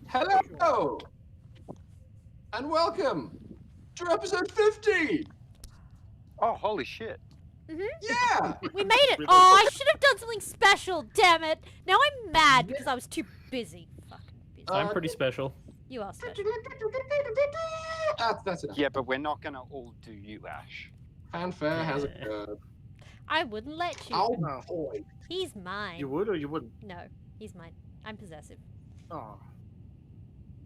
Hello, and welcome to episode 50. Oh, holy shit. Yeah. We made it! Oh, I should have done something special, damn it! Now I'm mad because I was too busy. Fucking busy. I'm pretty special. You are special. That's enough. Yeah, but we're not gonna all do you, Ash. Fanfare has occurred. I wouldn't let you. Oh No. boy. He's mine. You would or you wouldn't? No, he's mine. I'm possessive. Oh.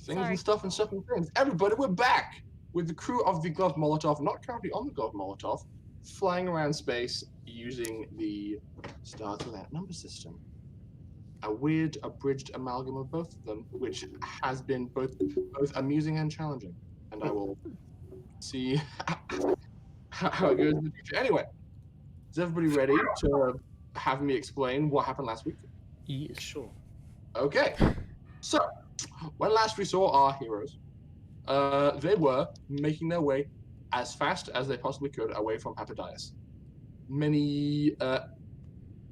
Things Sorry. and stuff and stuff and things. Everybody, we're back with the crew of the Glove Molotov, not currently on the Glove Molotov, flying around space using the Stars Without Number system. A weird, abridged amalgam of both of them, which has been both amusing and challenging. And I will see how it goes in the future. Anyway, is everybody ready to have me explain what happened last week? Yeah, sure. Okay, so when last we saw our heroes, they were making their way as fast as they possibly could away from Papadais. Many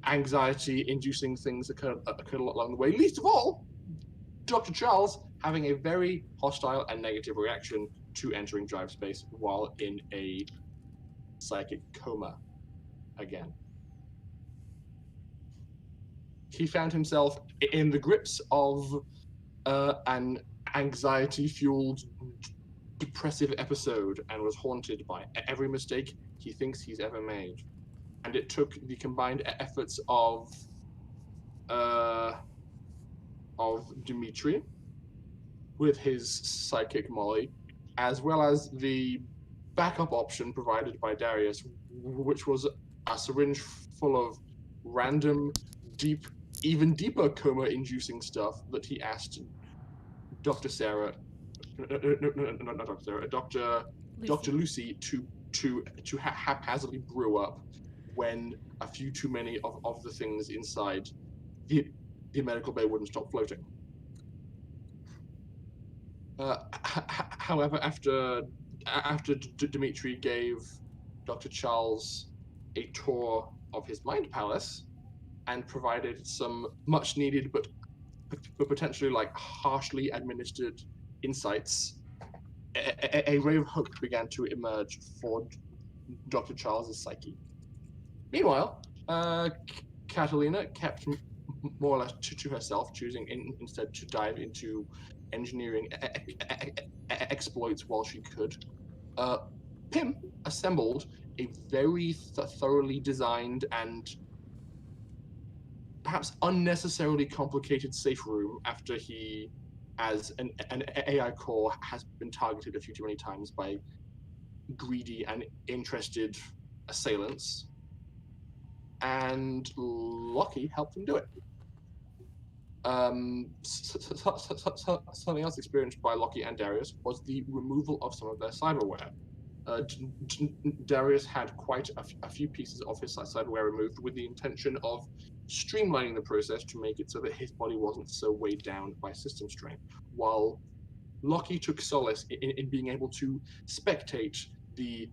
anxiety-inducing things occurred along the way, least of all, Dr. Charles having a very hostile and negative reaction to entering drive space while in a psychic coma again. He found himself in the grips of an anxiety-fueled, depressive episode and was haunted by every mistake he thinks he's ever made. And it took the combined efforts of Dimitri with his psychic Molly, as well as the backup option provided by Darius, which was a syringe full of random, deep, even deeper coma-inducing stuff that he asked Dr. Sarah, not Dr. Sarah, Dr. Lucy to haphazardly brew up when a few too many of the things inside the medical bay wouldn't stop floating. However, after Dimitri gave Dr. Charles a tour of his mind palace and provided some much needed but potentially harshly administered insights, a ray of hope began to emerge for Dr. Charles's psyche. Meanwhile, Katalina kept more or less to herself, choosing instead to dive into engineering exploits while she could. Pym assembled a very thoroughly designed and perhaps unnecessarily complicated safe room after he, as an AI core, has been targeted a few too many times by greedy and interested assailants. And Lockie helped him do it. Something else experienced by Lockie and Darius was the removal of some of their cyberware. Darius had quite a few pieces of his cyberware removed with the intention of streamlining the process to make it so that his body wasn't so weighed down by system strain, while Lockie took solace in being able to spectate the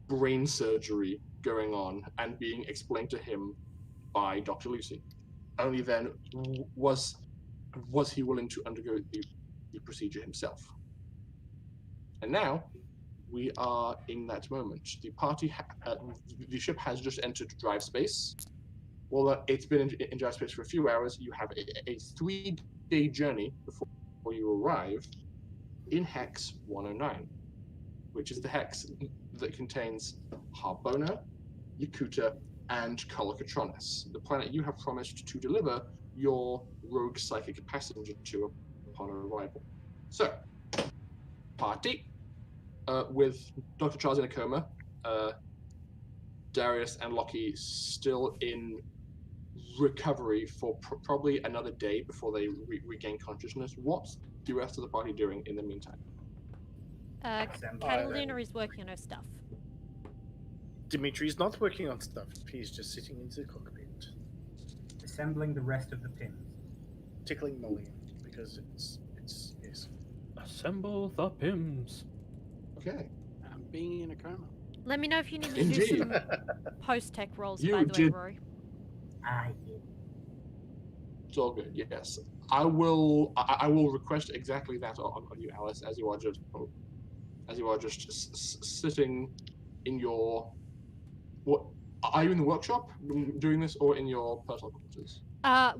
brain surgery going on and being explained to him by Dr. Lucy. Only then was he willing to undergo the procedure himself. And now we are in that moment. The party, the ship has just entered drive space. Well, it's been in drive space for a few hours. You have a 3-day journey before you arrive in Hex 109, which is the hex that contains Harbona, Yakootah, and Colocatronis, the planet you have promised to deliver your rogue psychic passenger to upon arrival. So, party, with Dr. Charles in a coma, Darius and Lockie still in recovery for probably another day before they regain consciousness. What's the rest of the party doing in the meantime? Katalina is working on her stuff. Dimitri's not working on stuff. He's just sitting in the cockpit. Assembling the rest of the pins. Tickling Molly, because it's yes. Assemble the Pims. Okay. I'm being in a coma. Let me know if you need to do Indeed. some post-tech rolls, You by the way, did- Rory. Ah, yeah. It's all good. Yes, I will. I will request exactly that on you, Alice, as you are just sitting in your. What are you in the workshop doing this, or in your personal quarters?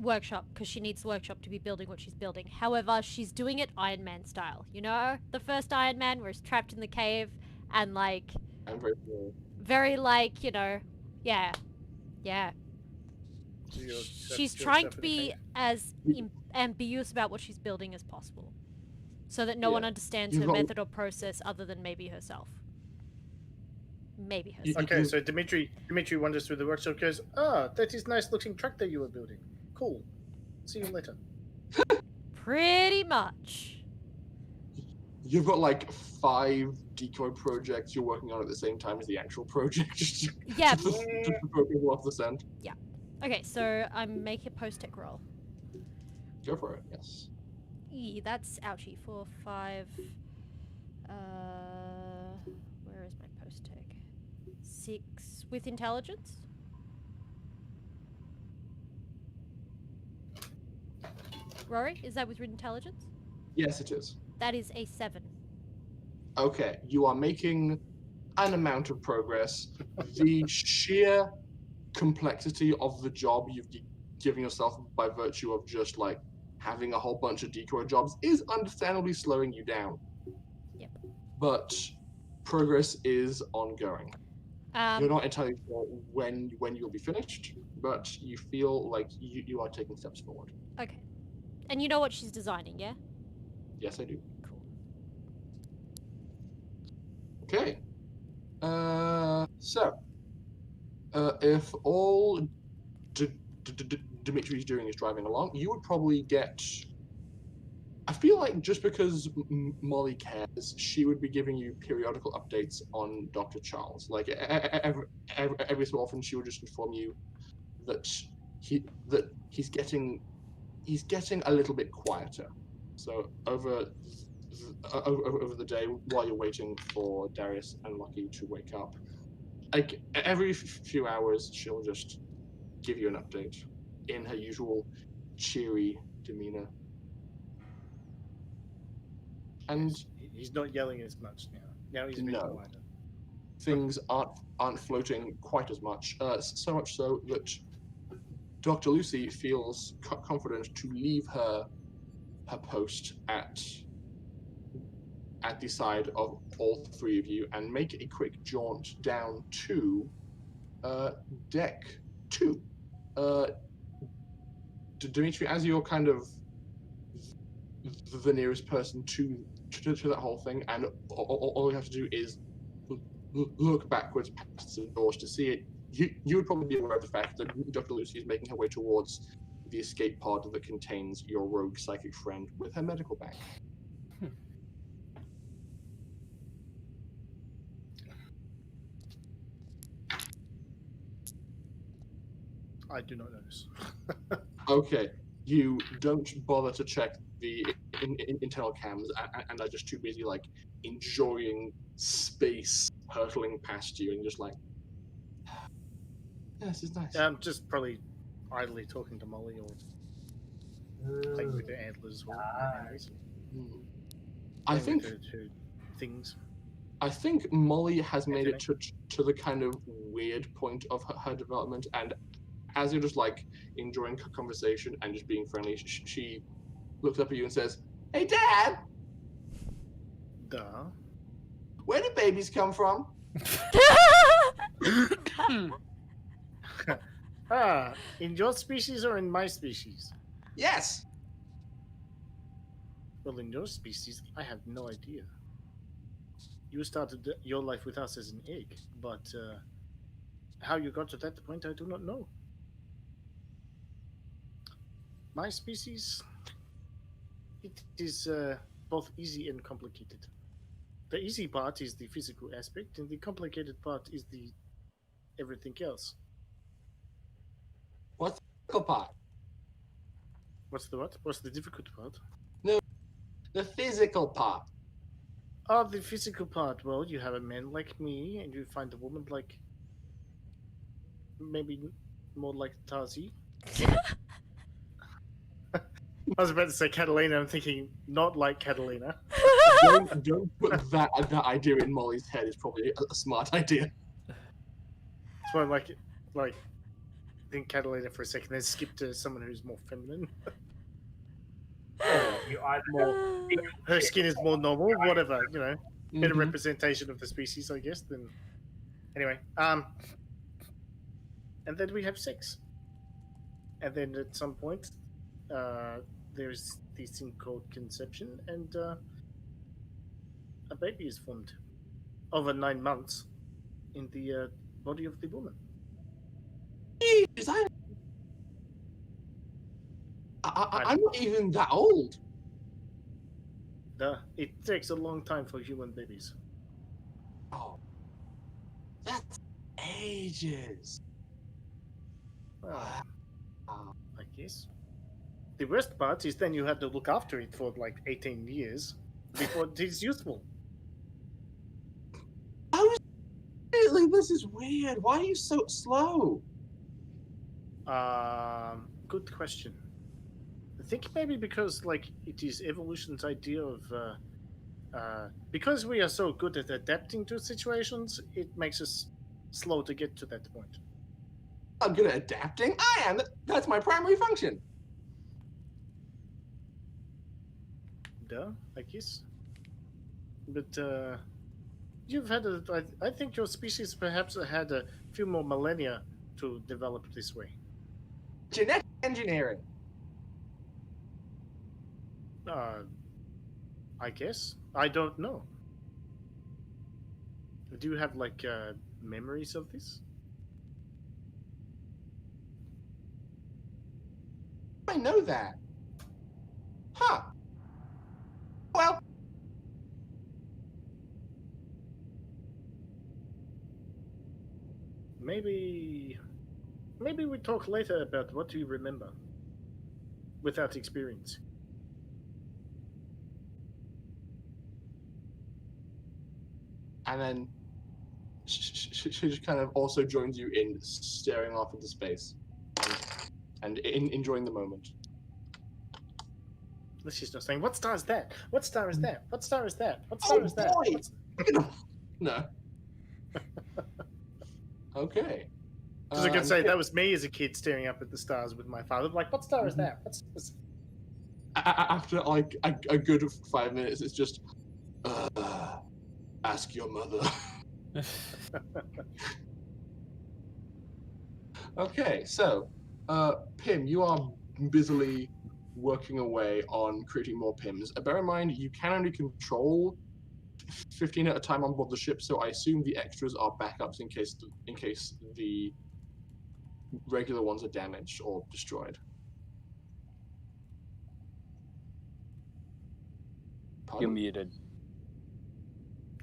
Workshop, because she needs the workshop to be building what she's building. However, she's doing it Iron Man style. You know, the first Iron Man where he's trapped in the cave and like I'm very familiar. very like, yeah. So you're She's you're trying stuck to in a be cave. as ambiguous about what she's building as possible, so that no Yeah. one understands You've her got- method or process other than maybe herself. Maybe herself. Okay, so Dimitri wanders through the workshop. Goes, that is nice looking tractor you were building. Cool. See you later. Pretty much. You've got like 5 decoy projects you're working on at the same time as the actual project. just Yeah. to throw people off the scent. Okay, so I'm making a post-tech roll. Go for it. Yes. That's ouchie. 4, 5. Where is my post-tech? 6 with intelligence. Rory, is that with intelligence? Yes, it is. That is a 7. Okay, you are making an amount of progress. The sheer complexity of the job you've given yourself by virtue of just like having a whole bunch of decoy jobs is understandably slowing you down. Yep. But progress is ongoing. You're not entirely sure when you'll be finished, but you feel like you are taking steps forward. Okay. And you know what she's designing, yeah? Yes, I do. Cool. Okay. If all Dimitri's doing is driving along, you would probably get. I feel like just because Molly cares, she would be giving you periodical updates on Dr. Charles. Like every so often, she would just inform you that he's getting a little bit quieter. So over the day, while you're waiting for Darius and Lucky to wake up, like every few hours, she'll just give you an update in her usual cheery demeanor. And He's not yelling as much now. Now he's a bit No. quieter. things aren't floating quite as much. So much so that Dr. Lucy feels confident to leave her post at the side of all 3 of you and make a quick jaunt down to deck 2. Dimitri, as you're kind of the nearest person to that whole thing, and all you have to do is look backwards past the doors to see it. You would probably be aware of the fact that Dr. Lucy is making her way towards the escape pod that contains your rogue psychic friend with her medical bag. I do not notice. Okay, you don't bother to check the internal cams and are just too busy like enjoying space hurtling past you and just like, yeah, this is nice. I'm just probably idly talking to Molly or playing with the antlers as well. Anyways, I playing think with her things. I think Molly has made it Anthony? to the kind of weird point of her development, and as you're just like enjoying conversation and just being friendly, she looks up at you and says, "Hey, Dad, Duh. where do babies come from?" In your species or in my species? Yes. Well, in your species, I have no idea. You started your life with us as an egg, but how you got to that point, I do not know. My species, it is both easy and complicated. The easy part is the physical aspect, and the complicated part is the everything else. What's the difficult part? What's the what? What's the difficult part? The physical part. Oh, the physical part. Well, you have a man like me, and you find a woman like maybe more like Tazi. I was about to say Catalina. I'm thinking not like Catalina. Don't put that idea in Molly's head. It's probably a smart idea. So I'm like think Catalina for a second, then skip to someone who's more feminine. Or you either More, her skin is more normal. Whatever, better Mhm. representation of the species, I guess. Then anyway, and then we have sex, and then at some point, there's this thing called conception, and a baby is formed over 9 months in the body of the woman. Jeez, I'm not even that old. It takes a long time for human babies. Oh, that's ages. Well, I guess. The worst part is then you have to look after it for like 18 years before it is useful. This is weird. Why are you so slow? Good question. I think maybe because like it is evolution's idea of because we are so good at adapting to situations, it makes us slow to get to that point. I'm good at adapting. I am. That's my primary function. Duh, I guess. But you've had I think your species perhaps had a few more millennia to develop this way. Genetic engineering. I guess. I don't know. Do you have like memories of this? I know that. Huh. Well. Maybe we talk later about what you remember without experience. And then she just kind of also joins you in staring off into space and enjoying the moment. She's just saying, "What star is that? What star is that? What star is that? What star is that?" Boy! No. Okay. Because I could say that was me as a kid staring up at the stars with my father, like, "What star is that? What's... After like a good 5 minutes, it's just ask your mother. Okay, so Pim, you are busily working away on creating more Pims. Bear in mind, you can only control 15 at a time on board the ship, so I assume the extras are backups in case the regular ones are damaged or destroyed. You're Pardon? muted.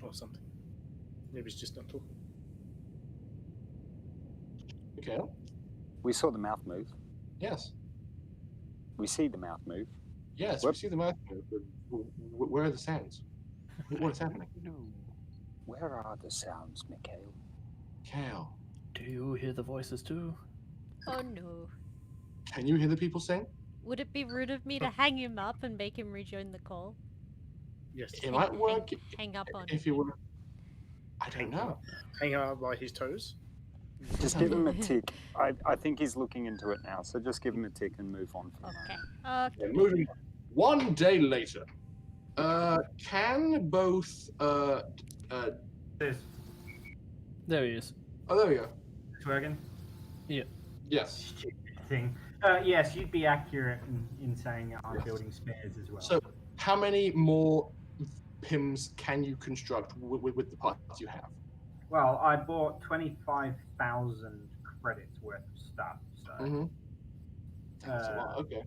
or something? Maybe it's just not talking. Okay. We saw the mouth move. Yes. We see the mouth move. Yes, we see the mouth move, but where are the sounds? What is happening? No. Where are the sounds, Mikhail? Kale, Do you hear the voices too? Oh no. can you hear the people sing? Would it be rude of me to hang him up and make him rejoin the call? Yes. It might work Hang up on if you were. I don't know. Hang out by his toes. Just give him a tick. I think he's looking into it now, so just give him a tick and move on from Okay. that. Okay, moving on. 1 day later. Can both This There he is. oh, there we go. working. Yes. Stupid thing. Yes, you'd be accurate in saying I'm building spares as well. So how many more Pims can you construct with the parts you have? Well, I bought 25,000 credits worth of stuff. So Mm-hmm. That's a lot. Okay.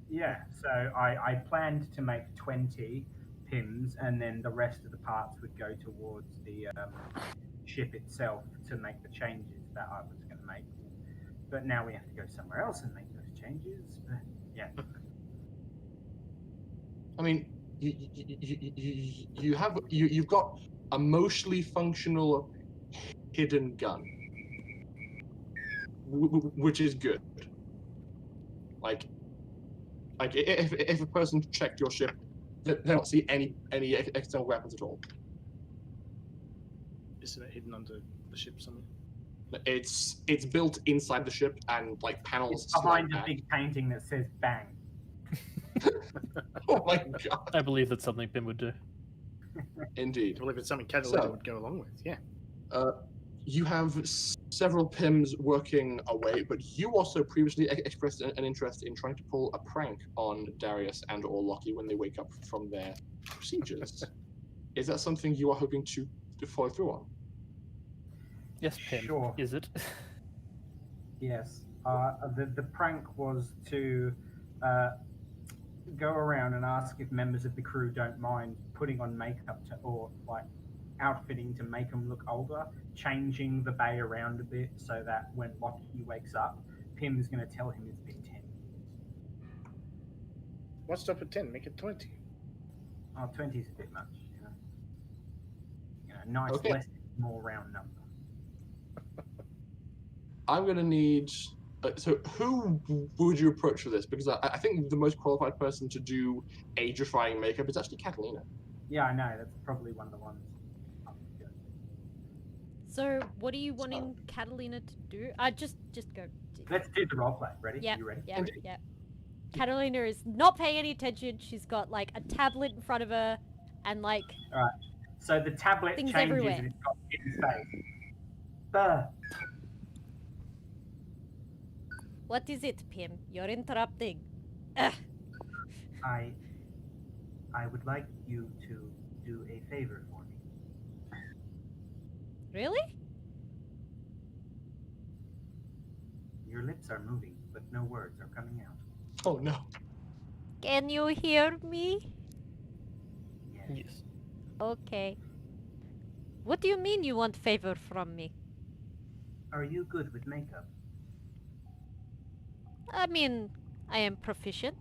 yeah, so I planned to make 20 Pims, and then the rest of the parts would go towards the ship itself to make the changes that I was going to make. But now we have to go somewhere else and make those changes. But yeah. I mean, you've got a mostly functional hidden gun, which is good. Like, Like if a person checked your ship, they don't see any external weapons at all. Isn't it hidden under the ship somewhere? It's built inside the ship and like panels It's slide behind a back. big painting that says "bang." Oh my god! I believe that's something Pim would do. Indeed. Well, if it's something Katalina So- would go along with, yeah. You have several PIMs working away, but you also previously expressed an interest in trying to pull a prank on Darius and or Lockie when they wake up from their procedures. Is that something you are hoping to follow through on? Yes, Pim. Sure. Is it? Yes. The prank was to go around and ask if members of the crew don't mind putting on makeup or like outfitting to make them look older, changing the bay around a bit so that when Lockie wakes up, Pim's going to tell him it's been 10 years. What's up at 10? Make it 20. Oh, 20 is a bit much, you know. Nice, Okay. less, more round number. I'm going to need... so who would you approach for this? Because I think the most qualified person to do age-defying makeup is actually Katalina. Yeah, I know. That's probably one of the ones. So, what are you wanting Catalina to do? Just go. Let's do the roleplay. Ready? Yep, You ready? yep, yep. Catalina is not paying any attention. She's got like a tablet in front of her, and like So the tablet Things changes everywhere. and it's got Pim's face. Buh. what is it, Pim? You're interrupting. Ugh. I would like you to do a favor for me. Really? Your lips are moving, but no words are coming out. Oh no. Can you hear me? Yes. Yes. Okay. What do you mean you want favor from me? Are you good with makeup? I mean, I am proficient.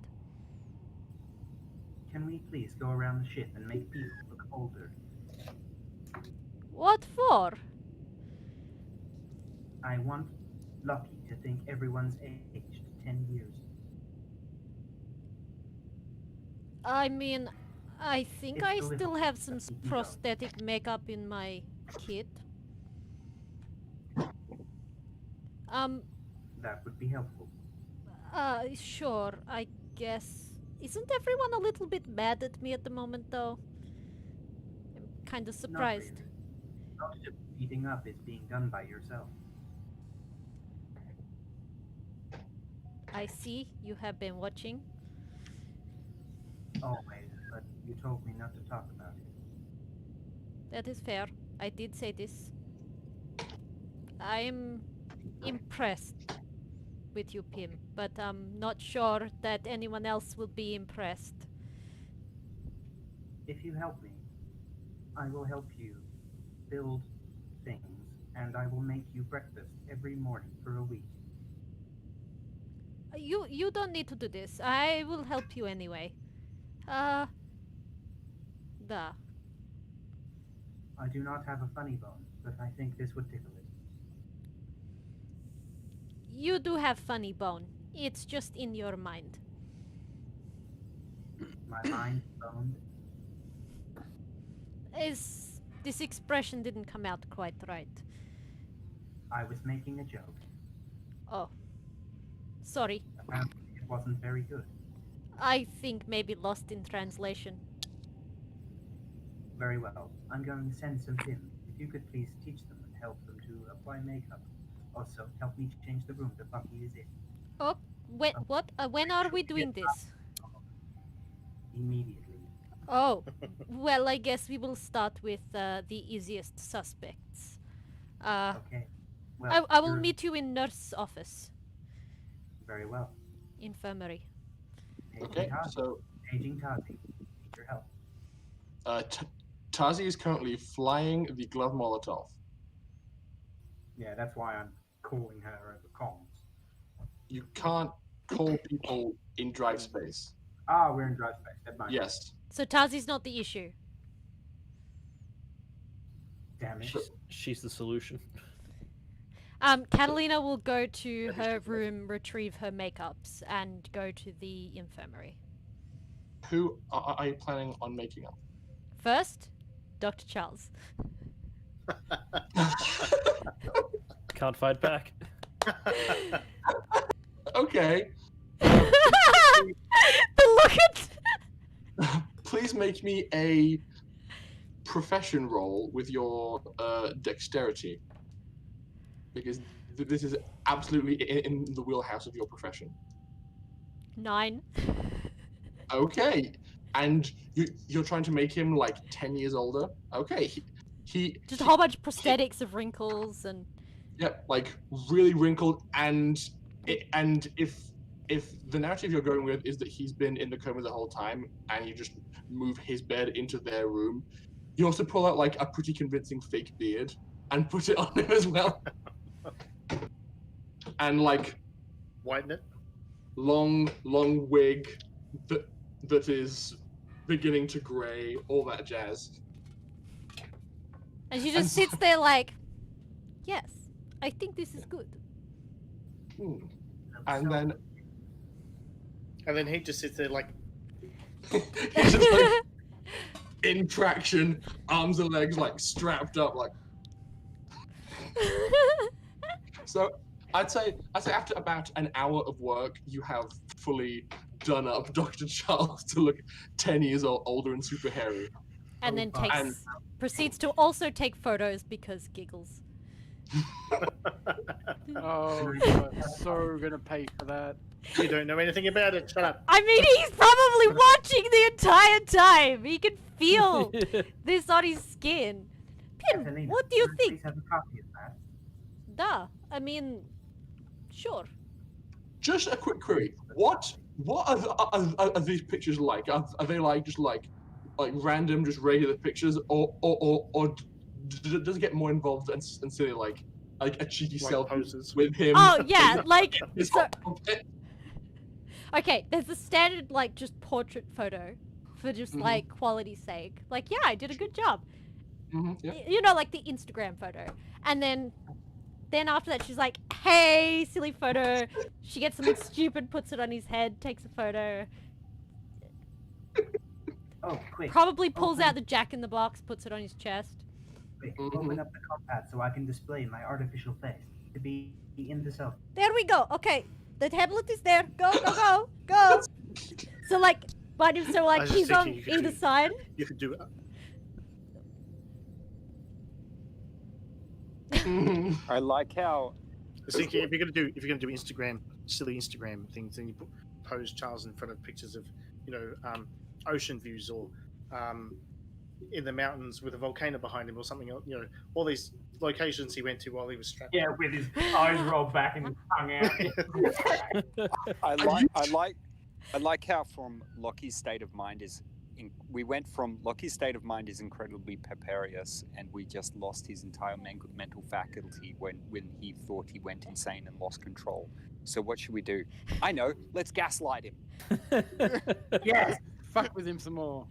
Can we please go around the ship and make people look older? What for? I want Lucky to think everyone's aged 10 years. I mean, I think It's I a little still have some you know. prosthetic makeup in my kit. That would be helpful. Sure, I guess. Isn't everyone a little bit mad at me at the moment, though? I'm kind of Not surprised. really. Most of the beating up is being done by yourself. I see you have been watching. Always, but you told me not to talk about it. That is fair. I did say this. I'm impressed with you, Pim, but I'm not sure that anyone else will be impressed. If you help me, I will help you build things, and I will make you breakfast every morning for a week. You don't need to do this. I will help you anyway. Duh. I do not have a funny bone, but I think this would tickle it. You do have funny bone. It's just in your mind. My mind boned. This expression didn't come out quite right. I was making a joke. Oh. Sorry. Apparently, it wasn't very good. I think maybe lost in translation. Very well. I'm going to send some Pims. If you could please teach them and help them to apply makeup. Also, help me change the room that Bucky is in. Oh, what? When are we doing this? Immediately. Oh, well, I guess we will start with the easiest suspects. Okay. Well, I will you're- meet you in nurse's office. Very well. Infirmary. Okay, so Aging Tazi. Need your help. Tazi is currently flying the glove Molotov. Yeah, that's why I'm calling her over comms. You can't call people in drive space. Ah, we're in drive space. Never mind. Yes. So Tazi's not the issue. Damn it. She's the solution. Catalina will go to her room, retrieve her makeups, and go to the infirmary. Who are you planning on making up? First, Dr. Charles. Can't fight back. Okay. The look at... Please make me a profession roll with your dexterity. Because this is absolutely in the wheelhouse of your profession. 9. Okay. And you're trying to make him like 10 years older? Okay. He Just a whole bunch of prosthetics of wrinkles and... Yep, like really wrinkled, and if the narrative you're going with is that he's been in the coma the whole time, and you just move his bed into their room, you also pull out like a pretty convincing fake beard and put it on him as well, and like Whiten it. long wig that is beginning to grey, all that jazz. And she just sits there like, yes, I think this is good. And then he just sits there like, he's just like in traction, arms and legs like strapped up, like. So I'd say after about an hour of work, you have fully done up Dr. Charles to look 10 years older and super hairy. And then And- proceeds to also take photos because giggles. Oh, you're so gonna pay for that. you don't know anything about it. Shut up. I mean, he's probably watching the entire time. He can feel this on his skin. Pim, Katalina, what do you could I think? Please have a copy of that. Duh. I mean, sure. Just a quick query: what are these pictures like? Are they like just like random, just regular pictures, or does it get more involved and silly, like a cheeky Like selfie poses. with him? Oh yeah, like his so. whole bit? Okay, there's a standard like just portrait photo for just Mhm. like quality's sake. Like, yeah, I did a good job. Yeah. You know, like the Instagram photo. And then after that, she's like, "Hey, silly photo." She gets something stupid, puts it on his head, takes a photo. Oh, quick. Probably pulls Open- out the Jack in the Box, puts it on his chest. quick. Mhm. Open up the compact so I can display my artificial face to be in the selfie. There we go. Okay, the tablet is there. Go, go, go, go. So like, but so I like was just he's on thinking you could either do- side. You could do it. I like how I was thinking if you're gonna do Instagram, silly Instagram things, then you pose Charles in front of pictures of, ocean views or in the mountains with a volcano behind him or something. All these locations he went to while he was strapped. Yeah, with his eyes rolled back and his tongue out. I like how from Lockie's state of mind we went from Lockie's state of mind is incredibly precarious, and we just lost his entire mental faculty when he thought he went insane and lost control. So what should we do? I know. Let's gaslight him. Yes, Fuck with him some more.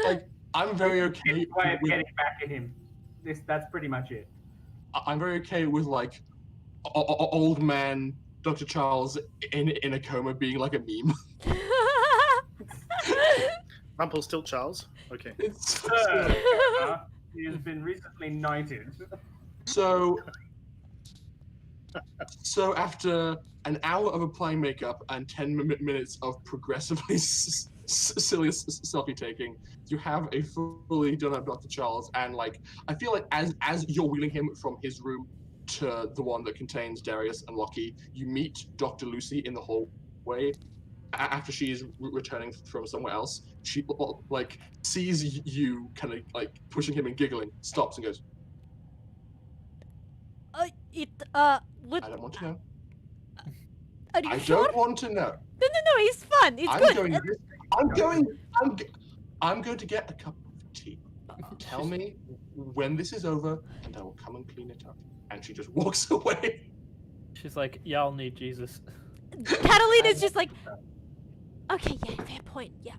Like, I'm very okay way of with, getting back at him. That's pretty much it. I'm very okay with like old man Dr. Charles in a coma being like a meme. Rumpelstiltskin Charles. Okay. It's He has been recently knighted. so after an hour of applying makeup and 10 minutes of progressively silly selfie taking, you have a fully done up Dr. Charles, and like I feel like as you're wheeling him from his room to the one that contains Darius and Lockie, you meet Dr. Lucy in the hallway. After she is returning from somewhere else, she like sees you kind of like pushing him and giggling, stops and goes, what? I don't want to know. Are you I sure? don't want to know. No, it's fun. It's I'm good. going to get a cup of tea. Tell me when this is over, and I will come and clean it up. And she just walks away. She's like, y'all need Jesus. Catalina's just like, okay, yeah, fair point. Yeah,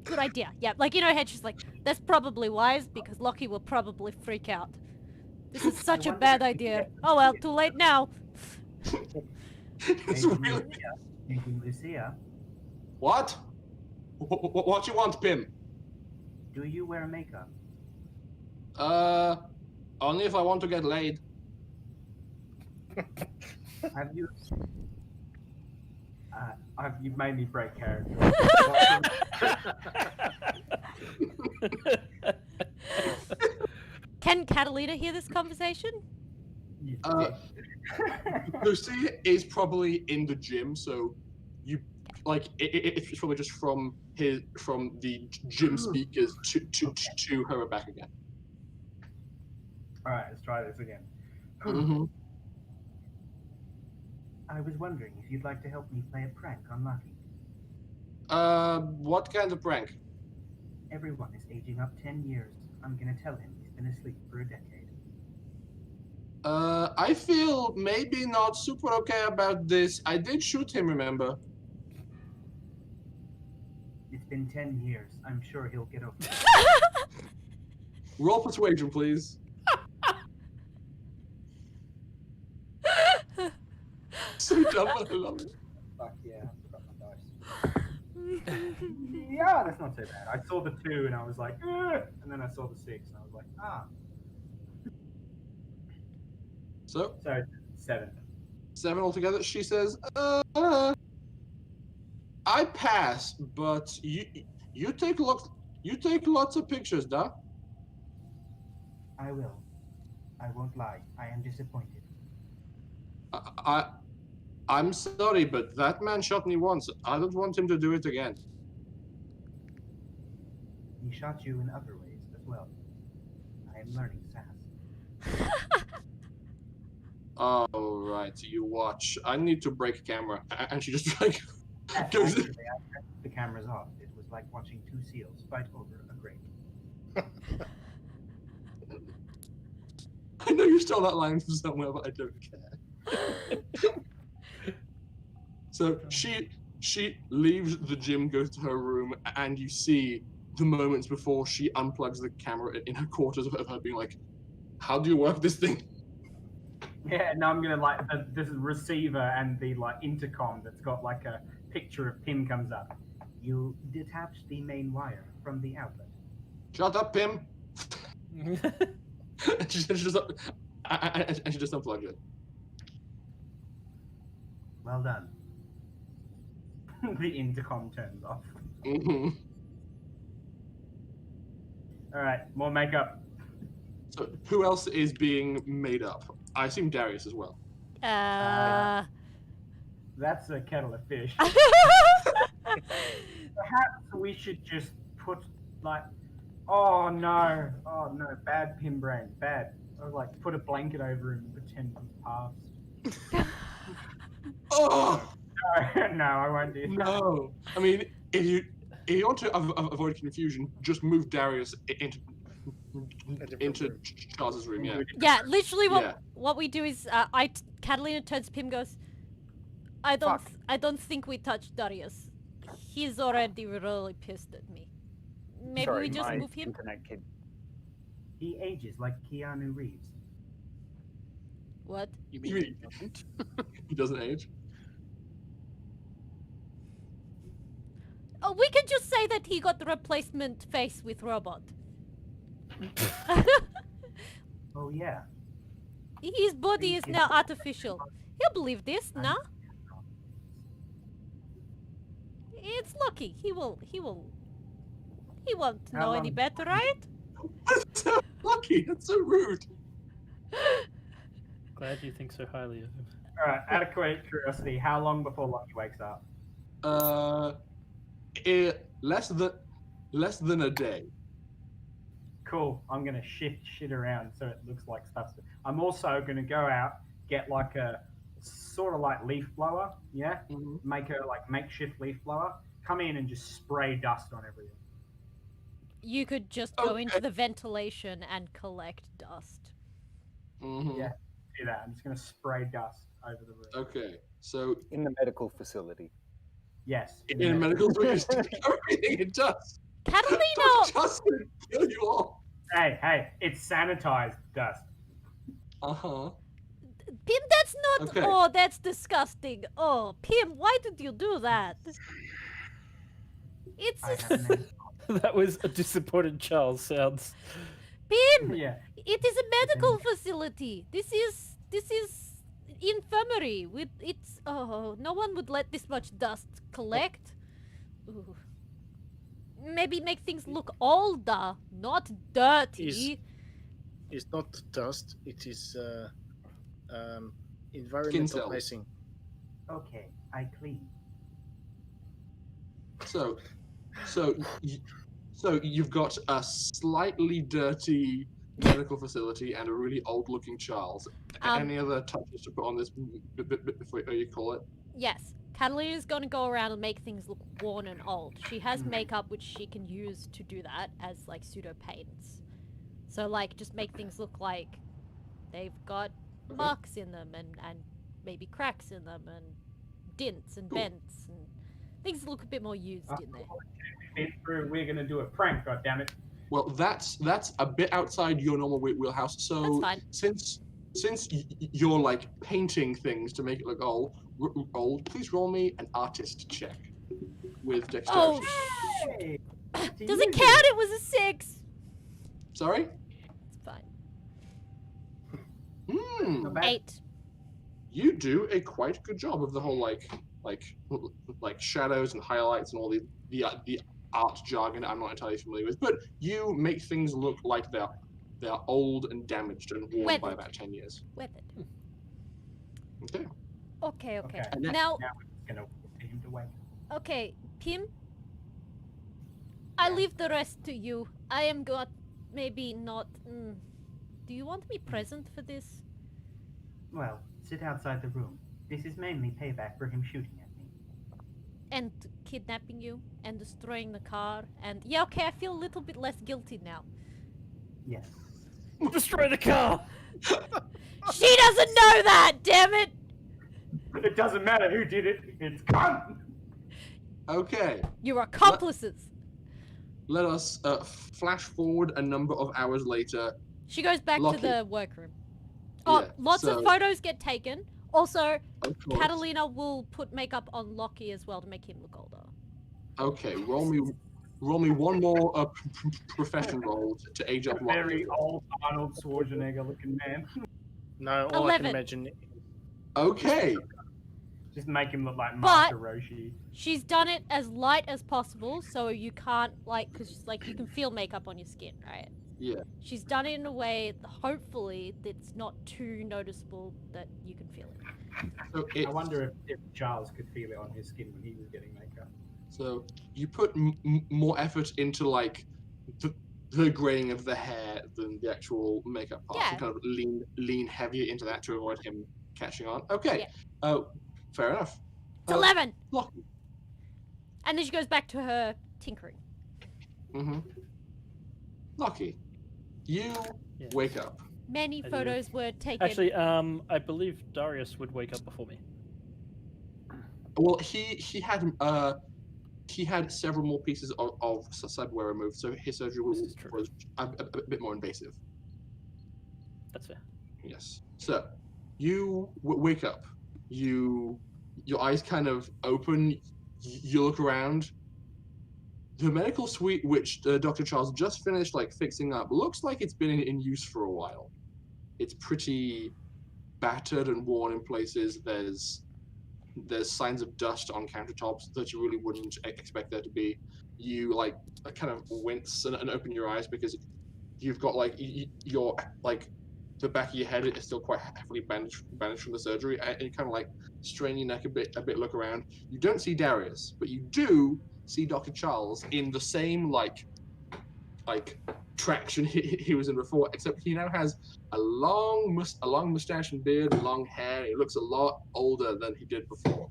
good idea. Yeah, like in her head, she's like, that's probably wise because Lockie will probably freak out. This is such a wonder bad if we idea. get Oh well, Lucia. too late now. It's Maybe really... Lucia. Maybe Lucia. What? What you want, Pim? Do you wear makeup? Only if I want to get laid. Have you? You've made me break character. Can Catalina hear this conversation? Lucy is probably in the gym, so you like it's probably just from the gym speakers to her back again. All right, let's try this again. Mm-hmm. I was wondering if you'd like to help me play a prank on Lucky. What kind of prank? Everyone is aging up 10 years. I'm gonna tell him he's been asleep for a decade. I feel maybe not super okay about this. I did shoot him, remember? It's been 10 years. I'm sure he'll get over it. Roll persuasion, please. So dumb, but I love it. Fuck yeah, I forgot my dice. Yeah, that's not too bad. I saw the 2 and I was like, ugh! And then I saw the 6 and I was like, ah. So, So 7. 7 altogether. She says, I pass, but you take lots of pictures, duh? I will. I won't lie. I am disappointed. I'm sorry, but that man shot me once. I don't want him to do it again. He shot you in other ways as well. I am learning sass. Oh, right, you watch. I need to break camera. And she just like goes. Actually, I turned the cameras off. It was like watching 2 seals fight over a grape. I know you stole that line from somewhere, but I don't care. So she leaves the gym, goes to her room, and you see the moments before she unplugs the camera in her quarters of her being like, "How do you work this thing?" Yeah, and I'm gonna like this receiver and the like intercom that's got like a picture of Pim comes up. You detach the main wire from the outlet. Shut up, Pim. and she just unplugged it. Well done. The intercom turns off. Mm-hmm. All right, more makeup. So who else is being made up? I assume Darius as well. That's a kettle of fish. Perhaps we should just put like, oh no, bad Pim brain, bad. I was like, put a blanket over him and pretend he's passed. Oh No, I won't do that. no! I mean, if you want to avoid confusion, just move Darius into Charles's room. Yeah. Yeah, literally what we do is Catalina turns to Pim, goes, I don't think we touched Darius. He's already really pissed at me. Maybe Sorry, we just my move him. internet kid. He ages like Keanu Reeves. What? You You mean mean- He doesn't age. Oh, we can just say that he got the replacement face with robot. Oh yeah. His body is now artificial. He'll believe this, nah? It's lucky. He won't How know any long- better, right? That's so lucky. That's so rude. Glad you think so highly of him. All right. Out of curiosity, how long before Lucky wakes up? Less than a day. Cool. I'm gonna shift shit around so it looks like stuff. I'm also gonna go out, get like a sort of like leaf blower, yeah. Mm-hmm. Make a like makeshift leaf blower. Come in and just spray dust on everything. You could just go into Okay. the ventilation and collect dust. Mm-hmm. Yeah. Do that. I'm just gonna spray dust over the room. Okay. So In the medical facility. Yes. in a medical place, everything it does. Catalina! Just gonna kill you all. Hey, it's sanitized dust. Uh-huh. Pim, that's not. Okay. Oh, that's disgusting. Oh, Pim, why did you do that? It's I a have made. That was a disappointed Charles sounds. Pim. Yeah. It is a medical facility. This is infirmary. With it's no one would let this much dust collect. Ooh. Maybe make things look older, not dirty. It's not dust. It is environmental cells. icing. Okay, I clean. So you've got a slightly dirty medical facility and a really old-looking Charles. Any other touches to put on this before you call it? Yes, Catalina's gonna go around and make things look worn and old. She has makeup which she can use to do that as like pseudo paints. So like just make things look like they've got marks in them and maybe cracks in them and dints and bends and things look a bit more used in there. We're gonna do a prank, goddammit. Well, that's a bit outside your normal wheelhouse. So That's fine. since you're like painting things to make it look old, please roll me an artist check with dexterity. Oh, Hey, does it count? It was a 6. Sorry? It's fine. Not bad. 8. You do a quite good job of the whole like shadows and highlights and all the art jargon I'm not entirely familiar with, but you make things look like they're old and damaged and worn by about 10 years. Weathered. Okay. Okay. Okay. Now, Now we're just gonna wait for him to wake. okay, Pim. I leave the rest to you. I am got maybe not. Do you want me present for this? Well, sit outside the room. This is mainly payback for him shooting at me. And kidnapping you and destroying the car and yeah, okay, I feel a little bit less guilty now. Yes. Destroy the car! She doesn't know that, damn it! It doesn't matter who did it. It's gone. Okay. You're accomplices. Let us flash forward a number of hours later. She goes back Lucky. to the workroom. Oh, Yeah, lots of so- photos get taken. Also, Of course. Catalina will put makeup on Lockie as well to make him look older. Okay, roll me one more profession roll to age up. Very old Arnold Schwarzenegger looking man. Now all I can 11. imagine. Okay. Just make him look like But- Master Roshi. She's done it as light as possible, so you can't because like you can feel makeup on your skin, right? Yeah. She's done it in a way, hopefully, that's not too noticeable that you can feel it. So I wonder if Charles could feel it on his skin when he was getting makeup. So you put more effort into like the graying of the hair than the actual makeup part. Yeah. You kind of lean heavier into that to avoid him catching on. Okay. Yeah. Oh, fair enough. It's 11! Lucky. And then she goes back to her tinkering. Mm-hmm. Lucky. You Yes. wake up. Many I do. photos were taken. Actually, I believe Darius would wake up before me. Well, he had several more pieces of cyberware removed, so his surgery This is true. was a bit more invasive. That's fair. Yes. So, you wake up. Your eyes kind of open. You look around. The medical suite, which Dr. Charles just finished fixing up, looks like it's been in use for a while. It's pretty battered and worn in places. There's signs of dust on countertops that you really wouldn't expect there to be. You kind of wince and open your eyes because you've got your the back of your head is still quite heavily bandaged from the surgery, and you kind of strain your neck a bit, look around. You don't see Darius, but you do see Dr. Charles in the same traction he was in before, except he now has a long mustache and beard and long hair. He looks a lot older than he did before.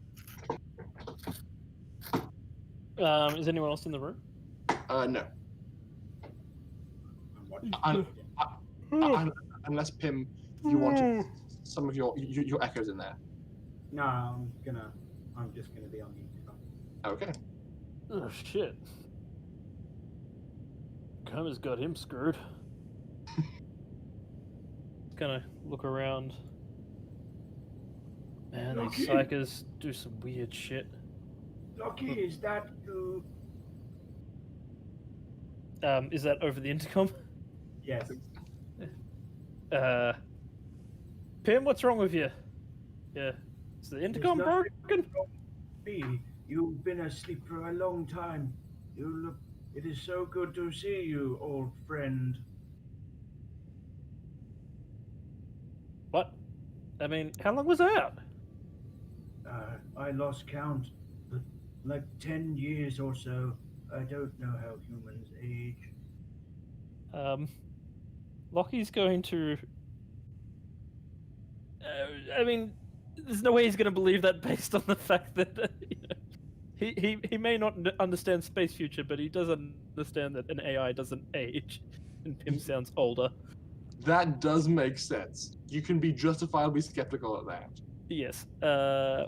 Is anyone else in the room? No. Unless Pim, you wanted some of your echoes in there. No, I'm just gonna be on the intercom. Okay. Oh shit. Coma's got him screwed. gonna look around. Man, Lucky. these psychers do some weird shit. Lucky, is that you? Is that over the intercom? Yes. Pim, what's wrong with you? Yeah. Is the intercom nothing broken? Me, you've been asleep for a long time. You look. It is so good to see you, old friend. What? I mean, how long was that? I lost count, but like 10 years or so. I don't know how humans age. Lockie's going to. I mean, there's no way he's going to believe that based on the fact that he may not understand space future, but he does understand that an AI doesn't age, and Pim sounds older. That does make sense. You can be justifiably skeptical at that. Yes.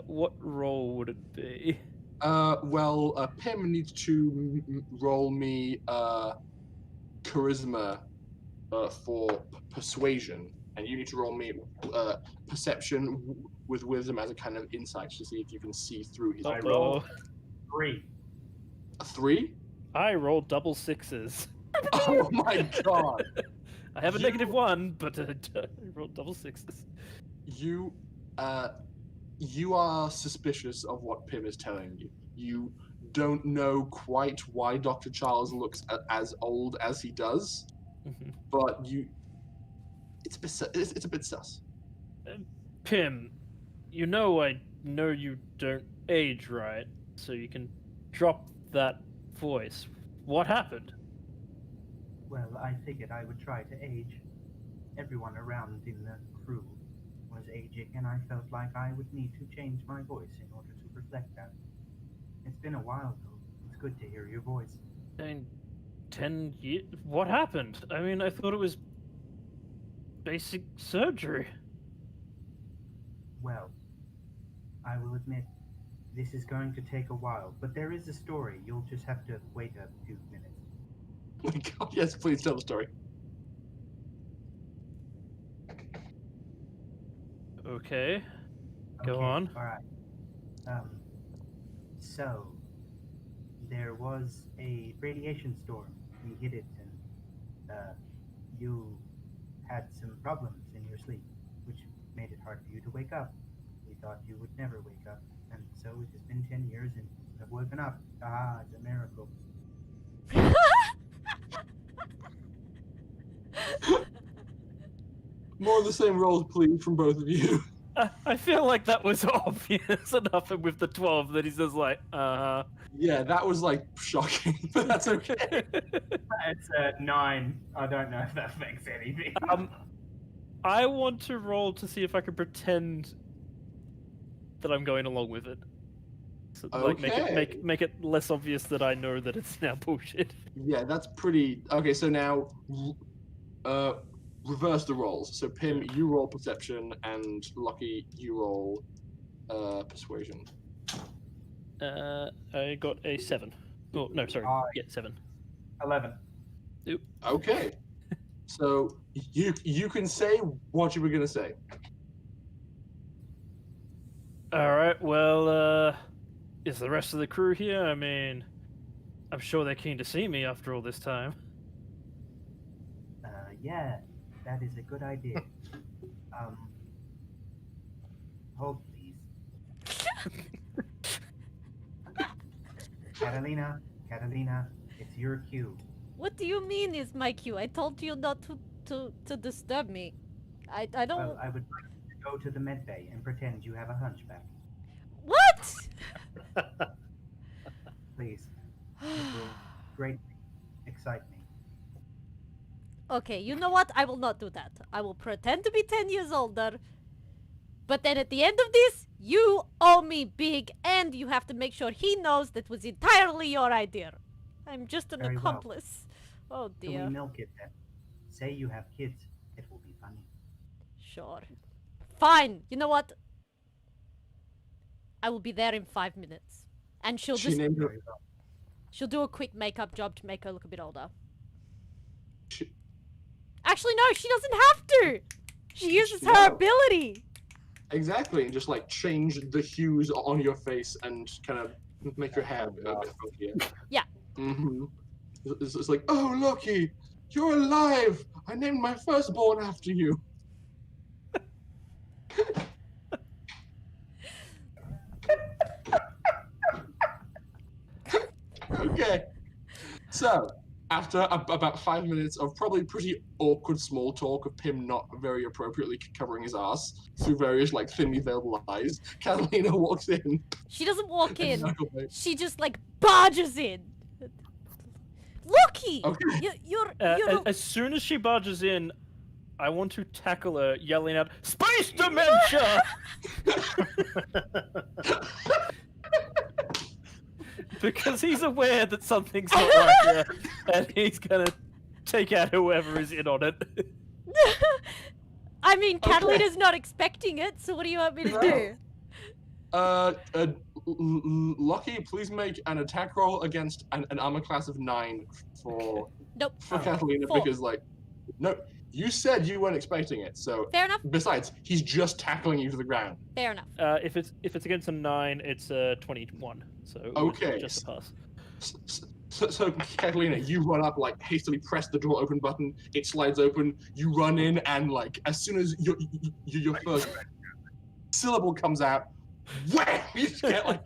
What role would it be? Pim needs to roll me charisma for persuasion, and you need to roll me perception with wisdom as a kind of insight to see if you can see through his. I rolled 3. A 3? I rolled double sixes. Oh my god! I have a -1, but I rolled double sixes. You are suspicious of what Pim is telling you. You don't know quite why Dr. Charles looks as old as he does, but it's a bit sus. Pim, I know you don't age, right? So you can drop that voice. What happened? Well, I figured I would try to age. Everyone around in the crew was aging, and I felt like I would need to change my voice in order to reflect that. It's been a while, though. It's good to hear your voice. 10 years? What happened? I mean, I thought it was basic surgery. Well, I will admit, this is going to take a while, but there is a story. You'll just have to wait a few minutes. Oh my god, yes, please tell the story. Okay. Go on. All right. So there was a radiation storm. We hit it, and you had some problems in your sleep, which made it hard for you to wake up. We thought you would never wake up, and so it has been 10 years, and you have woken up. Ah, it's a miracle. More of the same rolls, please, from both of you. I feel like that was obvious enough with the 12 that he's just like, Yeah, that was like shocking, but that's okay. It's a 9. I don't know if that makes anything. I want to roll to see if I can pretend that I'm going along with it. So, like, Okay. make it less obvious that I know that it's now bullshit. Yeah, that's pretty. Okay, so now, reverse the rolls. So Pim, you roll perception, and Lucky, you roll persuasion. I got a 7. Oh, no, sorry. Yeah, 7. 11. Okay. So you can say what you were gonna say. Alright, well, is the rest of the crew here? I mean, I'm sure they're keen to see me after all this time. Yeah, that is a good idea. Hold, please. Katalina, it's your cue. What do you mean is my cue? I told you not to disturb me. I don't. Well, I would like you to go to the med bay and pretend you have a hunchback. What? Please. It will greatly excite me. Okay, you know what? I will not do that. I will pretend to be 10 years older. But then at the end of this, you owe me big, and you have to make sure he knows that was entirely your idea. I'm just an Very well. accomplice. Oh Can we dear. milk it then? Say you have kids. It will be funny. Sure. Fine. You know what? I will be there in 5 minutes. And she'll She just named her. Very well. she'll do a quick makeup job to make her look a bit older. She, Actually no, she doesn't have to. She uses her No. ability. Exactly, and just like change the hues on your face and kind of make your hair a bit funkier. Yeah. Mm-hmm. It's like, oh, Loki, you're alive! I named my firstborn after you. Okay. So, after about 5 minutes of probably pretty awkward small talk of Pim not very appropriately covering his ass through various like thinly veiled lies, Catalina walks in. She doesn't walk and in. knuckle face. She just like barges in. Loki, Okay. you're As soon as she barges in, I want to tackle her, yelling out, "Space dementia!" Because he's aware that something's not right here, and he's gonna take out whoever is in on it. I mean, Okay. Catalina's not expecting it, so what do you want me to do? Lucky, please make an attack roll against an armor class of 9 for Nope. Catalina 4. because like, no, you said you weren't expecting it. So Fair enough. besides, he's just tackling you to the ground. Fair enough. If it's against a 9, it's a 21. So it would Okay. just a pass. So Catalina, you run up, like hastily press the door open button. It slides open. You run in, and like as soon as your first syllable comes out, wham! You just get like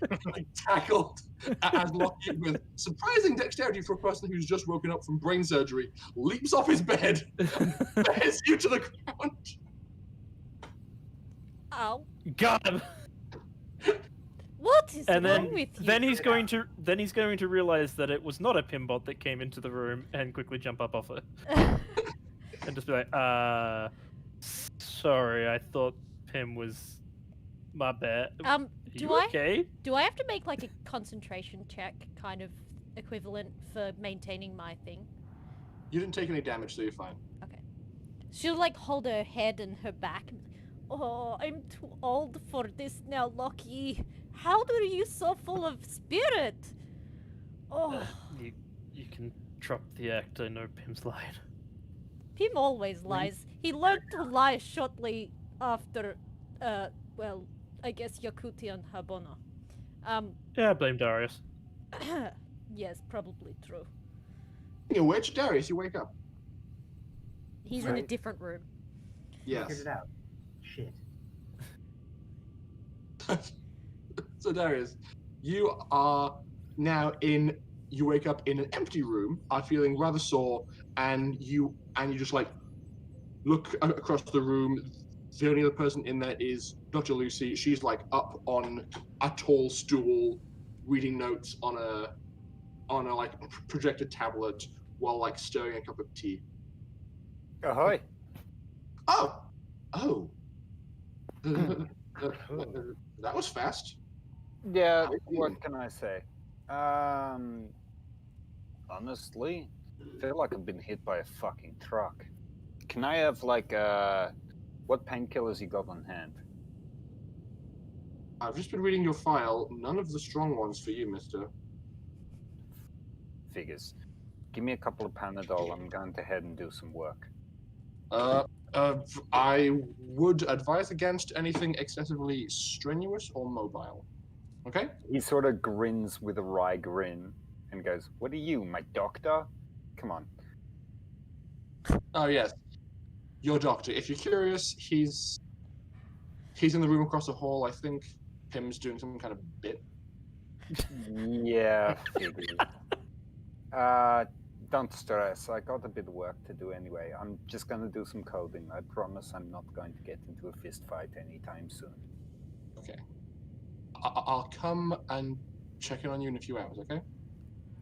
tackled as Loki, with surprising dexterity for a person who's just woken up from brain surgery, leaps off his bed, bears you to the ground. Ow. Got him. What is And wrong then with you? then he's going to realize that it was not a Pimbot that came into the room and quickly jump up off it and just be like, sorry, I thought Pim was my bad. Are do you I okay? do I have to make like a concentration check, kind of equivalent for maintaining my thing? You didn't take any damage, so you're fine. She'll like hold her head and her back. Oh, I'm too old for this now, Loki. How are you so full of spirit? Oh, You can drop the act. I know Pim's lying. Pim always lies. He learned to lie shortly after, well, I guess Yakootah and Habona. Yeah, I blame Darius. Yes, probably true. Speaking of which, Darius, you wake up. He's in a Right. different room. Yes. Figured it out. Shit. So Darius, you are now you wake up in an empty room, are feeling rather sore, and you just like look across the room. The only other person in there is Dr. Lucy. She's like up on a tall stool, reading notes on a like projected tablet while like stirring a cup of tea. Ahoy! Oh. That was fast. Yeah, How are you? what can I say? Honestly, I feel like I've been hit by a fucking truck. Can I have like what painkillers you got on hand? I've just been reading your file. None of the strong ones for you, mister. Figures. Give me a couple of Panadol. I'm going to head and do some work. I would advise against anything excessively strenuous or mobile. Okay? He sort of grins with a wry grin and goes, "What are you, my doctor? Come on." Oh yes, your doctor. If you're curious, he's in the room across the hall. I think Pim's doing some kind of bit. Yeah, figures. Don't stress. I got a bit of work to do anyway. I'm just gonna do some coding. I promise I'm not going to get into a fist fight anytime soon. Okay. I'll come and check in on you in a few hours. Okay?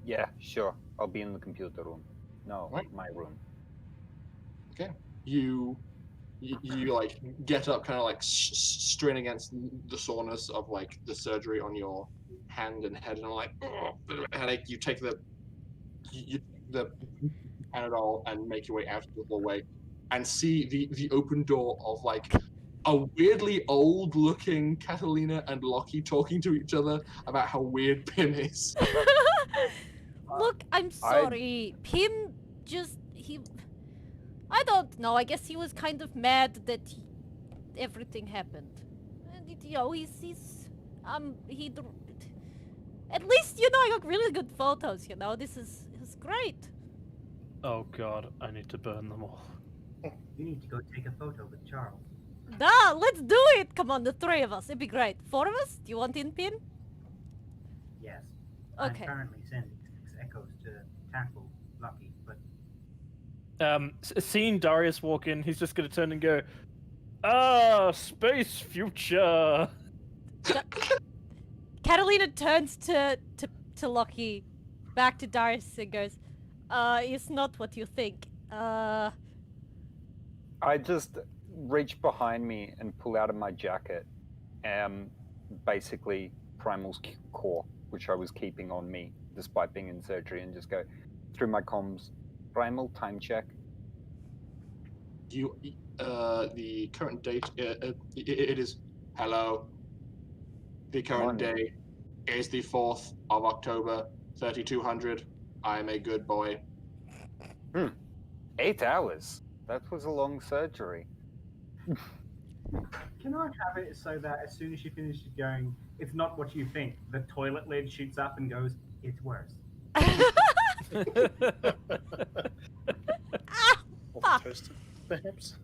Yeah, sure. I'll be in the computer room. No, Right. my room. You like get up, kind of like strain against the soreness of like the surgery on your hand and head, and I'm like, "Ugh, bit of a headache." You take the Panadol and make your way out of the hallway, and see the open door of like a weirdly old looking Katalina and Loki talking to each other about how weird Pim is. Look, I'm sorry. Pim just I don't know. I guess he was kind of mad that everything happened. And you know, he. At least I got really good photos. This is great. Oh god, I need to burn them all. You need to go take a photo with Charles. Duh, let's do it. Come on, the three of us. It'd be great. Four of us? Do you want in pin? Yes. Okay. I'm currently sending 6 echoes to tackle Lucky, but Seeing Darius walk in, he's just gonna turn and go, "Ah, space future." Katalina turns to Lockie, back to Darius and goes, it's not what you think. I just reach behind me and pull out of my jacket, basically Primal's core, which I was keeping on me despite being in surgery, and just go through my comms. Primal, time check. The current date, it is, hello. The current day is the 4th of October, 3200. I am a good boy. 8 hours. That was a long surgery. can I have it so that as soon as she finishes going, it's not what you think, the toilet lid shoots up and goes, it's worse. Fuck. Toaster, perhaps.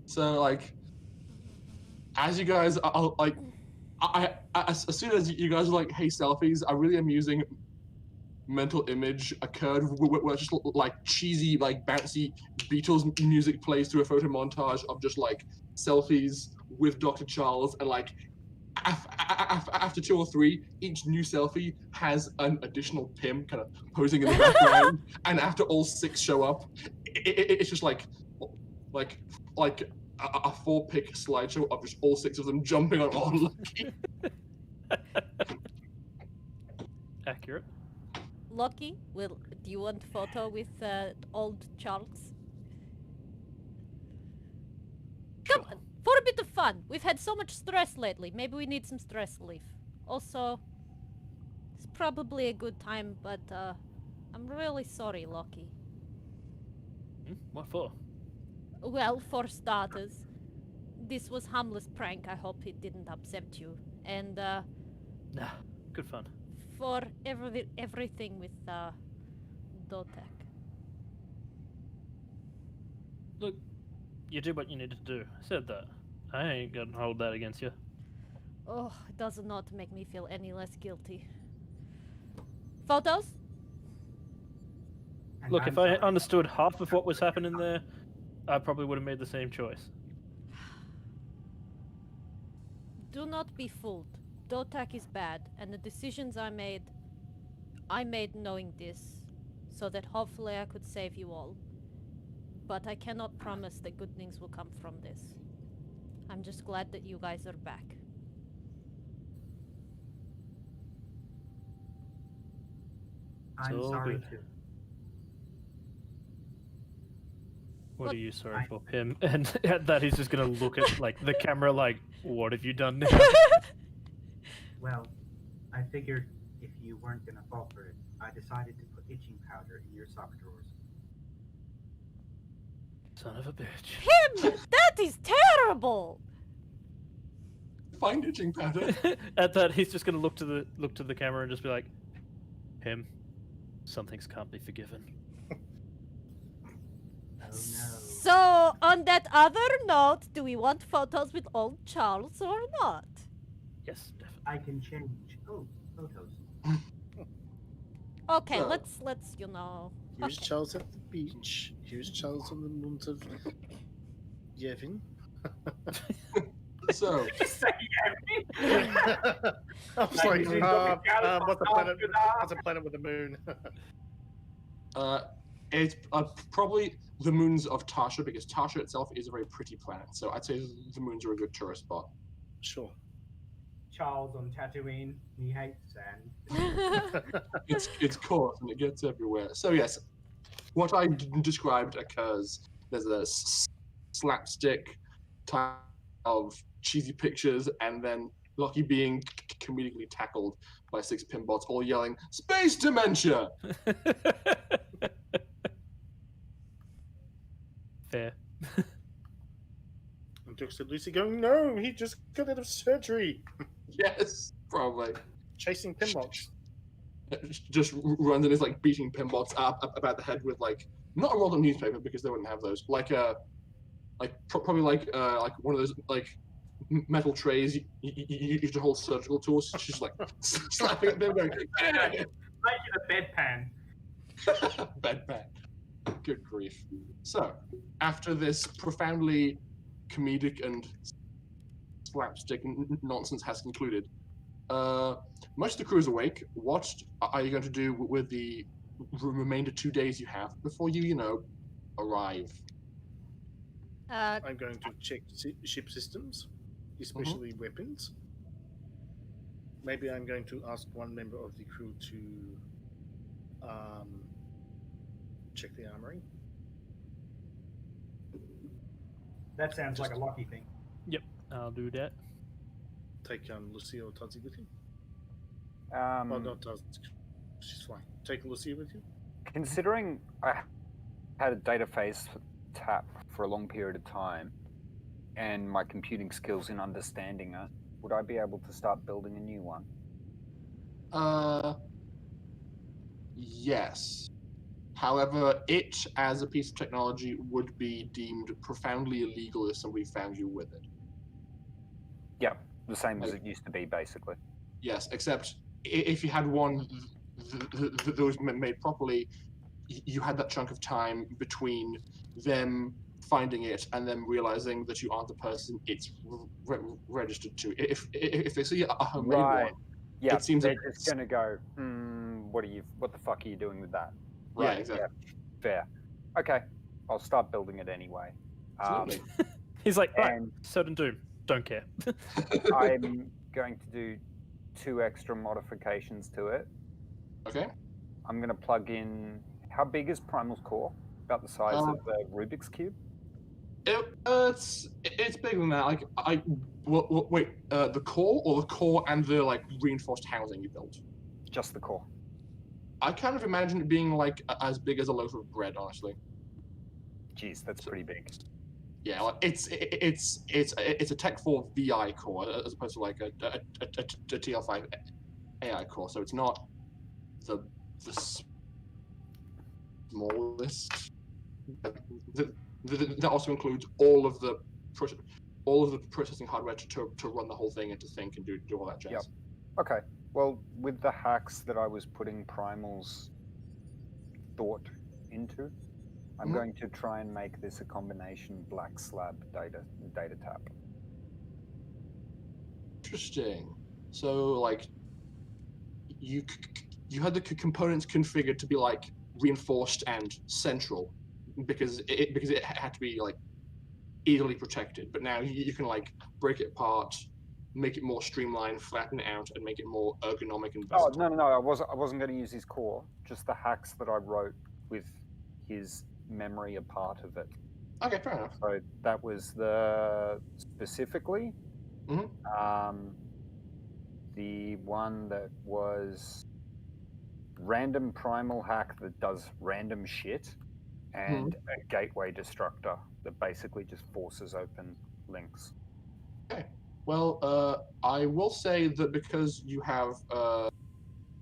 So, like, as you guys are, like, as soon as you guys are like, hey, selfies, a really amusing mental image occurred where just like cheesy, like bouncy Beatles music plays through a photo montage of just like selfies with Dr. Charles, and like after 2 or 3, each new selfie has an additional Pim kind of posing in the background, and after all 6 show up, it's just like a 4-pic slideshow of just all 6 of them jumping on Lucky. Accurate. Lucky, do you want photo with old Charles? Come on, for a bit of fun. We've had so much stress lately. Maybe we need some stress relief. Also, it's probably a good time, but I'm really sorry, Lucky. What for? Well, for starters, this was harmless prank. I hope it didn't upset you. And Nah, good fun. for everything with Dotek. Look, you did what you needed to do. I said that. I ain't gonna hold that against you. Oh, it does not make me feel any less guilty. Photos? And Look, I'm if I sorry. understood half of what was happening there, I probably would have made the same choice. Do not be fooled. Dotek is bad, and the decisions I made knowing this, so that hopefully I could save you all. But I cannot promise that good things will come from this. I'm just glad that you guys are back. I'm all sorry good. too. What What- are you sorry I- for, Pim? And at that, he's just gonna look at like the camera, like, "What have you done now?" Well, I figured if you weren't gonna fall for it, I decided to put itching powder in your sock drawers. Son of a bitch. Him! That is terrible! Find itching powder. At that, he's just gonna look to the camera and just be like, "Pim, some things can't be forgiven." Oh no. So, on that other note, do we want photos with old Charles or not? Yes, definitely. I can change. Oh, photos. Okay, So- let's Here's okay. Charles at the beach. Here's Charles on the mount of Yevon. So, Just say yeah. I was like, Like, what's a planet? What's a planet with a moon? it's probably the moons of Tasha, because Tasha itself is a very pretty planet. So I'd say the moons are a good tourist spot. Sure. Charles on Tatooine. He hates sand. It's coarse and it gets everywhere. So yes, what I described occurs. There's a slapstick type of cheesy pictures, and then Lucky being comedically tackled by 6 pinbots, all yelling "Space dementia!" fair. And Duke's at Lucy going, no, he just got out of surgery. Yes, probably. Chasing pinbox. Just runs and is like beating pinbox up about the head with like not a rolled up newspaper because they wouldn't have those. Probably like one of those like metal trays you use to hold surgical tools. She's like slapping at them, going, Make it a bedpan. bedpan. Good grief. So, after this profoundly comedic and slapstick nonsense has concluded, most of the crew is awake. What are you going to do with the remainder 2 days you have before you arrive? I'm going to check ship systems, especially weapons. Maybe I'm going to ask one member of the crew to check the armory. That sounds like a Lockie thing. Yep, I'll do that. Take Lucy or Tuzzy with you. Oh, Not Tuzzy. She's fine. Take Lucy with you. Considering I had a data face tap for a long period of time, and my computing skills in understanding it, would I be able to start building a new one? Yes. However, it as a piece of technology would be deemed profoundly illegal if somebody found you with it. Yep, the same as it used to be, basically. Yes, except if you had one that was made properly, you had that chunk of time between them finding it and then realizing that you aren't the person it's registered to. If they see a homemade one, yeah, it seems they're like just going to go, what the fuck are you doing with that? Right, yeah, exactly. Yeah, fair. Okay, I'll start building it anyway. He's like, right, and certain doom. Don't care. I'm going to do 2 extra modifications to it. Okay. I'm going to plug in. How big is Primal's core? About the size of the Rubik's cube. It's bigger than that. Wait, the core or the core and the like reinforced housing you built? Just the core. I kind of imagine it being like as big as a loaf of bread, honestly. Jeez, that's pretty big. Yeah, like it's a Tech 4 VI core as opposed to like a TL5 AI core, so it's not the smallest. That also includes all of the processing hardware to run the whole thing and to think and do all that jazz. Yep. Okay. Well, with the hacks that I was putting Primal's thought into, I'm going to try and make this a combination black slab data tap. Interesting. So like you had the components configured to be like reinforced and central because it had to be like easily protected, but now you can like break it apart, make it more streamlined, flatten it out, and make it more ergonomic and versatile. Oh no! I wasn't going to use his core. Just the hacks that I wrote with his memory a part of it. Okay, fair enough. So that was specifically the one that was random primal hack that does random shit, and a gateway destructor that basically just forces open links. Okay. Well, I will say that because you have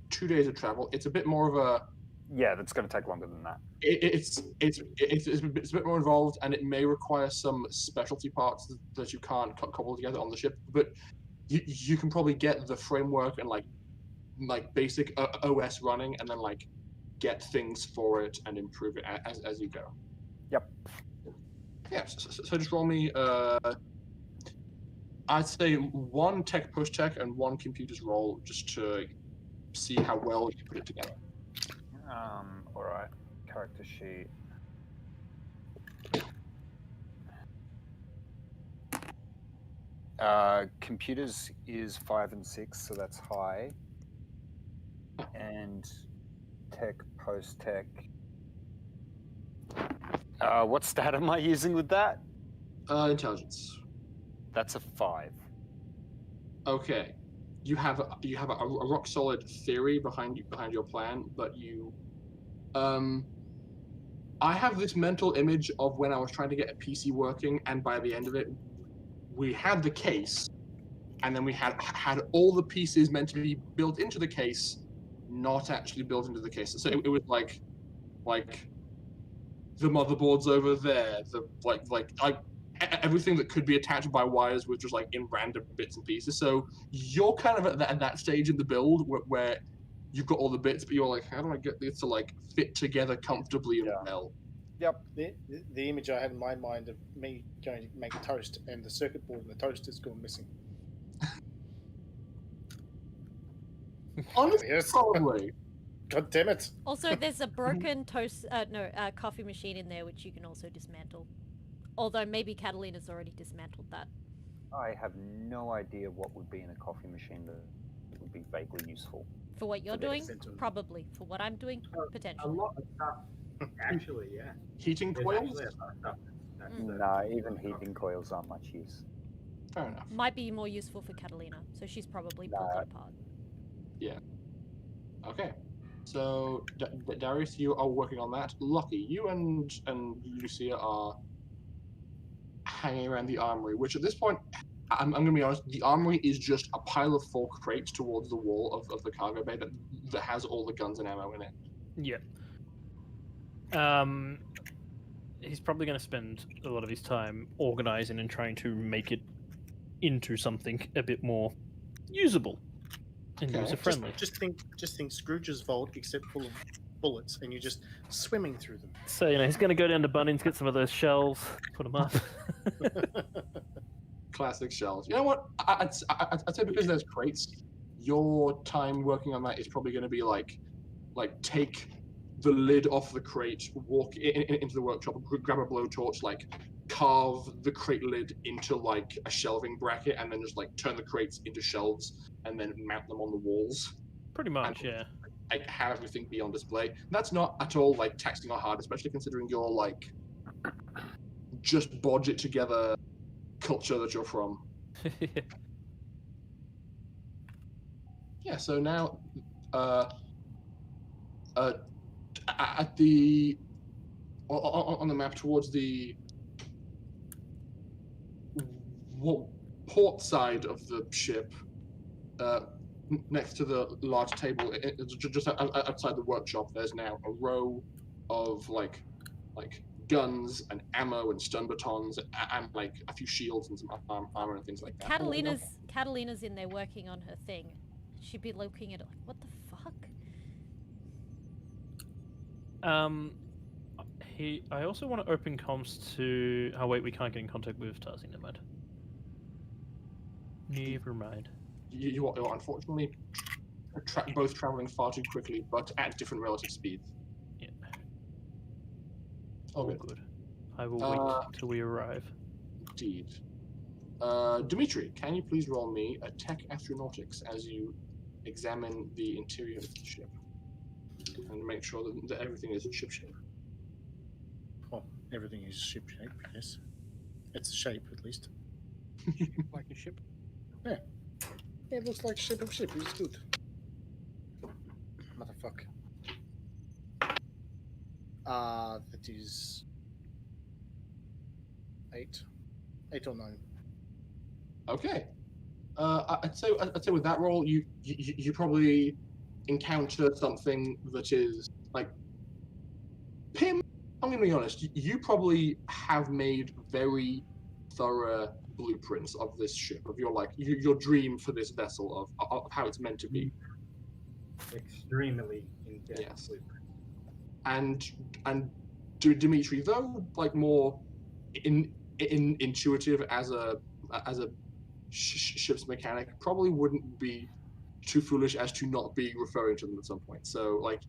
2 days of travel, it's a bit more of a. Yeah, that's going to take longer than that. It's a bit more involved, and it may require some specialty parts that you can't cobble together on the ship. But you can probably get the framework and like basic OS running, and then like get things for it and improve it as you go. Yep. Yeah. So just roll me. I'd say 1 tech push tech and 1 computers roll just to see how well you put it together. All right. Character sheet. Computers is 5 and 6, so that's high. And tech, post tech. What stat am I using with that? Intelligence. That's a 5. Okay. You have a rock solid theory behind your plan, but you I have this mental image of when I was trying to get a PC working, and by the end of it, we had the case, and then we had all the pieces meant to be built into the case, not actually built into the case. So it was like the motherboard's over there, everything that could be attached by wires was just like in random bits and pieces. So you're kind of at that stage in the build where you've got all the bits, but you're like, how do I get this to like fit together comfortably and well? Yep. The image I had in my mind of me going to make toast and the circuit board and the toast is gone missing. Honestly, Yes. probably. God damn it! Also, there's a broken coffee machine in there which you can also dismantle. Although maybe Catalina's already dismantled that. I have no idea what would be in a coffee machine that would be vaguely useful. For what you're For the doing, center. probably. For what I'm doing, A potentially. lot of stuff, actually, yeah. Heating There's coils? actually a lot of stuff that's Nah, even heating coils aren't much use. Fair enough. Might be more useful for Catalina, so she's probably pulled Nah. it apart. Okay. So, Darius, you are working on that. Lucky, you and Lucia are hanging around the armory, which at this point, I'm going to be honest, the armory is just a pile of 4 crates towards the wall of the cargo bay that has all the guns and ammo in it. Yeah. He's probably going to spend a lot of his time organizing and trying to make it into something a bit more usable and Okay. user-friendly. Just think Scrooge's vault except full of bullets, and you're just swimming through them. So, he's going to go down to Bunnings, get some of those shells, put them up. Classic shells. You know what? I'd say because there's crates, your time working on that is probably going to be like take the lid off the crate, walk into the workshop, grab a blowtorch, like carve the crate lid into like a shelving bracket, and then just like turn the crates into shelves, and then mount them on the walls. Pretty much, yeah. Like have everything be on display. That's not at all like taxing or hard, especially considering your like just bodge it together culture that you're from. Yeah, so now at the on the map towards the port side of the ship, next to the large table, just outside the workshop, there's now a row of like guns and ammo and stun batons and like a few shields and some armor and things like that. Catalina's in there working on her thing. She'd be looking at it like, what the fuck? I also want to open comms to... Oh wait, we can't get in contact with Tarzi, never mind. Never mind. You are unfortunately both traveling far too quickly, but at different relative speeds. Yeah. Oh, All good. I will wait till we arrive. Indeed. Dimitri, can you please roll me a tech astronautics as you examine the interior of the ship and make sure that everything is ship shape? Well, everything is ship shape, yes. It's a shape, at least. Like a ship. Yeah, it looks like shape of ship. It's good. Motherfucker. That is 8 or 9. Okay. I'd say with that roll, you probably encounter something that is like Pim. I'm gonna be honest. You probably have made very thorough blueprints of this ship, of your dream for this vessel, of how it's meant to be. extremely in-depth. Yes. And Dimitri, though like more intuitive as a ship's mechanic, probably wouldn't be too foolish as to not be referring to them at some point. So like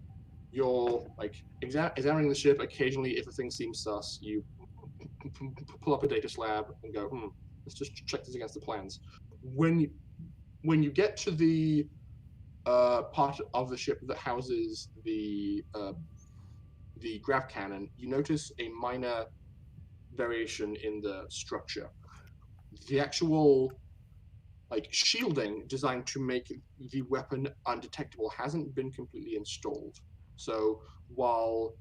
you're like examining the ship. Occasionally, if a thing seems sus, you pull up a data slab and go, let's just check this against the plans. When you get to the part of the ship that houses the grav cannon, you notice a minor variation in the structure. The actual like shielding designed to make the weapon undetectable hasn't been completely installed. So while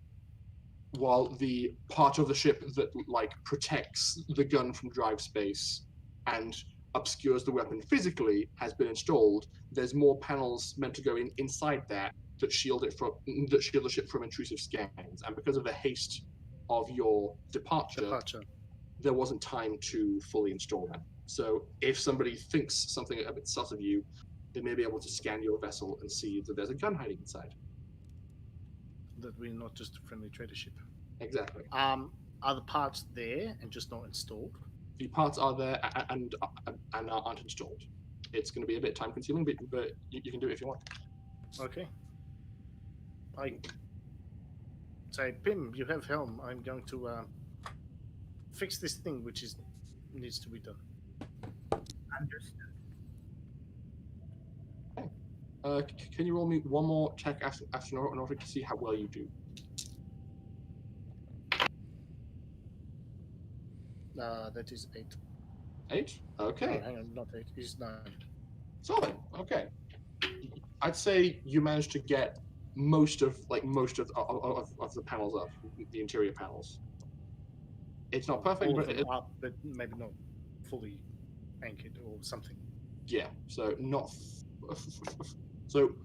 while the part of the ship that like protects the gun from drive space and obscures the weapon physically has been installed, there's more panels meant to go inside that shield the ship from intrusive scans. And because of the haste of your departure, there wasn't time to fully install them. So if somebody thinks something a bit sus of you, they may be able to scan your vessel and see that there's a gun hiding inside. That we're not just a friendly trader ship. Exactly. Are the parts there and just not installed? The parts are there and aren't installed. It's going to be a bit time consuming, but you can do it if you want. Okay. I say, Pim, you have helm. I'm going to fix this thing which needs to be done. Understood. Can you roll me one more check after in order to see how well you do? That is 8. 8? Okay. Oh, hang on, not 8. It's 9. Solid. Okay. I'd say you managed to get most of the panels up, the interior panels. It's not perfect, All of but them up, but maybe not fully anchored or something. Yeah. So not. So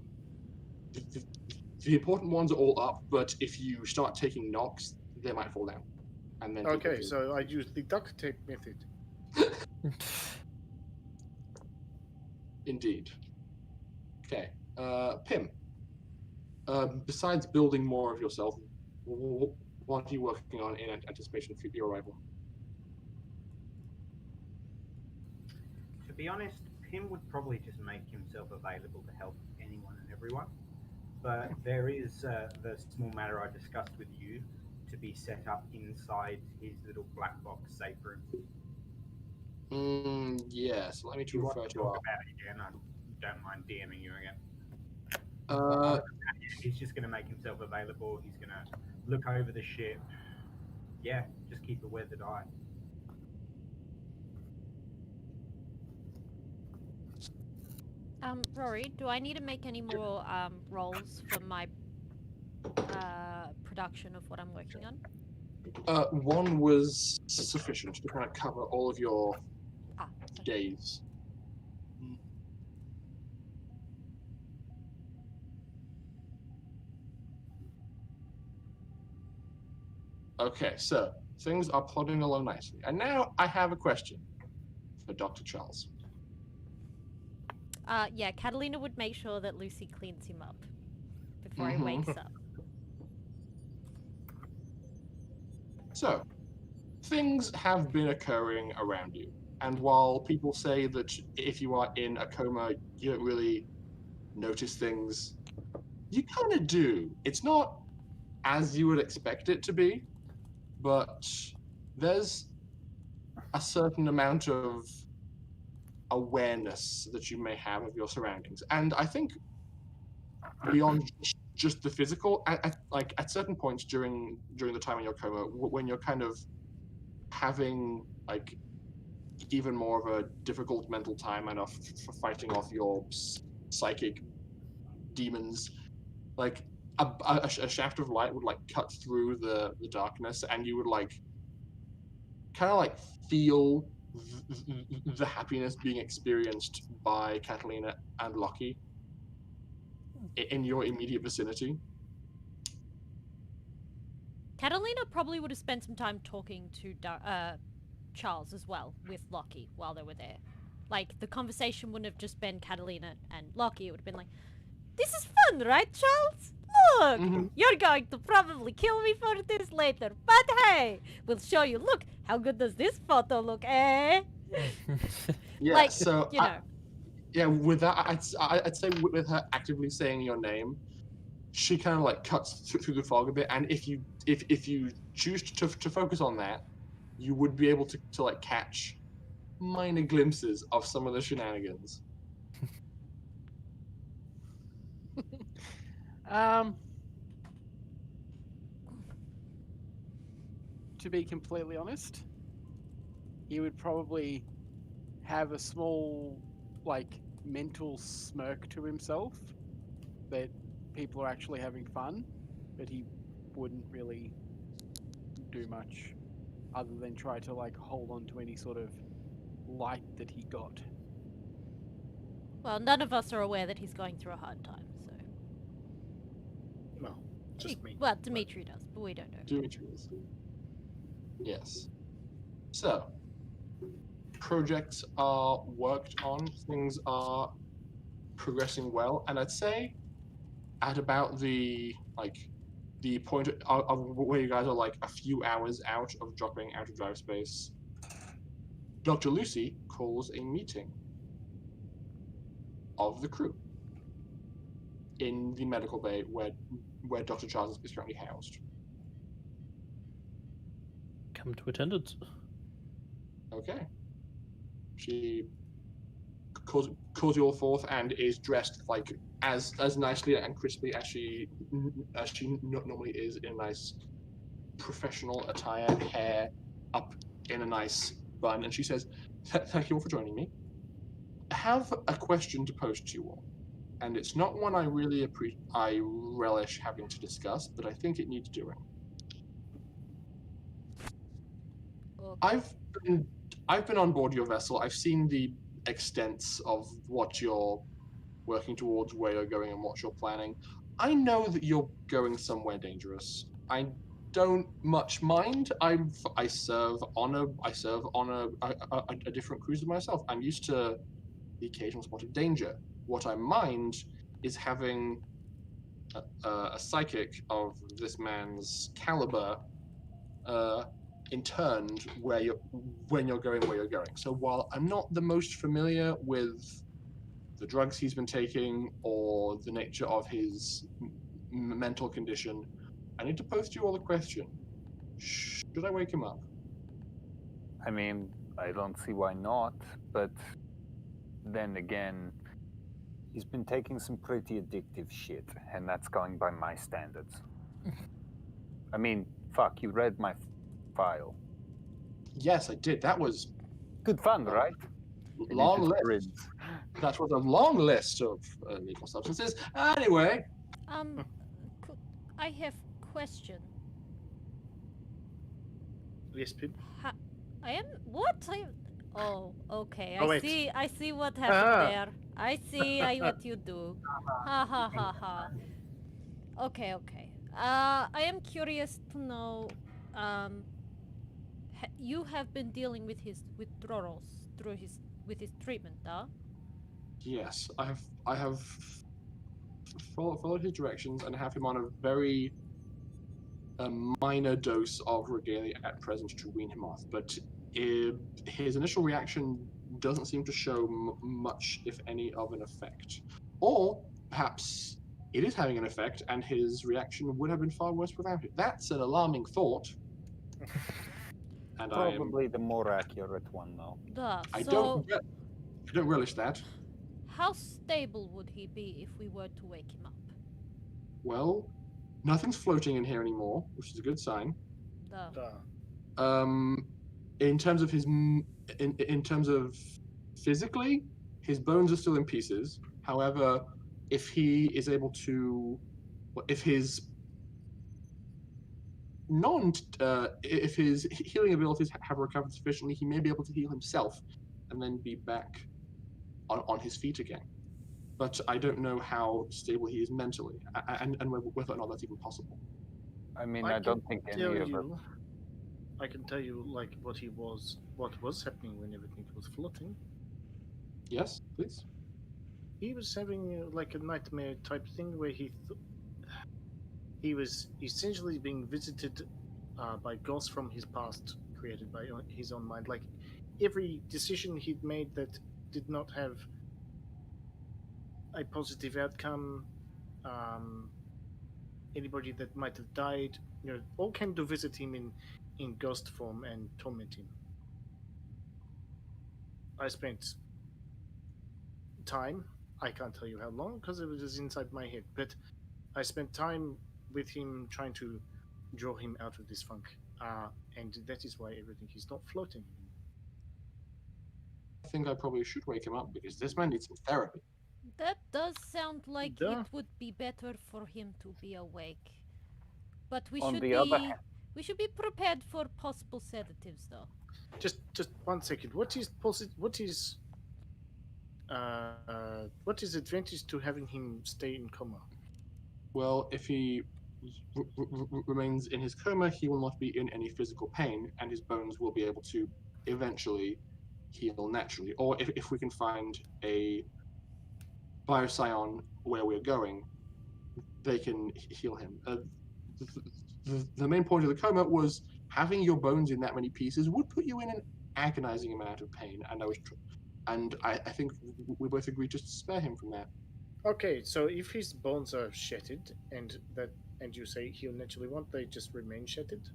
the important ones are all up, but if you start taking knocks, they might fall down. And then okay, so I use the duct tape method. Indeed. Okay. Pim. Besides building more of yourself, what are you working on in anticipation for your arrival? To be honest, Pim would probably just make himself available to help anyone and everyone. But there is the small matter I discussed with you to be set up inside his little black box safe room. Yes. Let me If you want refer to to talk our. about it again, I don't mind DMing you again. He's just going to make himself available. He's going to look over the ship. Yeah, just keep a weathered eye. Rory, do I need to make any more rolls for my production of what I'm working on? One was sufficient to kind of cover all of your days. Okay, so things are plodding along nicely. And now I have a question for Dr. Charles. Yeah, Katalina would make sure that Lucy cleans him up before he wakes up. So, things have been occurring around you. And while people say that if you are in a coma, you don't really notice things, you kind of do. It's not as you would expect it to be, but there's a certain amount of awareness that you may have of your surroundings. And I think beyond just the physical, at certain points during the time in your coma, when you're kind of having like even more of a difficult mental time and for fighting off your psychic demons, like a shaft of light would like cut through the darkness, and you would like kind of like feel the happiness being experienced by Katalina and Lockie in your immediate vicinity. Katalina probably would have spent some time talking to Charles as well with Lockie while they were there. Like, the conversation wouldn't have just been Katalina and Lockie. It would have been like, this is fun, right, Charles? Look, you're going to probably kill me for this later, but hey, we'll show you. Look, how good does this photo look, eh? Yeah, like, so you know. yeah, with that, I'd say with her actively saying your name, she kind of like cuts through the fog a bit, and if you choose to focus on that, you would be able to like catch minor glimpses of some of the shenanigans. To be completely honest, he would probably have a small, like, mental smirk to himself that people are actually having fun, but he wouldn't really do much other than try to like hold on to any sort of light that he got. Well, none of us are aware that he's going through a hard time, so. Well, just me. Well, Dimitri does, but we don't know. Demetrius. Yes. So, projects are worked on, things are progressing well, and I'd say at about the point of where you guys are like a few hours out of dropping out of drive space, Dr. Lucy calls a meeting of the crew in the medical bay where Dr. Charles is currently housed. Come to attendance. Okay. She calls you all forth and is dressed like as nicely and crisply as she normally is, in a nice professional attire, hair up in a nice bun, and she says, "Thank you all for joining me. I have a question to pose to you all, and it's not one I really I relish having to discuss, but I think it needs doing. Okay. I've been on board your vessel. I've seen the extents of what you're working towards, where you're going, and what you're planning. I know that you're going somewhere dangerous. I don't much mind. I serve on a different cruiser myself. I'm used to the occasional spot of danger. What I mind is having a psychic of this man's caliber interned when you're going where you're going. So while I'm not the most familiar with the drugs he's been taking or the nature of his mental condition, I need to pose to you all a question. Should I wake him up? I mean, I don't see why not, but then again, he's been taking some pretty addictive shit, and that's going by my standards. I mean, fuck, you read my file. Yes, I did. That was good fun, right? Long list. That was a long list of illegal substances. Anyway. I have question. Yes, Pip. I am what? Oh, okay. Oh, I see what happened there. I see what you do. Ha ha ha ha. Okay. I am curious to know. You have been dealing with his withdrawals with his treatment, huh? Yes, I have followed his directions and have him on a very minor dose of regalia at present to wean him off. But his initial reaction doesn't seem to show much, if any, of an effect. Or perhaps it is having an effect, and his reaction would have been far worse without it. That's an alarming thought. And probably the more accurate one, though. I don't relish that. How stable would he be if we were to wake him up? Well, nothing's floating in here anymore, which is a good sign. In terms of in terms of physically, his bones are still in pieces. However, if he is able to, if his if his healing abilities have recovered sufficiently, he may be able to heal himself and then be back on his feet again. But I don't know how stable he is mentally, and whether or not that's even possible. I mean, I don't think any of it. I can tell you, like, what was happening when everything was floating. Yes, please. He was having like a nightmare type thing where he was essentially being visited by ghosts from his past, created by his own mind. Like every decision he'd made that did not have a positive outcome, anybody that might have died, all came to visit him in ghost form and torment him. I spent time, I can't tell you how long because it was inside my head, but I spent time with him trying to draw him out of this funk, and that is why everything is not floating anymore. I think I probably should wake him up because this man needs some therapy. That does sound like it would be better for him to be awake. But we should be We should be prepared for possible sedatives, though. Just 1 second. What is advantage to having him stay in coma? Well, if he remains in his coma, he will not be in any physical pain, and his bones will be able to eventually heal naturally. Or if we can find a bioscion where we're going, they can heal him. The main point of the coma was having your bones in that many pieces would put you in an agonizing amount of pain, and I think we both agreed just to spare him from that. Okay, so if his bones are shattered, and you say he'll naturally, won't they just remain shattered?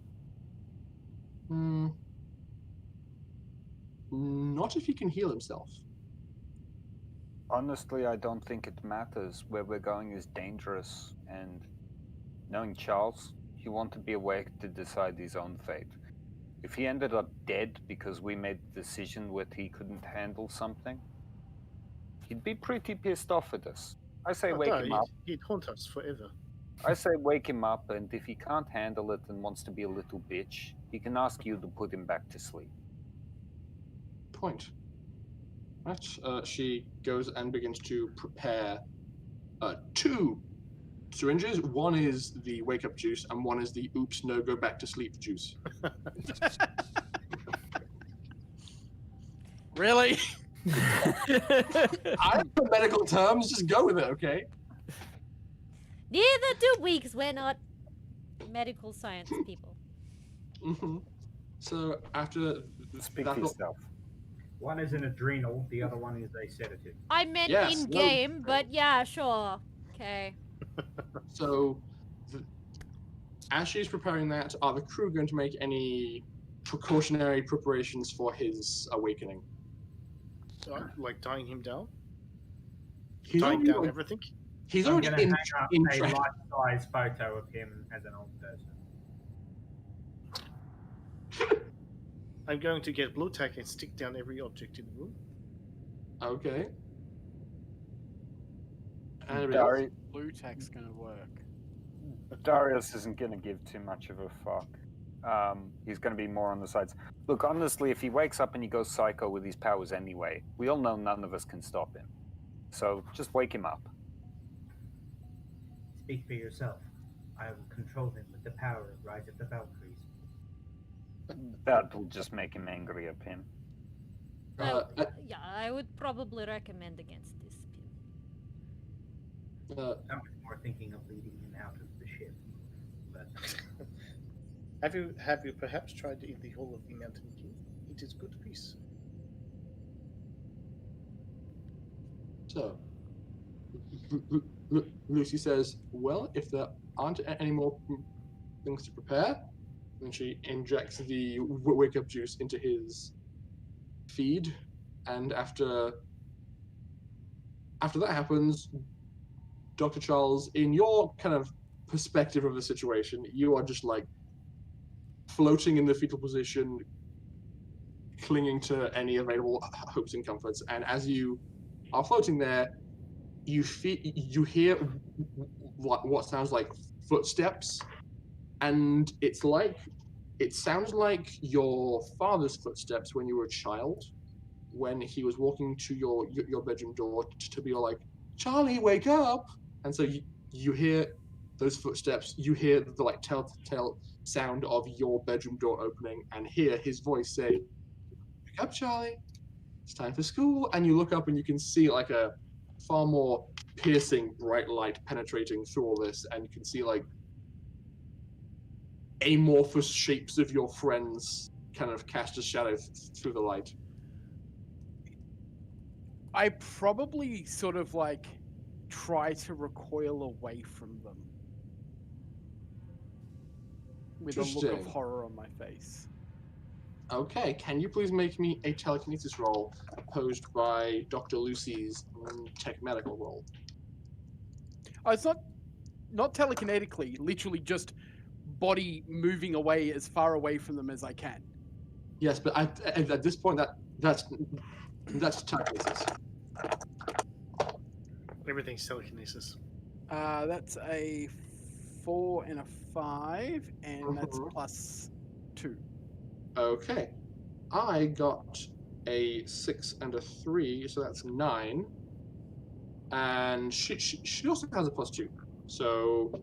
Not if he can heal himself. Honestly, I don't think it matters. Where we're going is dangerous, and knowing Charles, he wanted to be awake to decide his own fate. If he ended up dead because we made the decision that he couldn't handle something, he'd be pretty pissed off at us. I say wake him up. He'd haunt us forever. I say wake him up, and if he can't handle it and wants to be a little bitch, he can ask you to put him back to sleep. Point. Right. She goes and begins to prepare 2 syringes. One is the wake up juice, and one is the oops, no, go back to sleep juice. Really? I don't know medical terms, just go with it, okay? Neither do we, because we're not medical science people. So after Speak that, for yourself. One is an adrenal, the other one is a sedative. I meant Yes, in no. game, but yeah, sure. Okay. So as she's preparing that, are the crew going to make any precautionary preparations for his awakening? Like tying him down? He's Tying already, down everything? he's I'm already going to in hang up in a track. life-size photo of him as an old person. I'm going to get blue tack and stick down every object in the room. Okay. Anybody else? Blue tack's gonna work. Darius isn't going to give too much of a fuck. He's going to be more on the sides. Look, honestly, if he wakes up and he goes psycho with his powers anyway, we all know none of us can stop him. So just wake him up. Speak for yourself. I will control him with the power of Rise of the Valkyries. That will just make him angry at him. Yeah, I would probably recommend against this. I was more thinking of leading him out of the ship. But Have you perhaps tried in the Hall of the Mountain King? It is good peace. So, Lucy says, well, if there aren't any more things to prepare, then she injects the wake-up juice into his feed, and after that happens, Dr. Charles, in your kind of perspective of the situation, you are just like floating in the fetal position, clinging to any available hopes and comforts, and as you are floating there, you hear what sounds like footsteps, and it sounds like your father's footsteps when you were a child, when he was walking to your bedroom door to be like, Charlie, wake up! And so you hear those footsteps, you hear the like telltale sound of your bedroom door opening, and hear his voice say, wake up, Charlie, it's time for school. And you look up and you can see like a far more piercing bright light penetrating through all this, and you can see like amorphous shapes of your friends kind of cast a shadow through the light. I probably sort of like try to recoil away from them with a look of Interesting. horror on my face. Okay, can you please make me a telekinesis roll opposed by Dr. Lucy's tech medical roll? Oh, it's not telekinetically, literally just body moving away as far away from them as I can. Yes, but at this point, that's telekinesis. Everything's telekinesis. That's a 4 and a 5, and that's Mhm. +2. Okay. I got a 6 and a 3, so that's 9. And she also has a +2. So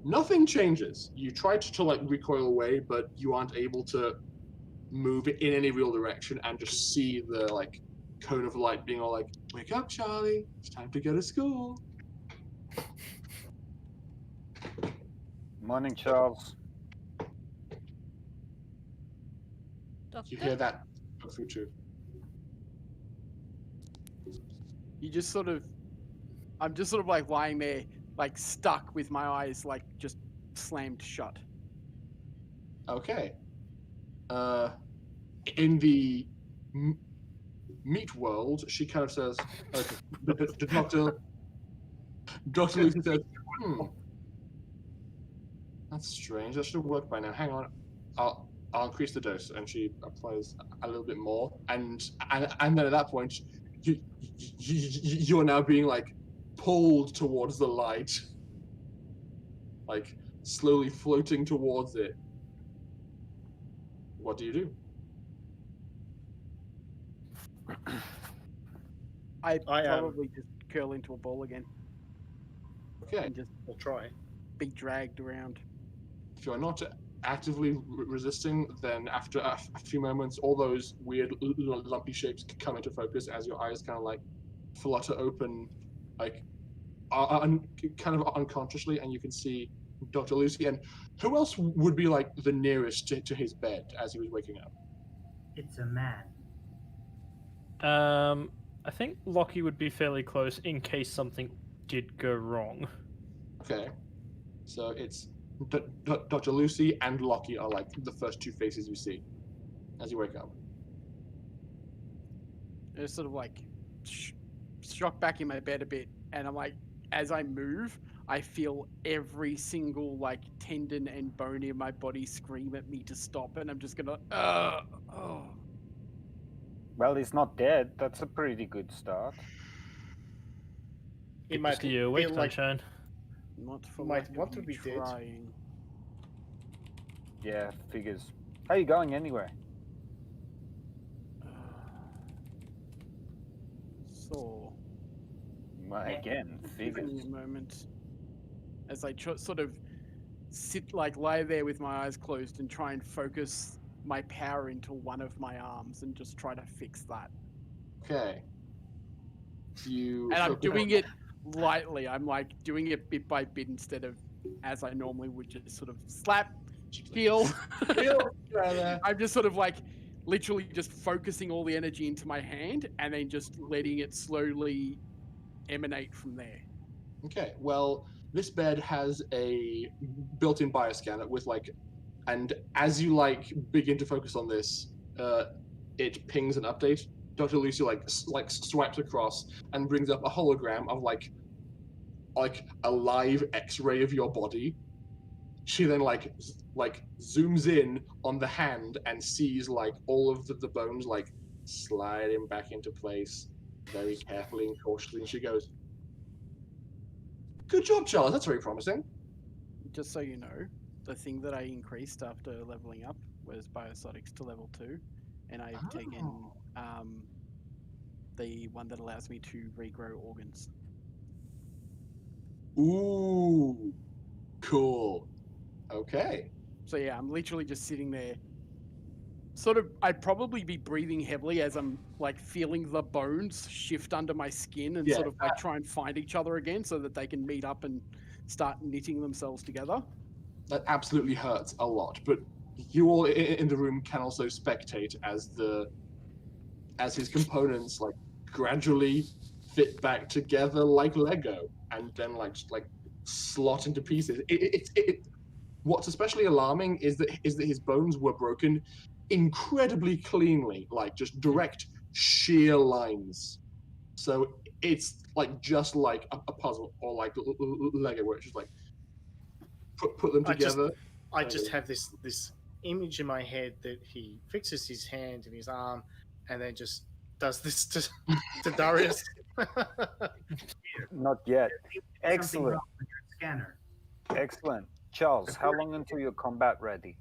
nothing changes. You try to like recoil away, but you aren't able to move it in any real direction and just see the like cone of light being all like, "Wake up, Charlie! It's time to go to school." Morning, Charles. You Doctor? hear that go through too. You just sort of, I'm just sort of like lying there, like stuck with my eyes like just slammed shut. Okay. In the meat world, she kind of says, okay, Dr. Lucy says, that's strange. That should have worked by now. Hang on. I'll increase the dose. And she applies a little bit more. And then at that point, you're now being like pulled towards the light. Like slowly floating towards it. What do you do? I I, probably just curl into a ball again Okay. and just We'll try. be dragged around. If you're not actively resisting, then after a few moments, all those weird lumpy shapes come into focus as your eyes kind of like flutter open, like kind of unconsciously, and you can see Dr. Lucy. And who else would be like the nearest to his bed as he was waking up? It's a man. I think Lockie would be fairly close in case something did go wrong. Okay, so it's Dr. Lucy and Lockie are like the first two faces you see as you wake up. It's sort of like shocked back in my bed a bit, and I'm like, as I move, I feel every single like tendon and bone in my body scream at me to stop, and I'm just gonna, oh. Well, he's not dead. That's a pretty good start. He Good might to see you awake, feel like sunshine. Not for might lack of want to you be dead. trying. Yeah, figures. How you going anyway? So, Well, again, give me figures. a moment as I sort of lie there with my eyes closed and try and focus my power into one of my arms and just try to fix that. Okay. You And I'm focus doing it lightly. I'm like doing it bit by bit instead of as I normally would just sort of slap, heal. I'm just sort of like literally just focusing all the energy into my hand and then just letting it slowly emanate from there. Okay, well, this bed has a built-in bioscanner with like, and as you like begin to focus on this, it pings an update. Dr. Lucy like swipes across and brings up a hologram of like a live X-ray of your body. She then like zooms in on the hand and sees like all of the bones like sliding back into place very carefully and cautiously, and she goes, "Good job, Charles. That's very promising." Just so you know, the thing that I increased after leveling up was Biosotics to level 2, and I've taken the one that allows me to regrow organs. Ooh, cool. Okay. So yeah, I'm literally just sitting there. Sort of, I'd probably be breathing heavily as I'm like feeling the bones shift under my skin and Yeah, sort of like try and find each other again so that they can meet up and start knitting themselves together. That absolutely hurts a lot, but you all in the room can also spectate as his components like gradually fit back together like Lego, and then just slot into pieces. What's especially alarming is that his bones were broken incredibly cleanly, like just direct sheer lines. So it's like just like a puzzle or like Lego, where it's just like put them together. I just have this image in my head that he fixes his hand and his arm, and then just does this to Darius. Not yet. Something Excellent. wrong with your scanner. Excellent. Charles, how long until you're combat ready?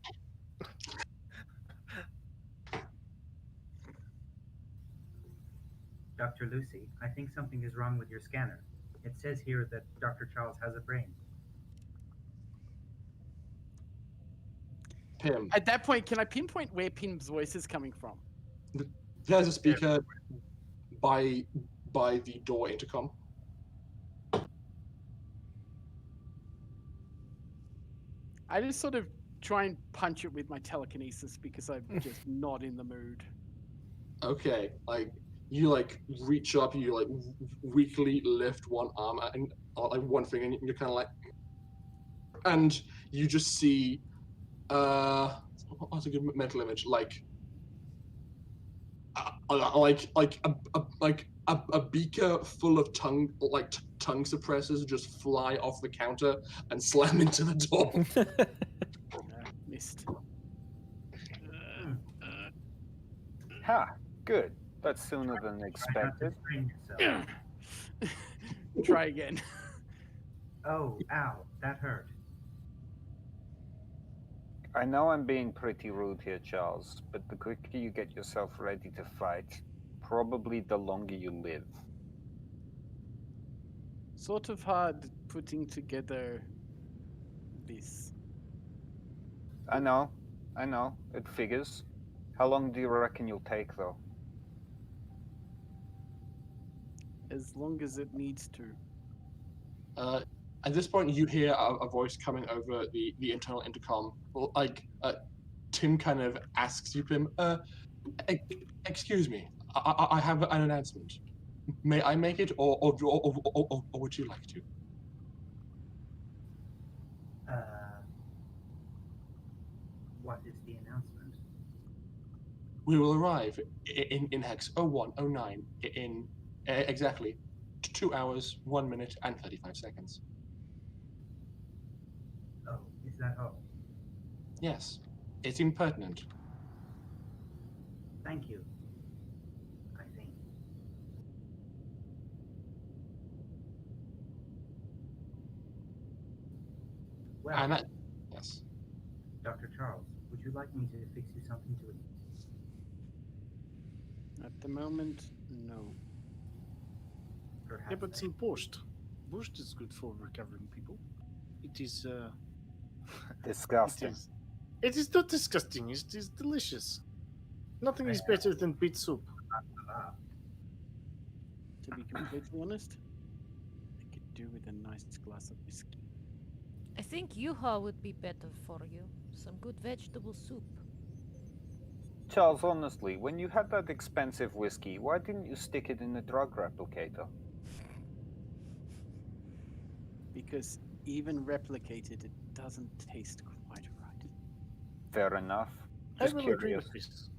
Dr. Lucy, I think something is wrong with your scanner. It says here that Dr. Charles has a brain. Pim. At that point, can I pinpoint where Pim's voice is coming from? There's a speaker by the door intercom. I just sort of try and punch it with my telekinesis because I'm just not in the mood. Okay, like you like reach up, you like weakly lift one arm and like one finger, and you're kind of like, and you just see, what's a good mental image? Like a beaker full of tongue suppressors just fly off the counter and slam into the door. Missed. Ha! Good. That's sooner than Try not to expected. strain yourself. Try again. Oh, ow, that hurt. I know I'm being pretty rude here, Charles, but the quicker you get yourself ready to fight, probably the longer you live. Sort of hard putting together this. I know. It figures. How long do you reckon you'll take, though? As long as it needs to. At this point, you hear a voice coming over the internal intercom. Like Tim kind of asks you, Pim, excuse me, I have an announcement. May I make it, or would you like to? What is the announcement? We will arrive in Hex 0109 in exactly 2 hours, 1 minute, and 35 seconds. Oh, is that all? Yes, it's impertinent. Thank you. I think. Well, And that, yes. Dr. Charles, would you like me to fix you something to eat? At the moment, no. Perhaps Yeah, but I- some borscht. Borscht is good for recovering people. It is. Disgusting. It is not disgusting. It is delicious. Nothing is better than beet soup. To be completely honest, I could do with a nice glass of whiskey. I think Yuha would be better for you. Some good vegetable soup. Charles, honestly, when you had that expensive whiskey, why didn't you stick it in the drug replicator? Because even replicated, it doesn't taste quite right. Fair enough. I Just will agree curious. with this.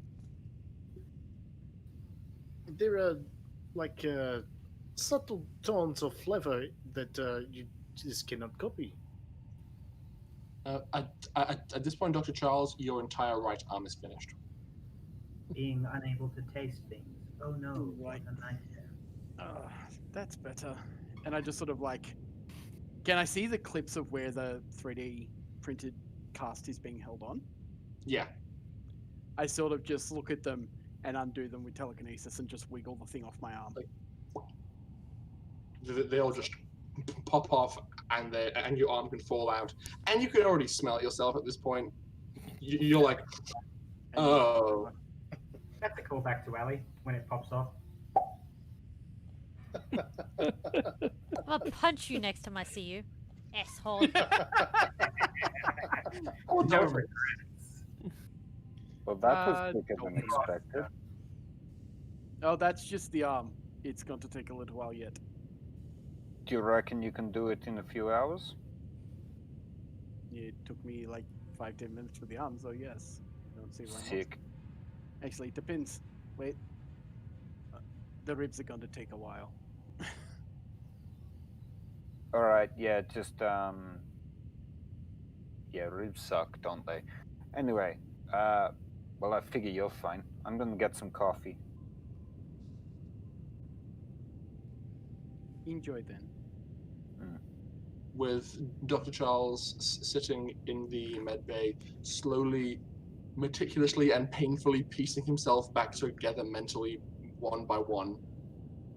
There are like subtle tones of flavor that you just cannot copy. At this point, Dr. Charles, your entire right arm is finished. Being unable to taste things. Oh no, Right. what a nightmare. That's better. And I just sort of like, can I see the clips of where the 3D printed cast is being held on? Yeah. I sort of just look at them and undo them with telekinesis and just wiggle the thing off my arm. They all just pop off, and your arm can fall out, and you can already smell it yourself at this point. You're like, oh. That's a callback to Ellie when it pops off. I'll punch you next time I see you, asshole. No regrets. Well, that was quicker don't than be expected. Oh, that's just the arm. It's going to take a little while yet. Do you reckon you can do it in a few hours? It took me like 5-10 minutes for the arm, so yes. I don't see why not. Sick. Actually, it depends. Wait. The ribs are going to take a while. Alright, yeah, just, yeah, ribs suck, don't they? Anyway, well, I figure you're fine. I'm gonna get some coffee. Enjoy then. with Dr. Charles sitting in the med bay, slowly, meticulously, and painfully piecing himself back together mentally, one by one.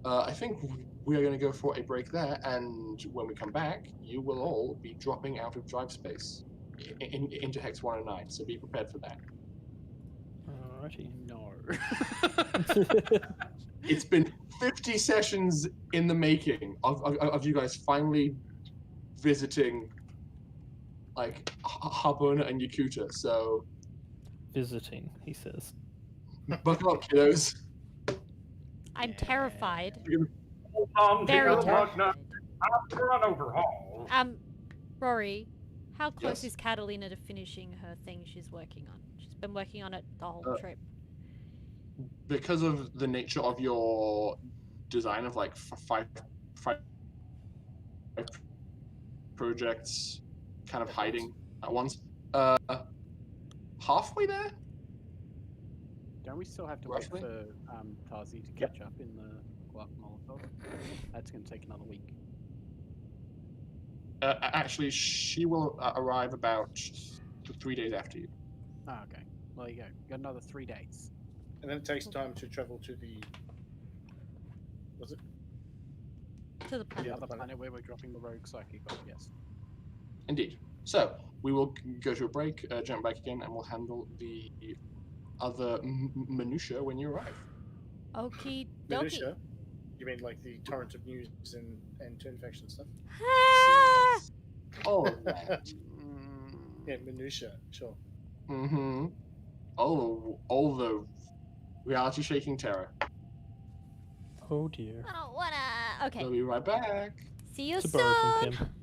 I think we are going to go for a break there, and when we come back, you will all be dropping out of drive space into Hex 109, so be prepared for that. Alrighty. No. It's been 50 sessions in the making of you guys finally visiting, like, Harbona and Yakootah, so Visiting, he says. buckle up, kiddos. I'm terrified. Hold on, Very dear terrified. Wagner. I'll run overhaul. Rory, how close Yes? is Katalina to finishing her thing she's working on? She's been working on it the whole trip. Because of the nature of your design of like five projects kind of hiding at once, halfway there. Don't we still have to wait Roughly? for Tazi to catch up in the Molotov? That's going to take another week. Actually, she will arrive about 3 days after you. Oh, okay. Well, there you go. You got another 3 days. And then it takes time to travel to the. Was it? To the The planet. other planet where we're dropping the rogue psychic off, yes. Indeed. So we will go to a break, jump back again, and we'll handle the other minutia when you arrive. Okie dokie. Minutia? You mean like the torrent of news and to infection stuff? Ah! All of that. Yeah, minutia, sure. Mm-hmm. All the reality-shaking terror. Oh dear. I don't wanna. Okay. We'll be right back. See you To borrow soon. from Pim.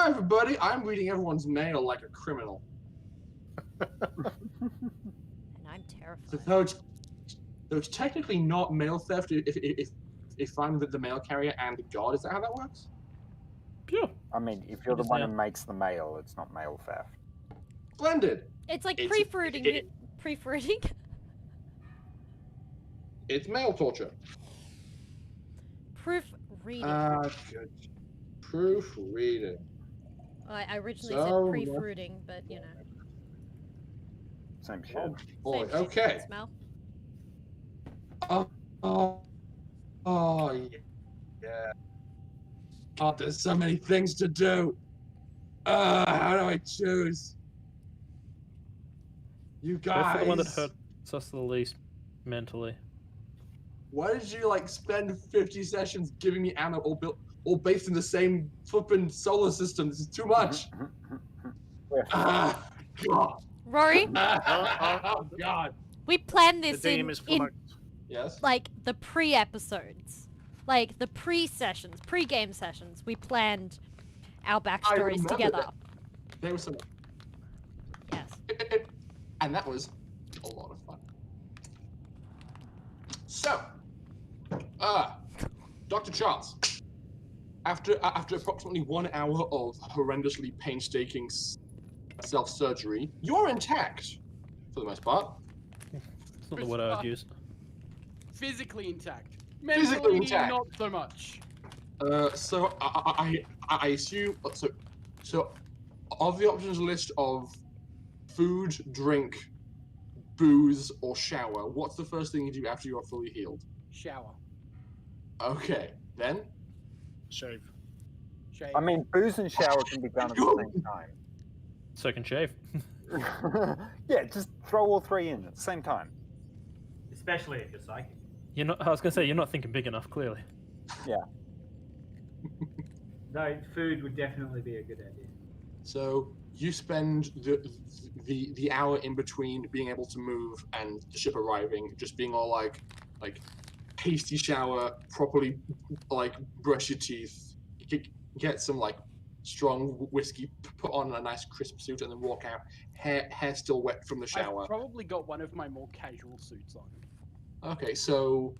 Hi, everybody. I'm reading everyone's mail like a criminal. And I'm So terrified. though it's technically not mail theft if I'm the mail carrier and the god. Is that how that works? Phew. I mean, if you're It the is one now. who makes the mail, it's not mail theft. Splendid. It's like It's- pre-fruiting. it- Pre-fruiting? It's mail torture. Proofreading. Good. Proofreading. I originally so said much- pre-fruiting, but you know. Same shit. Oh boy. Same shit, Okay. Smell. Oh yeah. Oh, there's so many things to do. How do I choose? You Go guys. for the one that hurts us the least mentally. Why did you like spend 50 sessions giving me ammo all based in the same flippin' solar system? This is too much. God. Rory, Oh God. we planned The this DM in is flummoxed. Yes. like the pre-episodes, like the pre-sessions, pre-game sessions. We planned our backstories remember together. that. There was some, Yes. and that was a lot of fun. So, Dr. Charles, after approximately 1 hour of horrendously painstaking self-surgery, you're intact for the most part. It's not the word I would use. Physically intact. Physically Mentally, intact. not so much. So I assume so of the options list of food, drink, booze, or shower, what's the first thing you do after you are fully healed? Shower. Okay, then. Shave. Shave. I mean, booze and shower can be done at the same time. So can shave. Yeah, just throw all three in at the same time. Especially if you're psychic. You're not. I was gonna say you're not thinking big enough. Clearly. No, food would definitely be a good idea. So you spend the hour in between being able to move and the ship arriving, just being all like hasty shower, properly like brush your teeth, get some like strong whiskey, put on a nice crisp suit, and then walk out. Hair still wet from the shower. I've probably got one of my more casual suits on. Okay, so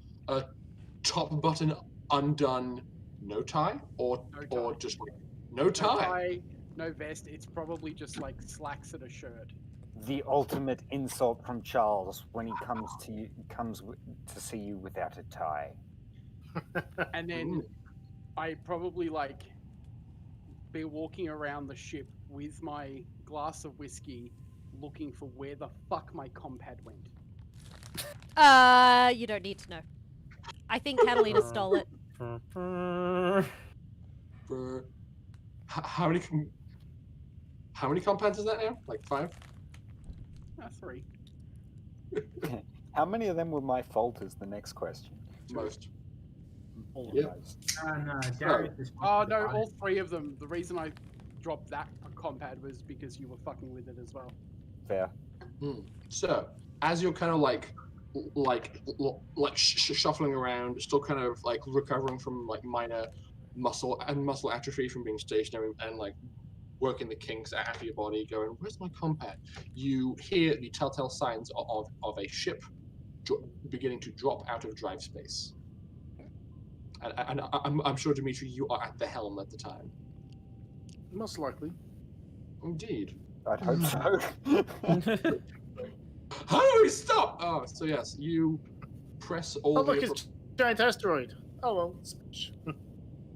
top button undone, no tie, or No tie. or just like no No tie. tie, no vest. It's probably just like slacks and a shirt. The ultimate insult from Charles when he comes to see you without a tie. And then I probably like be walking around the ship with my glass of whiskey, looking for where the fuck my compad went. You don't need to know. I think Catalina stole it. For how many compounds is that now? Like 5? 3. How many of them were my fault is the next question. Most. All of Yeah. those. No, Darius is Oh no, all 3 of them. The reason I dropped that compad was because you were fucking with it as well. Fair. So as you're kind of like shuffling around, still kind of like recovering from like minor muscle atrophy from being stationary and like working the kinks out of your body, going, "Where's my compad?" You hear the telltale signs of a ship beginning to drop out of drive space. And I'm sure, Dimitri, you are at the helm at the time. Most likely. Indeed. I'd hope so. How do we stop? Oh, so yes, you press all Oh, the look, it's giant asteroid. Oh, well.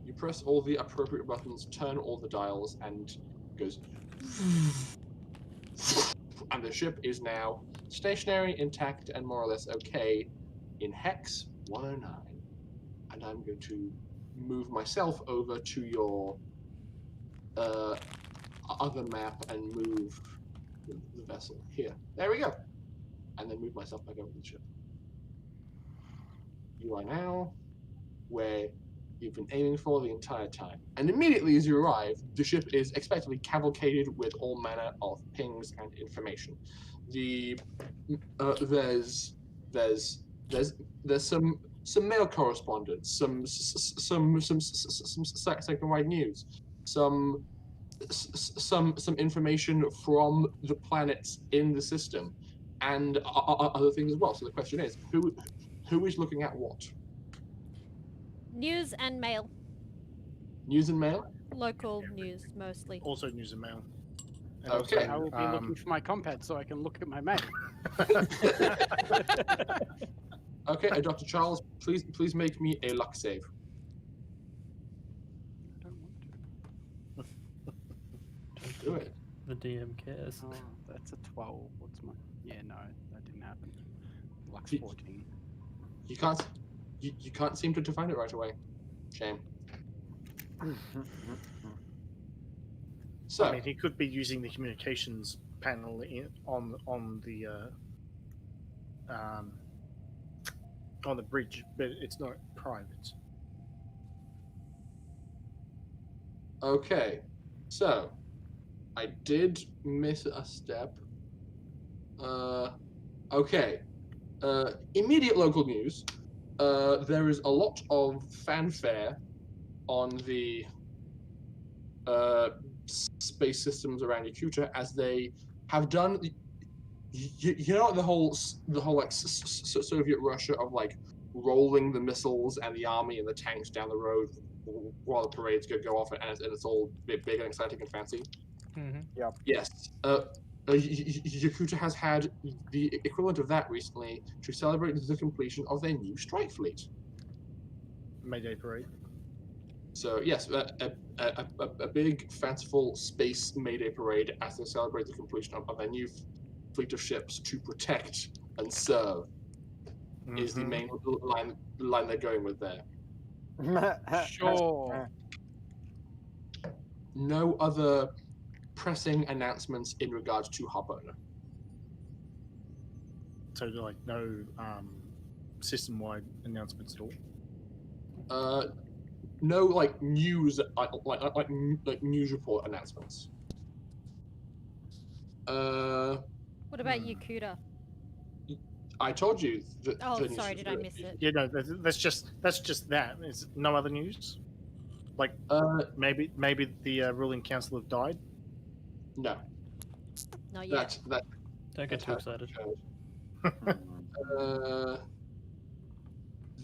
you press all the appropriate buttons, turn all the dials, and it goes. And the ship is now stationary, intact, and more or less okay in Hex 109. And I'm going to move myself over to your other map and move the vessel here. There we go. And then move myself back over to the ship. You are now where you've been aiming for the entire time. And immediately as you arrive, the ship is expectedly cavalcaded with all manner of pings and information. There's some mail correspondence, some second-rate news, some some information from the planets in the system, and other things as well. So the question is, who is looking at what? News and mail. News and mail. Local news mostly. Also news and mail. And Okay. I will be looking for my compad so I can look at my map. Okay, Dr. Charles, please make me a luck save. I don't want to. Do it. The DM cares. Oh, that's a 12. What's my? Yeah, no, that didn't happen. Luck's You- 14. You can't seem to find it right away. Shame. So I mean, he could be using the communications panel on the bridge, but it's not private. okay, so I did miss a step. Okay. Immediate local news. There is a lot of fanfare on the space systems around Yakootah as they have done. You know the whole like Soviet Russia of like rolling the missiles and the army and the tanks down the road while the parades go off, and it's all big and exciting and fancy. Mm-hmm. Yes. Yakootah has had the equivalent of that recently to celebrate the completion of their new strike fleet. Mayday parade. So yes, a big fanciful space Mayday parade as they celebrate the completion of their new fleet of ships to protect and serve is the main line they're going with there. Sure. No other pressing announcements in regards to Harbona. So like no system-wide announcements at all. No like news like news report announcements. What about Yakootah? I told you that. Oh, the news sorry, was did I good. miss it? Yeah, no, that's just that. Is no other news? Like maybe the ruling council have died. No, Not yet. that Don't get too excited.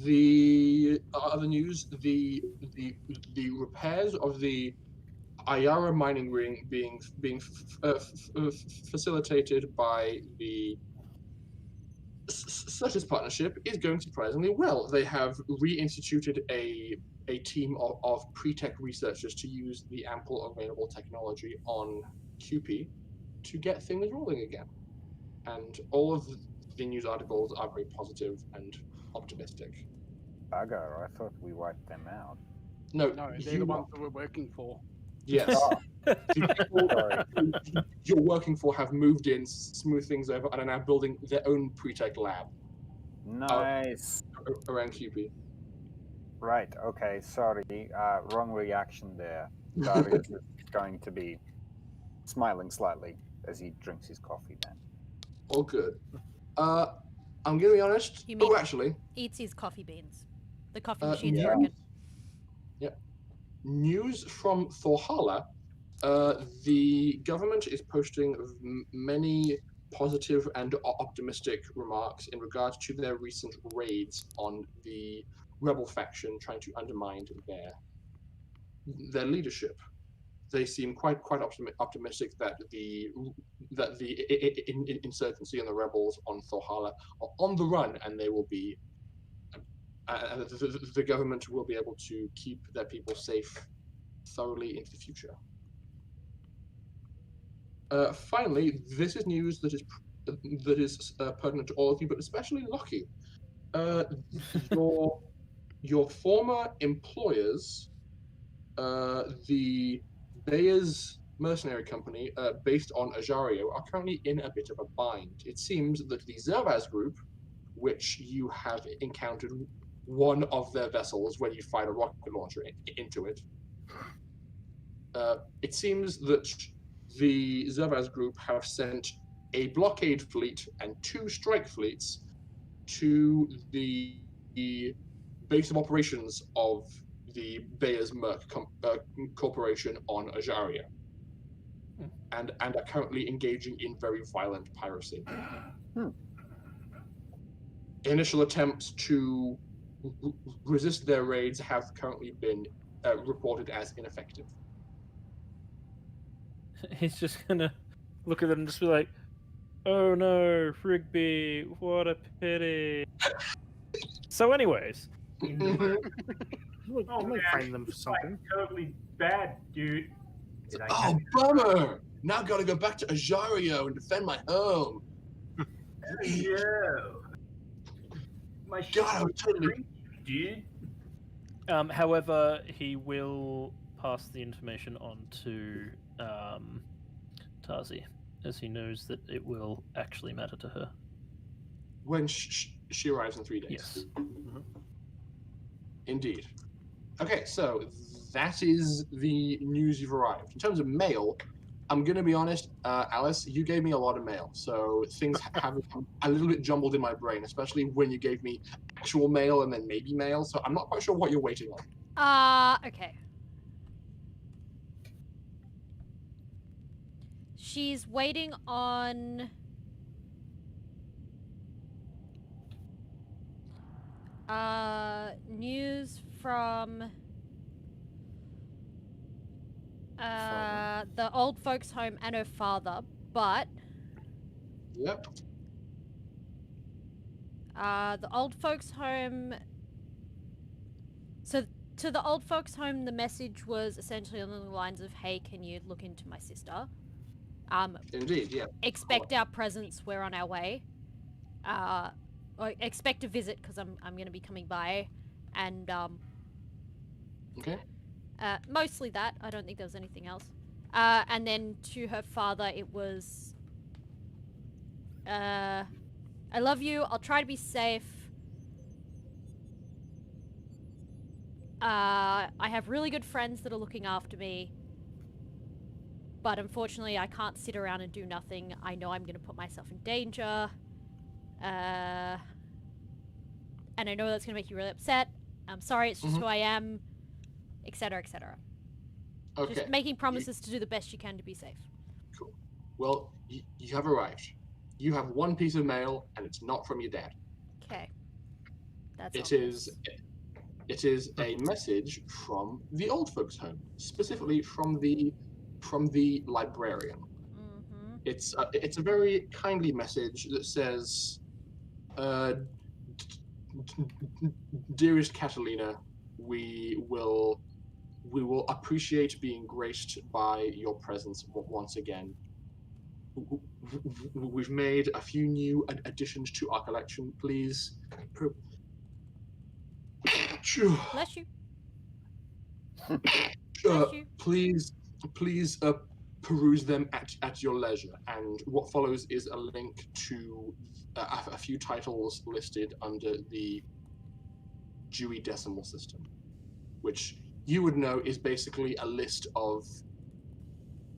The other news, the repairs of the Ayara mining ring being facilitated by the Certis partnership is going surprisingly well. They have reinstituted a team of pre-tech researchers to use the ample available technology on QP to get things rolling again. And all of the news articles are very positive and optimistic. Bugger, I thought we wiped them out. No, No, they're the ones that we're working for. Yes. Oh, The people you're working for have moved in, smooth things over, and are now building their own pre-tech lab nice. around QP. Right, okay, sorry. Wrong reaction there. Darius is going to be smiling slightly as he drinks his coffee then. All good. I'm gonna be honest. You mean- Oh, actually, Eats his coffee beans. The coffee Uh, machine's yeah. broken. news from Thorhala. The government is posting many positive and optimistic remarks in regards to their recent raids on the rebel faction, trying to undermine their leadership. They seem quite optimistic that the insurgency and the rebels on Thorhala are on the run, and they will be. The government will be able to keep their people safe thoroughly into the future. Finally, this is news that is pertinent to all of you, but especially Lockie. Your former employers, the Bayers mercenary company, based on Ajario, are currently in a bit of a bind. It seems that the Zervaz group, which you have encountered one of their vessels when you fired a rocket launcher into it, it seems that the Zervaz group have sent a blockade fleet and 2 strike fleets to the base of operations of the Bayers Merc Corporation on Ajaria. and are currently engaging in very violent piracy. Initial attempts to resist their raids have currently been reported as ineffective. He's just gonna look at them and just be like, "Oh no, Rigby, what a pity." So, anyways, In the room. You might find them for it's like something. totally bad, dude. Did I Oh, catch bummer! Now I gotta go back to Ajario and defend my home. you? My shit God, I was totally... dude. however, he will pass the information on to Tazi, as he knows that it will actually matter to her. When she arrives in 3 days. Yes. Indeed. Okay, so that is the news you've arrived. In terms of mail, I'm going to be honest, Alice, you gave me a lot of mail, so things have become a little bit jumbled in my brain, especially when you gave me actual mail and then maybe mail, so I'm not quite sure what you're waiting on. Okay. She's waiting on... news from... the old folks' home and her father, but... Yep. The old folks' home... So, to the old folks' home, the message was essentially on the lines of, "Hey, can you look into my sister? Indeed, yeah. Expect our presence, we're on our way. Or expect a visit, because I'm going to be coming by." And, Okay. mostly that. I don't think there was anything else. And then to her father, it was, "I love you. I'll try to be safe. I have really good friends that are looking after me. But unfortunately, I can't sit around and do nothing. I know I'm going to put myself in danger. And I know that's going to make you really upset. I'm sorry, it's just who I am. Etc., etc." Okay. Just making promises to do the best you can to be safe. Cool. Well, you have arrived. You have one piece of mail, and it's not from your dad. Okay. That's It obvious. is a message from the old folks' home, specifically from the librarian. Mm-hmm. It's a very kindly message that says, "Dearest Katalina, we will appreciate being graced by your presence once again. We've made a few new additions to our collection. Please, Bless you. Bless you. please peruse them at your leisure." And what follows is a link to a few titles listed under the Dewey Decimal System, which you would know is basically a list of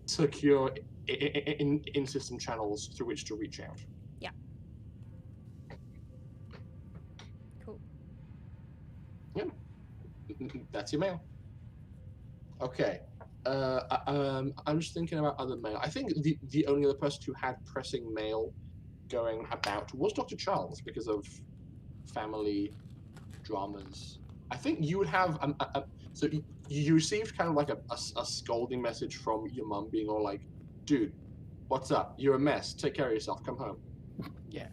secure in-system channels through which to reach out. Yeah. Cool. Yeah, that's your mail. Okay. I'm just thinking about other mail. I think the only other person who had pressing mail going about was Dr. Charles because of family dramas. I think you would have so you received kind of like a scolding message from your mum being all like, "Dude, what's up? You're a mess. Take care of yourself. Come home." Yeah.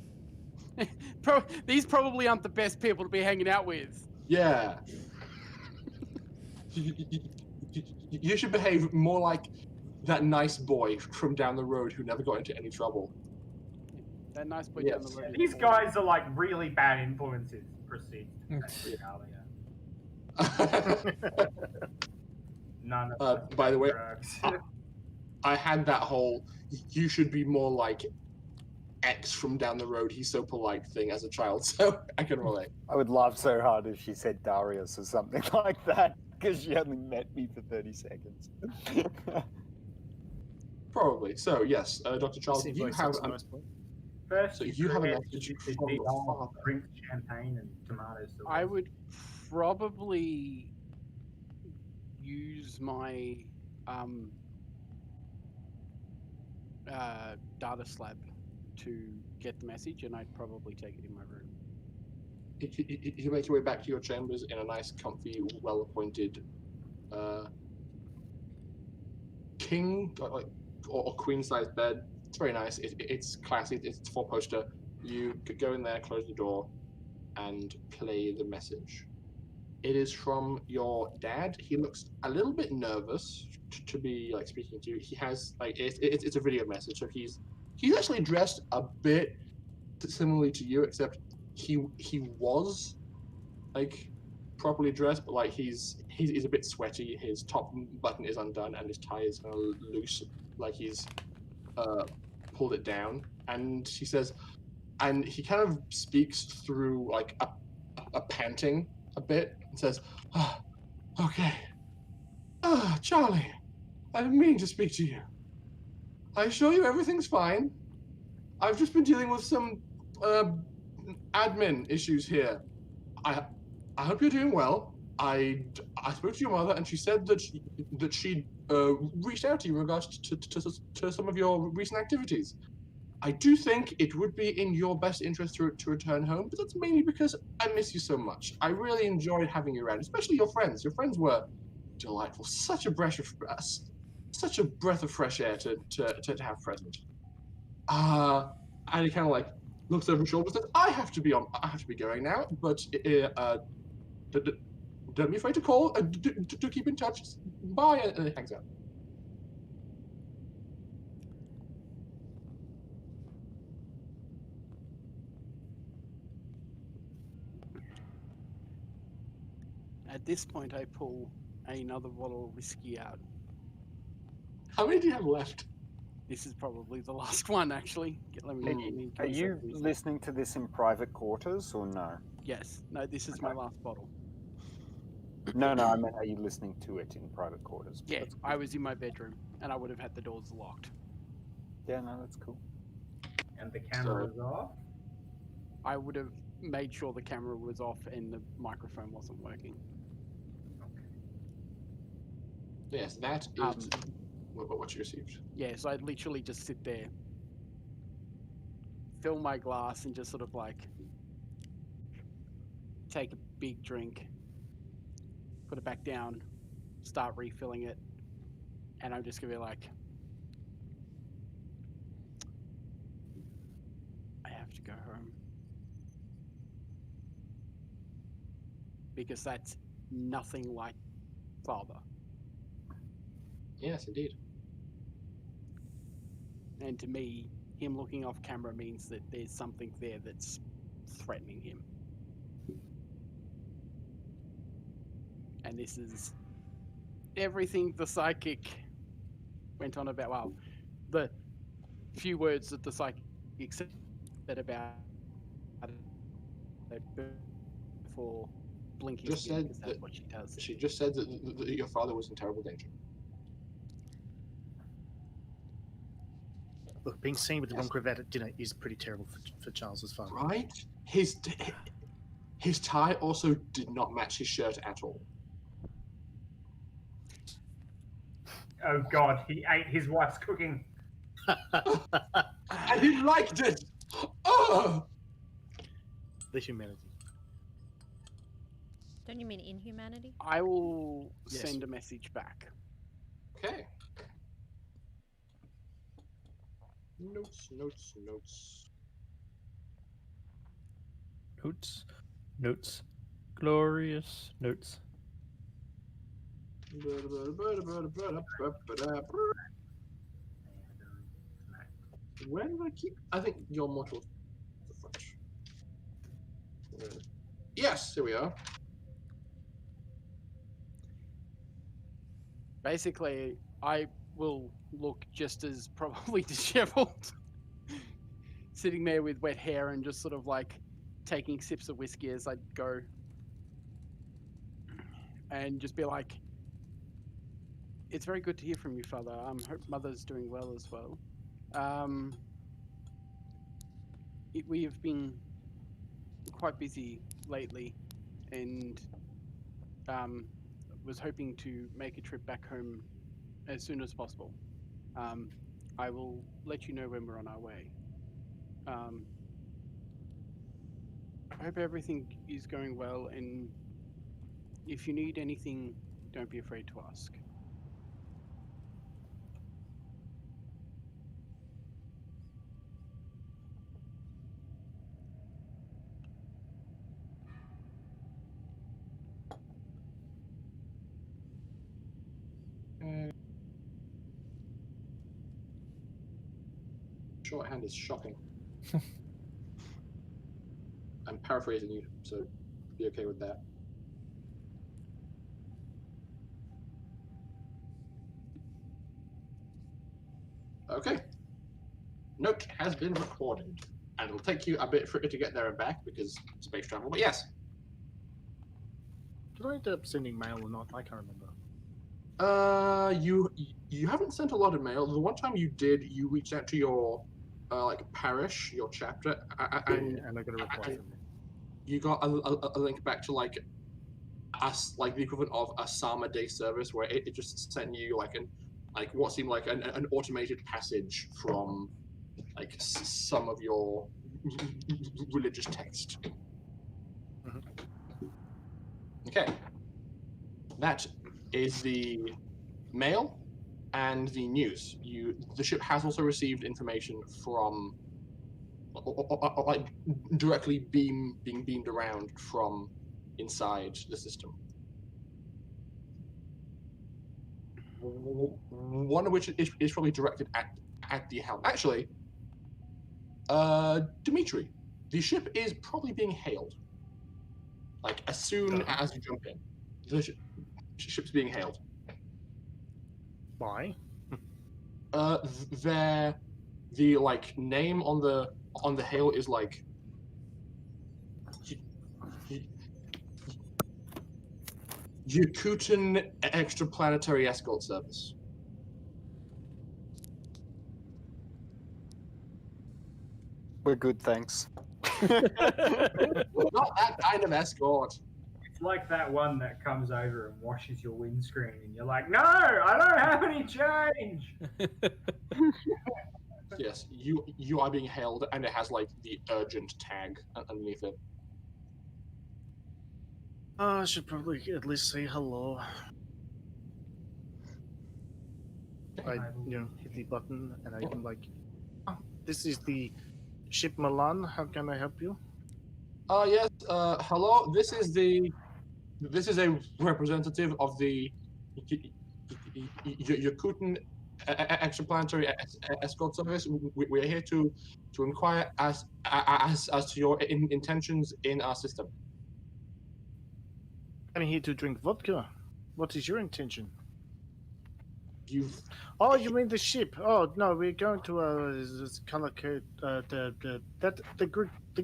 These probably aren't the best people to be hanging out with. Yeah. You should behave more like that nice boy from down the road who never got into any trouble. That nice boy Yes. down the road. These guys are like really bad influences. Proceed. None of By the way, drugs. I had that whole "you should be more like X from down the road, he's so polite" thing as a child, so I can relate. I would laugh so hard if she said Darius or something like that, because she only met me for 30 seconds. Probably. So yes, Dr. Charles, Seems you like have such a nice point. First, so you have a create message the from your father. drink champagne and tomato sauce. I would probably use my data slab to get the message, and I'd probably take it in my room. You make your way back to your chambers in a nice, comfy, well-appointed king or queen-sized bed. It's very nice. It's classy. It's four-poster. You could go in there, close the door, and play the message. It is from your dad. He looks a little bit nervous to be like speaking to you. He has like it's a video message, so he's actually dressed a bit similarly to you, except he was like properly dressed, but like he's a bit sweaty. His top button is undone, and his tie is kind of loose, like he's pulled it down. And he says, and he kind of speaks through like a panting a bit, and says, "Okay, Charlie, I've been meaning to speak to you. I assure you everything's fine. I've just been dealing with some admin issues here. I hope you're doing well. I spoke to your mother, and she said that she'd reached out to you in regards to some of your recent activities. I do think it would be in your best interest to return home, but that's mainly because I miss you so much. I really enjoyed having you around, especially your friends. Your friends were delightful. Such a breath of fresh air to have present." And he kind of like looks over his shoulder and says, I have to be going now, but don't be afraid to call. Do keep in touch. Bye," and he hangs up. At this point, I pull another bottle of whiskey out. How many do you have left? This is probably the last one, actually. Let me Are you listening to this in private quarters or no? Yes. No, this is my last bottle. No, I meant are you listening to it in private quarters? Yeah, I was in my bedroom, and I would have had the doors locked. Yeah, no, that's cool. And the camera was off? I would have made sure the camera was off and the microphone wasn't working. Yes, that is what you received. Yeah, so I'd literally just sit there, fill my glass, and just sort of like take a big drink, put it back down, start refilling it, and I'm just gonna be like, I have to go home. Because that's nothing like father. Yes, indeed. And to me, him looking off camera means that there's something there that's threatening him. And this is everything the psychic went on about. Well, the few words that the psychic said about it before blinking. Just said that's that what she does. She just said that your father was in terrible danger. Look, being seen with the wrong cravat at dinner is pretty terrible for Charles's father. Right? His tie also did not match his shirt at all. Oh God, he ate his wife's cooking. And he liked it! Oh! The humanity. Don't you mean inhumanity? I will Yes. send a message back. Okay. Notes. Notes. Glorious notes. Where did I keep? I think your mortal. The French. Yes, here we are. Basically, I will look just as probably disheveled, sitting there with wet hair and just sort of like taking sips of whiskey as I go, and just be like, "It's very good to hear from you, Father. Hope Mother's doing well as well. We have been quite busy lately, and was hoping to make a trip back home as soon as possible. I will let you know when we're on our way. I hope everything is going well, and if you need anything, don't be afraid to ask. Shorthand is shocking. I'm paraphrasing you, so be okay with that. Okay. Note has been recorded, and it'll take you a bit for it to get there and back because space travel. But yes, Did I end up sending mail or not? I can't remember. you haven't sent a lot of mail. The one time you did, you reached out to your like parish, your chapter, and And I got a reply from them. you got a link back to like us, like the equivalent of a Sama Day service, where it just sent you like what seemed like an automated passage from like some of your religious text. Mhm. Okay, that is the mail and the news. The ship has also received information from like directly being beamed around from inside the system. One of which is probably directed at the helm. Actually, Dimitri, the ship is probably being hailed. Like as soon as you jump in, the ship's being hailed. Why? The like name on the hail is like Yakootah Extraplanetary Escort Service. We're good, thanks. Not that kind of escort. It's like that one that comes over and washes your windscreen, and you're like, "No, I don't have any change." Yes, you are being hailed, and it has like the urgent tag underneath it. I should probably at least say hello. I, hit the button and I can like, oh, this is the ship Milan. How can I help you? Yes. Hello. This is a representative of the Yakootah Extraplanetary Escort Service. We're here to inquire as to your intentions in our system. I'm here to drink vodka. What is your intention? You've Oh, you mean the ship? Oh no, we're going to this color code. The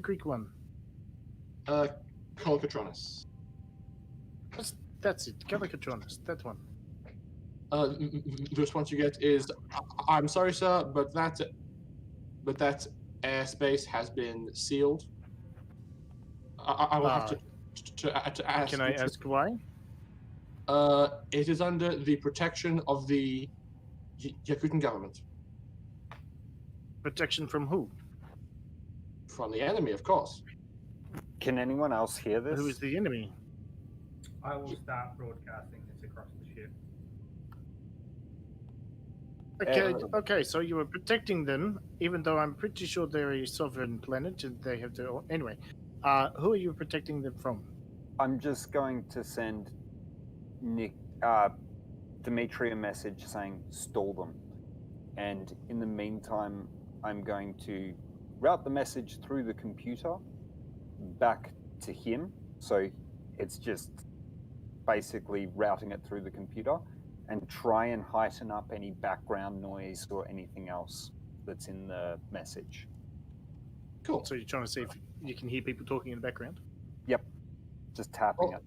Greek one. Colcatronus. That's it. Calicatronus. That one. The response you get is, "I'm sorry, sir, but that airspace has been sealed. I will have to ask." Can I ask why? It is under the protection of the Yakootah government. Protection from who? From the enemy, of course. Can anyone else hear this? Who is the enemy? I will start broadcasting this across the ship. Okay, so you were protecting them, even though I'm pretty sure they're a sovereign planet and they have their own. Anyway, who are you protecting them from? I'm just going to send Dimitri a message saying stall them. And in the meantime, I'm going to route the message through the computer back to him. So it's just basically routing it through the computer and try and heighten up any background noise or anything else that's in the message. Cool. So you're trying to see if you can hear people talking in the background? Yep. Just tapping it.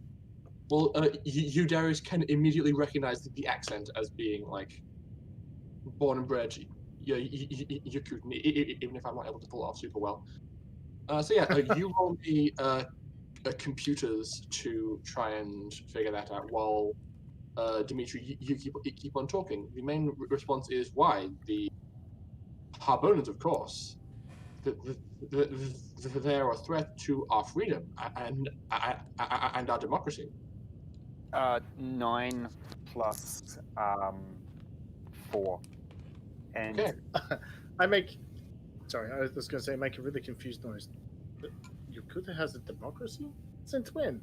Well, you, Darius, can immediately recognize the accent as being like born and bred Yakootah, even if I'm not able to pull it off super well. So yeah, you roll the computers to try and figure that out while Dimitri, you keep on talking. The main response is why? The Harbonans, of course. They're a threat to our freedom and our democracy. 9 plus 4. And Okay. I make. Sorry, I was going to say I make a really confused noise. Yakootah has a democracy? Since when?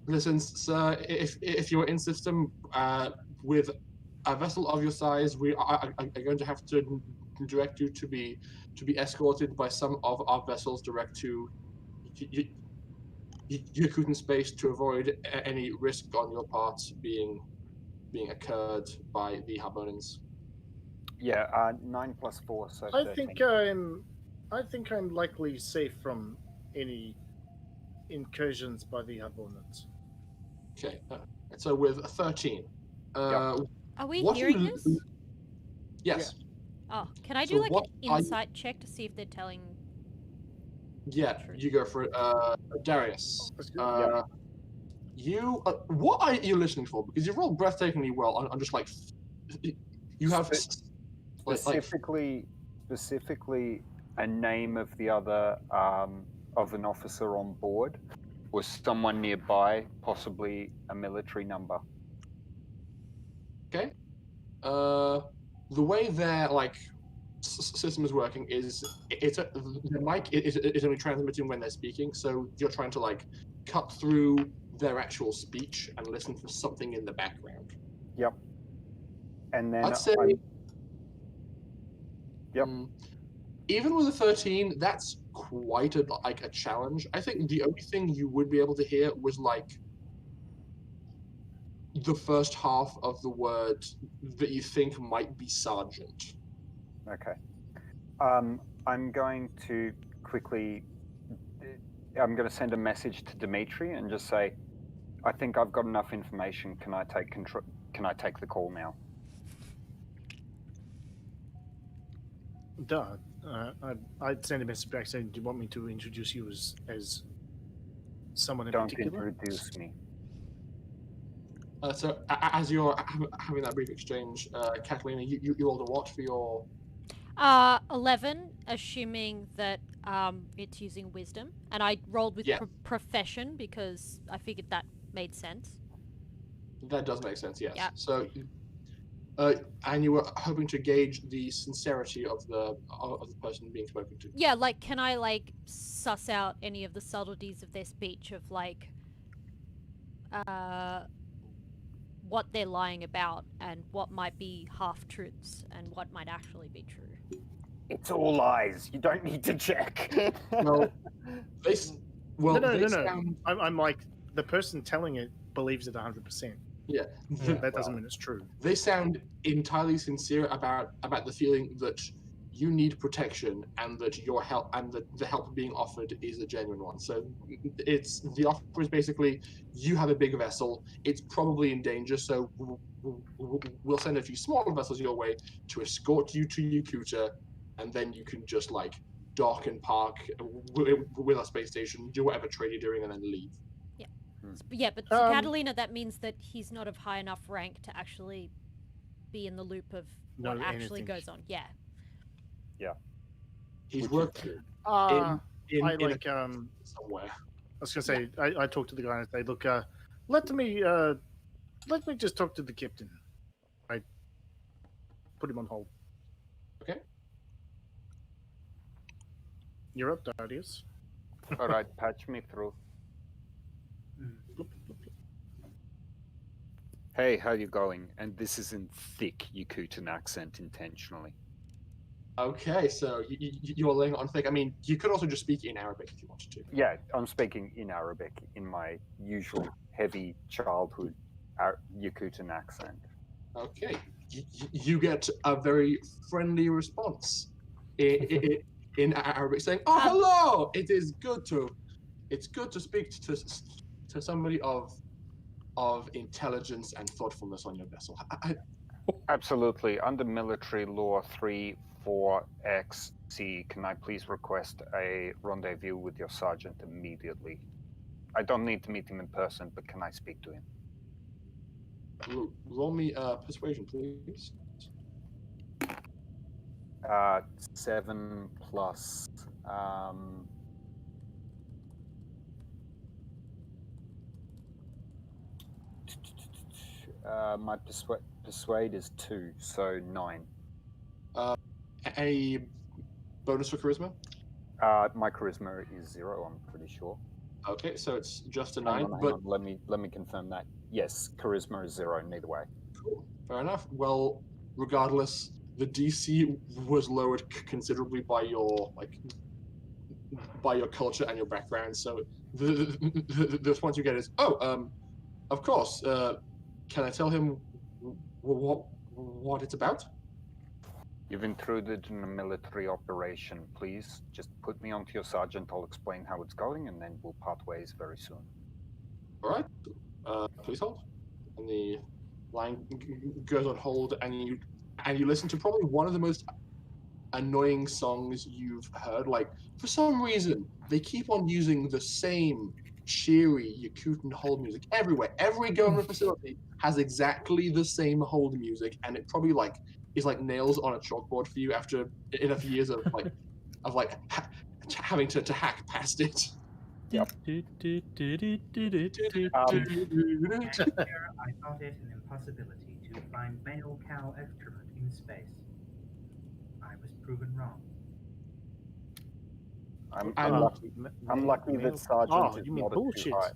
Listen, sir, if you're in system with a vessel of your size, we are going to have to direct you to be escorted by some of our vessels direct to Yakootan space to avoid any risk on your part being occurred by the Harbonans. yeah, 9 plus 4, so I 13. think I'm likely safe from any incursions by the Harbonans. Okay, so with a 13. Are we what hearing you- this? Yes. Oh, can I So do like what an are you- insight check to see if they're telling? Yeah, True. you go for it. Darius. That's good. You. What are you listening for? Because you rolled breathtakingly well. I'm just like. You have. Specifically a name of the other of an officer on board, or someone nearby, possibly a military number. Okay. The way their system is working is the mic is only transmitting when they're speaking, so you're trying to cut through their actual speech and listen for something in the background. Yep. And then I'd say. Yep. Even with a 13, that's quite a challenge. I think the only thing you would be able to hear was the first half of the word that you think might be sergeant. Okay. I'm going to quickly. I'm going to send a message to Dimitri and just say, I think I've got enough information. Can I take control? Can I take the call now? Duh. I'd send a message back saying, "Do you want me to introduce you as someone in Don't particular?" introduce me. So as you're having that brief exchange, Katalina, you rolled a what for your? 11, assuming that it's using wisdom, and I rolled with profession because I figured that made sense. That does make sense, yes. Yeah. So, and you were hoping to gauge the sincerity of the person being spoken to. Yeah, can I suss out any of the subtleties of their speech of what they're lying about and what might be half truths and what might actually be true? It's all lies. You don't need to check. No. No. I'm like, the person telling it believes it 100%. Yeah. That doesn't mean it's true. They sound entirely sincere about the feeling that you need protection and that your help and that the help being offered is a genuine one. So the offer is basically, you have a big vessel, it's probably in danger, so we'll send a few smaller vessels your way to escort you to Yakootah, and then you can just dock and park with our space station, do whatever trade you're doing, and then leave. Yeah, but to Katalina, that means that he's not of high enough rank to actually be in the loop of what actually goes on. Yeah. Yeah. He's working somewhere. I was gonna say, I talked to the guy and say, "Look, let me just talk to the captain." I put him on hold. Okay. You're up, Darius. All right, patch me through. Hey, how you going? And this is in thick Yakootan accent intentionally. Okay, so you're laying on thick. I mean, you could also just speak in Arabic if you wanted to. Yeah, I'm speaking in Arabic in my usual heavy childhood Yakootan accent. Okay, you get a very friendly response in Arabic saying, "Oh, hello! It's good to speak to somebody of intelligence and thoughtfulness on your vessel." Absolutely. Under military law 34XC, can I please request a rendezvous with your sergeant immediately? I don't need to meet him in person, but can I speak to him? Roll me persuasion, please. 7 plus. My persuade is 2, so 9. Any bonus for charisma? My charisma is 0. I'm pretty sure. Okay, so it's just a Hang 9. on, but let me confirm that. Yes, charisma is 0. Neither way. Cool. Fair enough. Well, regardless, the DC was lowered considerably by your culture and your background. So the response you get is, "Oh, of course. Can I tell him what it's about?" You've intruded in a military operation. Please just put me onto your sergeant. I'll explain how it's going, and then we'll part ways very soon. All right. Please hold. And the line goes on hold, and you listen to probably one of the most annoying songs you've heard. Like, for some reason, they keep on using the same cheery Yakootah hold music everywhere. Every government facility has exactly the same hold music, and it probably is like nails on a chalkboard for you after enough years of having to hack past it. Yep. I thought it an impossibility to find male cow excrement in space. I was proven wrong. I'm lucky that sergeant is you mean not bullshit? too high.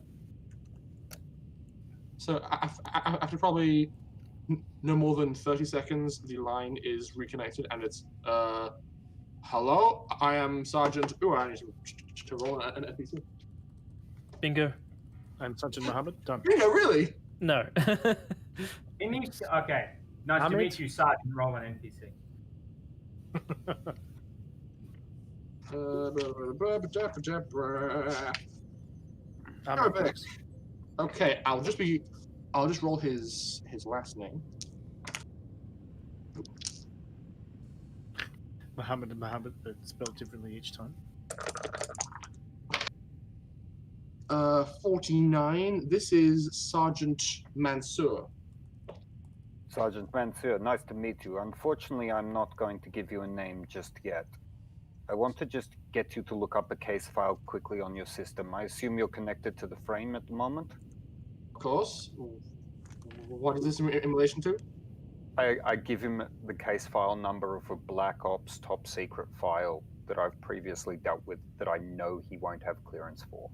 So after probably no more than 30 seconds, the line is reconnected, and it's, hello, I am Sergeant... Ooh, I need to roll an NPC. Bingo. I'm Sergeant Mohammed. Done. Bingo, really? No. Okay. Nice to meet you, Sergeant. Roll an NPC. Arabic. Okay, I'll just roll his last name. Mohammed and Mohammed, but spelled differently each time. 49. This is Sergeant Mansour. Sergeant Mansour, nice to meet you. Unfortunately, I'm not going to give you a name just yet. I want to just get you to look up a case file quickly on your system. I assume you're connected to the frame at the moment? Of course. What is this in relation to? I give him the case file number of a Black Ops top secret file that I've previously dealt with that I know he won't have clearance for.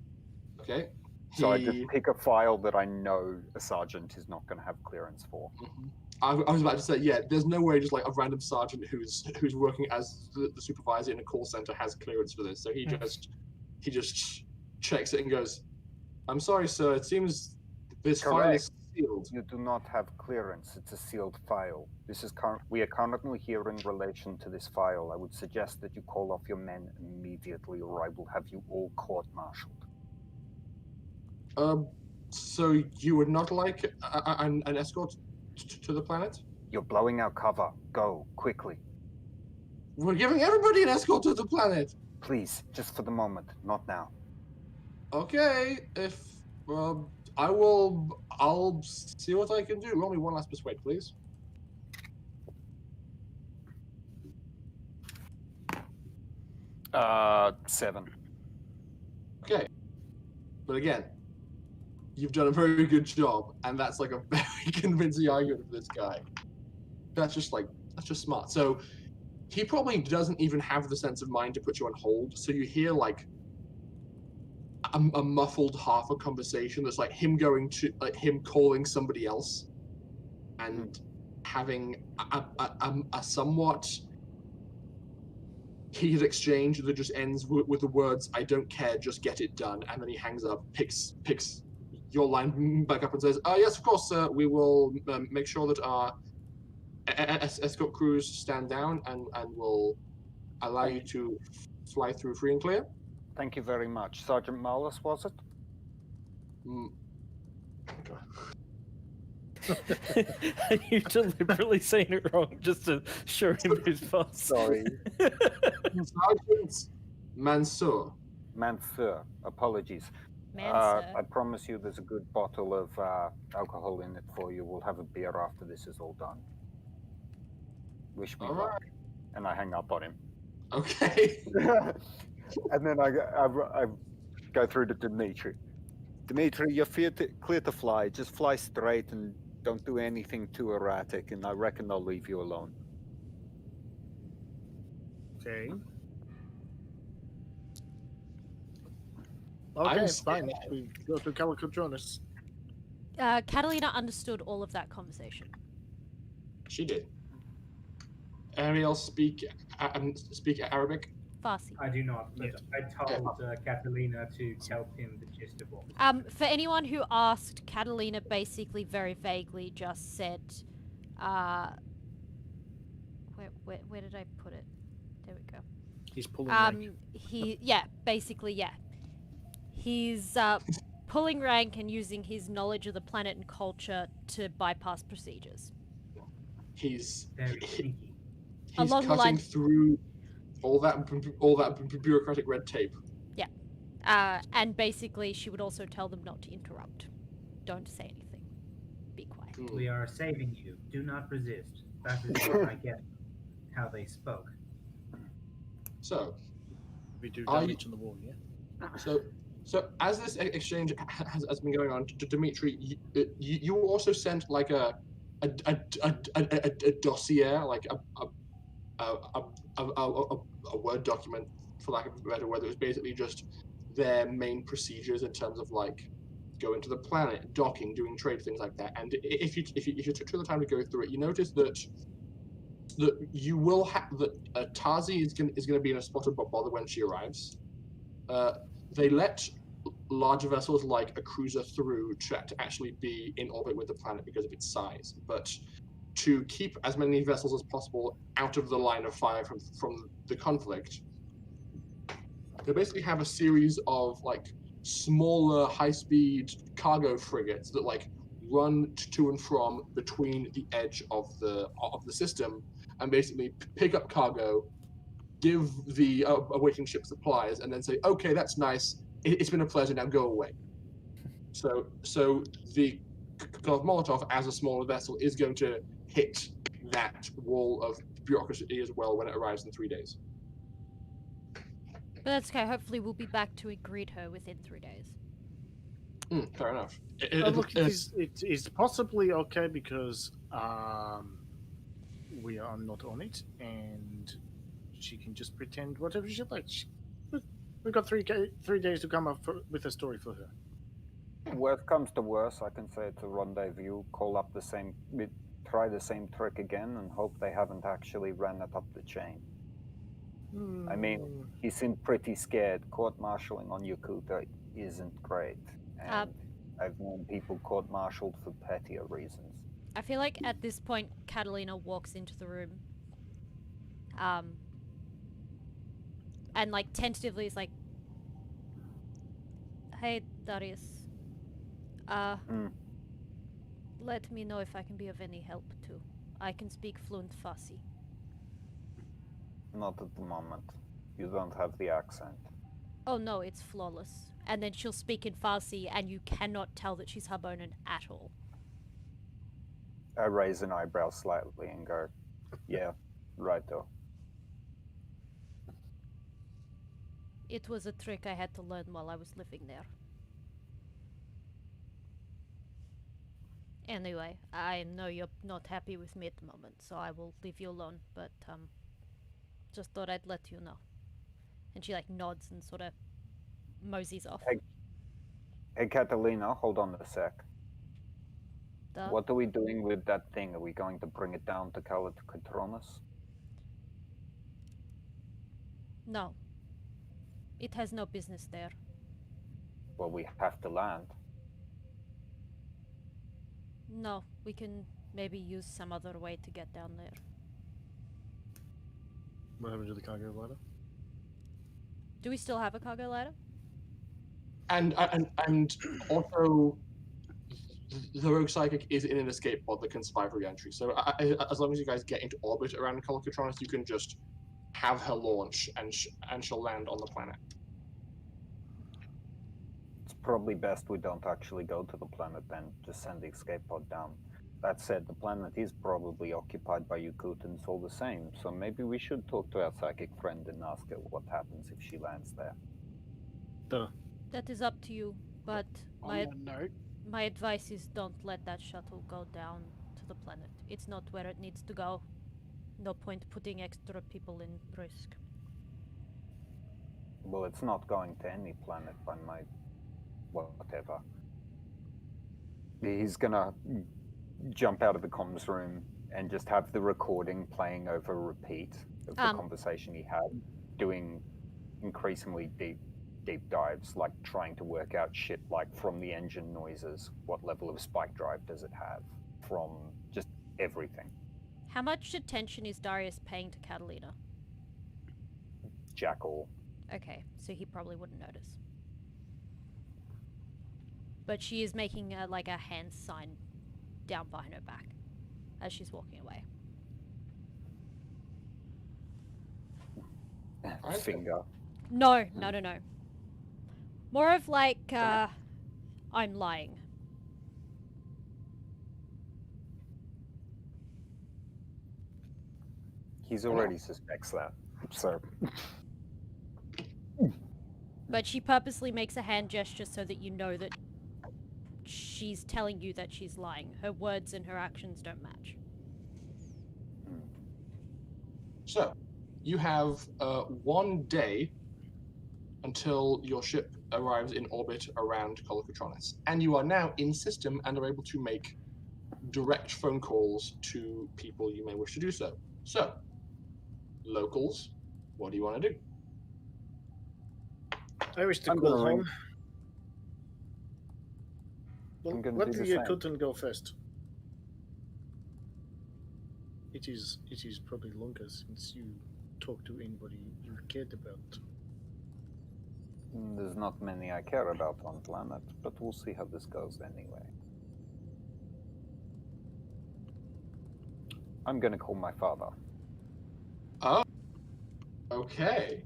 Okay. So I just pick a file that I know a sergeant is not going to have clearance for. Mm-hmm. I was about to say, yeah, there's no way just like a random sergeant who's working as the supervisor in a call center has clearance for this. So he just checks it and goes, "I'm sorry, sir. It seems this file is sealed." You do not have clearance. It's a sealed file. We are currently here in relation to this file. I would suggest that you call off your men immediately, or I will have you all court-martialed. So you would not like an escort to the planet? You're blowing our cover. Go, quickly. We're giving everybody an escort to the planet. Please, just for the moment, not now. Okay, I'll see what I can do. Roll me one last persuade, please. Uh, 7. Okay. But again, you've done a very good job, and that's like a very convincing argument for this guy. That's just smart. So he probably doesn't even have the sense of mind to put you on hold. So you hear like a muffled half a conversation that's like him him calling somebody else, and having a somewhat heated exchange that just ends with the words, "I don't care, just get it done," and then he hangs up, picks your line back up and says, "Yes, of course, sir. We will make sure that our escort crews stand down and will allow you to fly through free and clear." Thank you very much. Sergeant Marlis, was it? Are you deliberately saying it wrong just to show him who's fast? Sorry. Sergeant Mansour. Mansour. Apologies. I promise you there's a good bottle of alcohol in it for you. We'll have a beer after this is all done. Wish me luck. And I hang up on him. Okay. And then I go through to Dimitri. Dimitri, you're clear to fly. Just fly straight and don't do anything too erratic, and I reckon they'll leave you alone. Okay. I'm Okay, fine. We go to Calicotronis. Catalina understood all of that conversation. She did. Anybody else speak Arabic? Farsi. I do not, but Yes. I told Catalina to tell him the gist of what was For anyone who asked, Catalina basically very vaguely just said, where did I put it? There we go. He's pulling rank. He's pulling rank and using his knowledge of the planet and culture to bypass procedures. He's very sneaky. Along the cutting line- through all that bureaucratic red tape. And basically, she would also tell them not to interrupt. Don't say anything. Be quiet. Hmm. We are saving you. Do not resist. That is what I get. How they spoke. So, We do Are damage on the wall, yeah? so as this exchange has been going on, Dimitri, you also sent like a dossier, like a Word document, for lack of a better word. It was basically just their main procedures in terms of like going to the planet, docking, doing trade, things like that. And if you took the time to go through it, you notice that you will have that Tazi is going to be in a spot of bother when she arrives. They let larger vessels like a cruiser through to actually be in orbit with the planet because of its size, but to keep as many vessels as possible out of the line of fire from the conflict, they basically have a series of like smaller high-speed cargo frigates that like run to and from between the edge of the system and basically pick up cargo, give the awaiting ship supplies, and then say, okay, that's nice, it's been a pleasure, now go away. So the Molotov, as a smaller vessel, is going to hit that wall of bureaucracy as well when it arrives in 3 days. But that's okay. Hopefully, we'll be back to greet her within 3 days. Fair enough. Look, it is possibly okay because we are not on it, and she can just pretend whatever she likes. We've got 3 days to come up with a story for her. Worst comes to worst, I can say it's a rendezvous. Call up try the same trick again, and hope they haven't actually ran it up the chain. I mean, he seemed pretty scared. Court-martialing on Yakootah isn't great, and I've known people court-martialed for pettier reasons. I feel like at this point, Catalina walks into the room, and like tentatively is like, "Hey, Darius. Let me know if I can be of any help too. I can speak fluent Farsi." Not at the moment. You don't have the accent. Oh no, it's flawless. And then she'll speak in Farsi, and you cannot tell that she's Harbonan at all. I raise an eyebrow slightly and go, yeah, righto. It was a trick I had to learn while I was living there. Anyway, I know you're not happy with me at the moment, so I will leave you alone, but just thought I'd let you know. And she like nods and sort of moseys off. Hey Catalina, hold on a sec. Duh. What are we doing with that thing? Are we going to bring it down to Calicotronis? No. It has no business there. Well, we have to land. No, we can maybe use some other way to get down there. What happened to the cargo ladder? Do we still have a cargo ladder? And also, the rogue psychic is in an escape pod that can survive re-entry. So as long as you guys get into orbit around Calicotronis, you can just have her launch, and she'll land on the planet. It's probably best we don't actually go to the planet then. Just send the escape pod down. That said, the planet is probably occupied by Yakootahs all the same, so maybe we should talk to our psychic friend and ask her what happens if she lands there. That is up to you, but On that note, my advice is don't let that shuttle go down to the planet. It's not where it needs to go. No point putting extra people in risk. Well, it's not going to any planet by my... whatever. He's gonna jump out of the comms room and just have the recording playing over repeat of the conversation he had, doing increasingly deep dives, like trying to work out shit like from the engine noises, what level of spike drive does it have, from just everything. How much attention is Darius paying to Katalina? Jack all. Okay, so he probably wouldn't notice. But she is making a hand sign down behind her back as she's walking away. Finger. No. More of like, I'm lying. He's already suspects that, so... But she purposely makes a hand gesture so that you know that she's telling you that she's lying. Her words and her actions don't match. So, you have 1 day until your ship arrives in orbit around Colocotronis, and you are now in system and are able to make direct phone calls to people you may wish to do so. So, locals, what do you want to do? I wish to I'm call gonna ring. home. Well, I'm gonna let do the the same. Yakootah go first. It is probably longer since you talked to anybody you cared about. There's not many I care about on planet, but we'll see how this goes anyway. I'm gonna call my father. Oh, okay.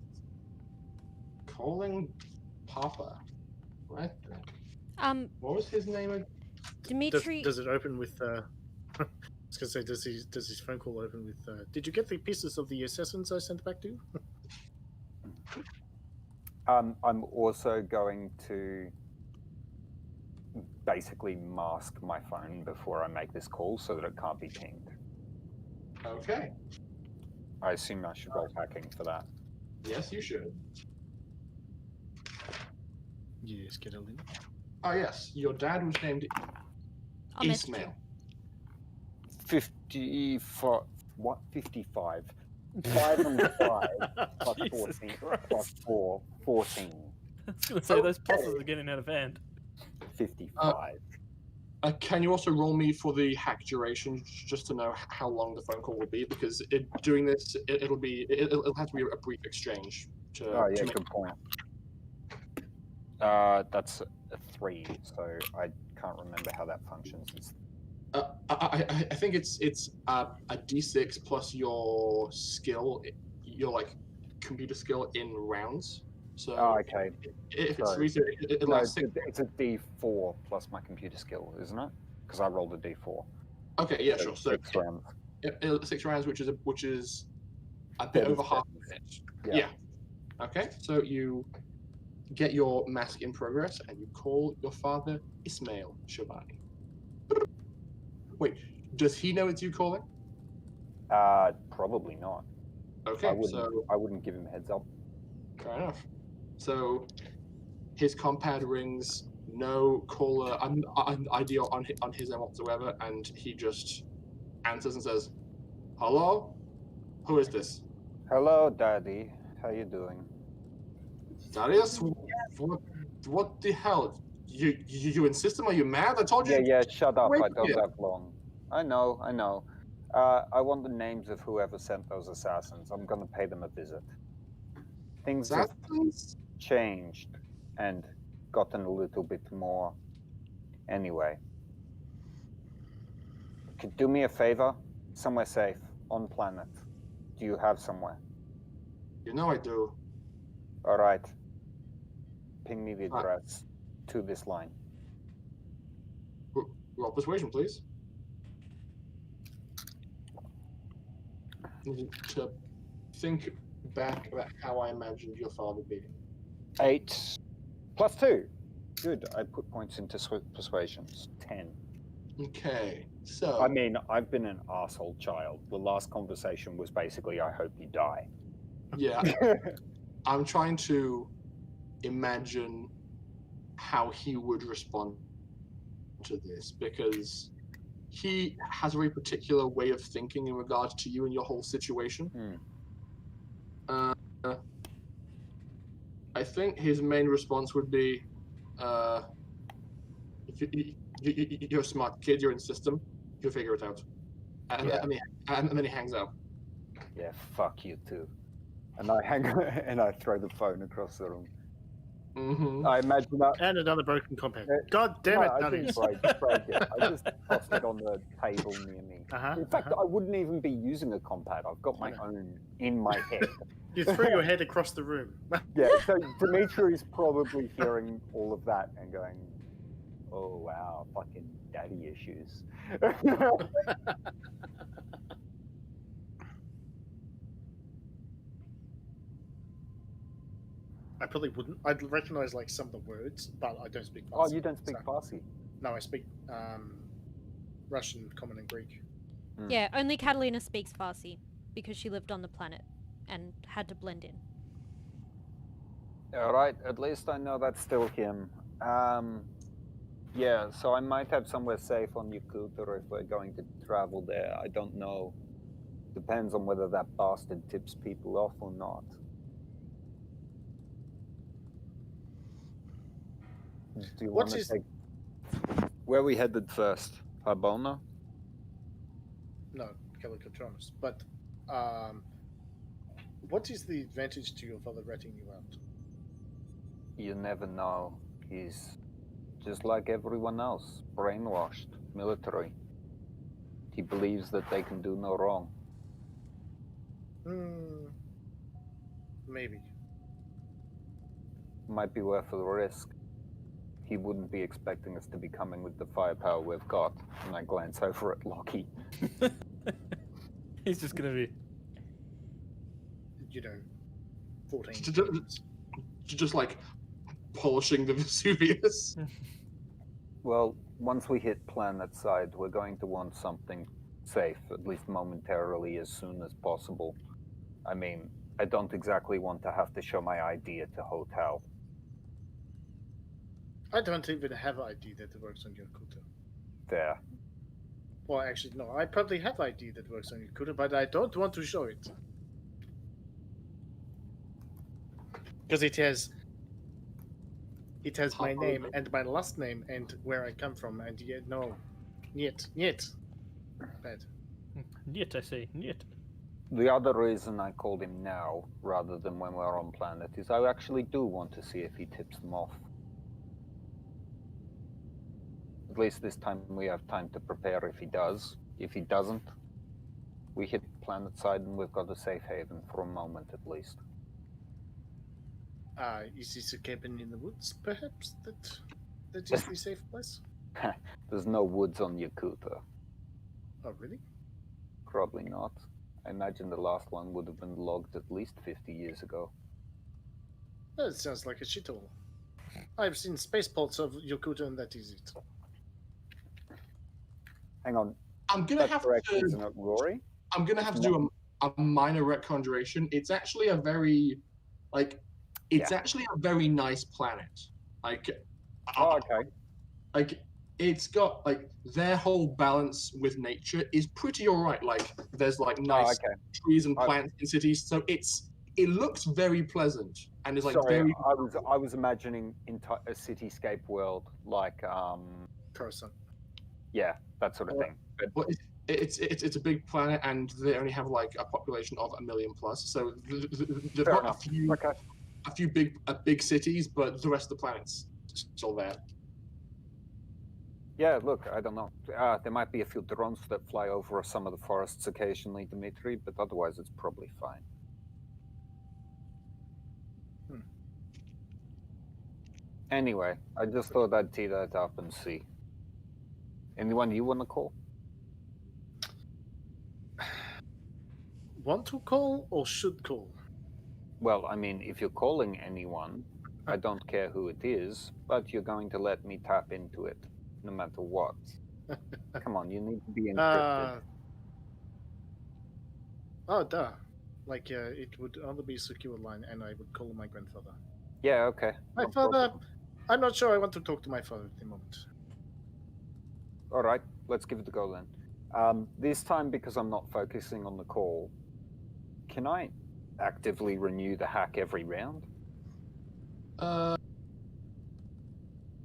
Calling Papa. Right then. What was his name again? Dimitri. Does it open with? I was gonna say, does his phone call open with? Did you get the pieces of the assassins I sent back to you? I'm also going to basically mask my phone before I make this call so that it can't be pinged. Okay. I assume I should roll hacking for that. Yes, you should. Yes, Katalina. Oh, yes. Your dad was named Ismail. 54. What? 55. 5 and 5 plus Jesus 14 Christ. plus 4. 14. I was gonna say those pluses are getting out of hand. 55. Can you also roll me for the hack duration, just to know how long the phone call will be? Because doing this, it'll have to be a brief exchange. To make... Good point. That's a 3, so I can't remember how that functions. I think it's a D6 plus your skill, your computer skill in rounds. So okay. If it's 3, it'll No, have 6. it's a D4 plus my computer skill, isn't it? Because I rolled a D4. Okay, yeah, sure. So 6 rounds. 6 rounds, which is a bit over half a minute. Yeah. Okay, so you get your mask in progress, and you call your father Ismail Shabani. Wait, does he know it's you calling? Probably not. Okay, I wouldn't give him a heads up. Fair enough. So his compad rings, no caller ID on his end whatsoever, and he just answers and says, "Hello? Who is this?" Hello, Daddy. How you doing? Darius? What the hell? You insist? Are you mad? I told you. Yeah, shut up. Wait I don't here. have long. I know. I want the names of whoever sent those assassins. I'm gonna pay them a visit. Things have changed and gotten a little bit more. Anyway. Could do me a favor? Somewhere safe, on planet. Do you have somewhere? You know I do. Alright. Ping me the address to this line. Roll persuasion, please. to think back about how I imagined your father being. 8 plus 2. Good. I put points into persuasions. 10. Okay, so I mean, I've been an asshole child. The last conversation was basically, I hope you die. yeah, I'm trying to imagine how he would respond to this because he has a very particular way of thinking in regards to you and your whole situation. I think his main response would be, you're a smart kid, you're in system, you'll figure it out. And, Yeah. and then he hangs up. Yeah, fuck you too. And I hang and I throw the phone across the room. Mm-hmm. I imagine that. And another broken compact. God damn it, I Darius. didn't break it. I just tossed it on the table near me. In fact, I wouldn't even be using a compact. I've got my own in my head. You threw your head across the room. Yeah, so Dimitri is probably hearing all of that and going, oh wow, fucking daddy issues. I probably wouldn't. I'd recognize like some of the words, but I don't speak Farsi. Oh, you don't speak Farsi? No, I speak Russian, Common, and Greek. Yeah, only Katalina speaks Farsi because she lived on the planet and had to blend in. All right, at least I know that's still him. Yeah, so I might have somewhere safe on Yakootah if we're going to travel there. I don't know. Depends on whether that bastard tips people off or not. Do you want to take... Where are we headed first? Harbona? No, Calicotronis. But what is the advantage to your father ratting you out? You never know. He's just like everyone else, brainwashed, military. He believes that they can do no wrong. Maybe. Might be worth the risk. He wouldn't be expecting us to be coming with the firepower we've got. And I glance over at Lockie. He's just gonna be... 14. Just like polishing the Vesuvius. Well, once we hit planet side, we're going to want something safe, at least momentarily, as soon as possible. I mean, I don't exactly want to have to show my ID at the hotel. I don't even have an ID that works on Yakootah. There. Well, actually, no. I probably have ID that works on Yakootah, but I don't want to show it. Because it has my name and my last name and where I come from, and yet no. Niet. Bad. Niet, I say. Niet. The other reason I called him now, rather than when we're on planet, is I actually do want to see if he tips them off. At least this time we have time to prepare if he does. If he doesn't, we hit planet side and we've got a safe haven for a moment at least. Is this a cabin in the woods, perhaps? That is the safe place? There's no woods on Yakootah. Oh, really? Probably not. I imagine the last one would have been logged at least 50 years ago. That sounds like a shithole. I've seen spaceports of Yakootah, and that is it. Hang on. I'm gonna That's have correct, to. isn't it, Rory? I'm gonna have to do a minor reconjuration. It's actually a very, actually a very nice planet. Oh, okay. It's got their whole balance with nature is pretty alright. There's nice trees and plants in cities, so it looks very pleasant and is very. I was imagining a cityscape world like Coruscant. Yeah, that sort of thing. But it's a big planet, and they only have a population of 1 million plus. So they've got a few big cities, but the rest of the planet's still there. Yeah, look, I don't know. There might be a few drones that fly over some of the forests occasionally, Dimitri, but otherwise it's probably fine. Anyway, I just thought I'd tee that up and see. Anyone you want to call? want to call or should call? Well, I mean, if you're calling anyone, I don't care who it is, but you're going to let me tap into it, no matter what. Come on, you need to be encrypted. Oh, duh. Like, it would only be a secure line, and I would call my grandfather. Yeah, okay. My no father, problem. I'm not sure I want to talk to my father at the moment. All right, let's give it a go then. This time, because I'm not focusing on the call, can I actively renew the hack every round?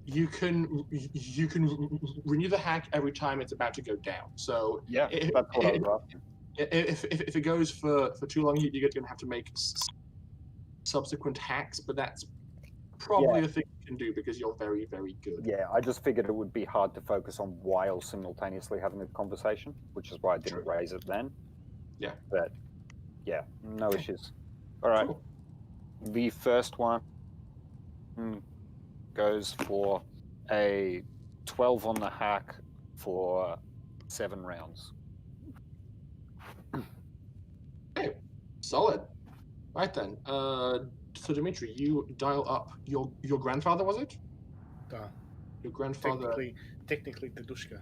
You can renew the hack every time it's about to go down. So Yeah, that's what I was asking. if it goes for too long, you're going to have to make subsequent hacks. But that's probably a thing you can do because you're very, very good. Yeah, I just figured it would be hard to focus on while simultaneously having a conversation, which is why I didn't raise it then. Yeah. But yeah, no issues. All right. Cool. The first one goes for a 12 on the hack for 7 rounds. Okay, solid. Right then. So Dimitri, you dial up your grandfather, was it? Duh. Your grandfather. Technically, Dedushka.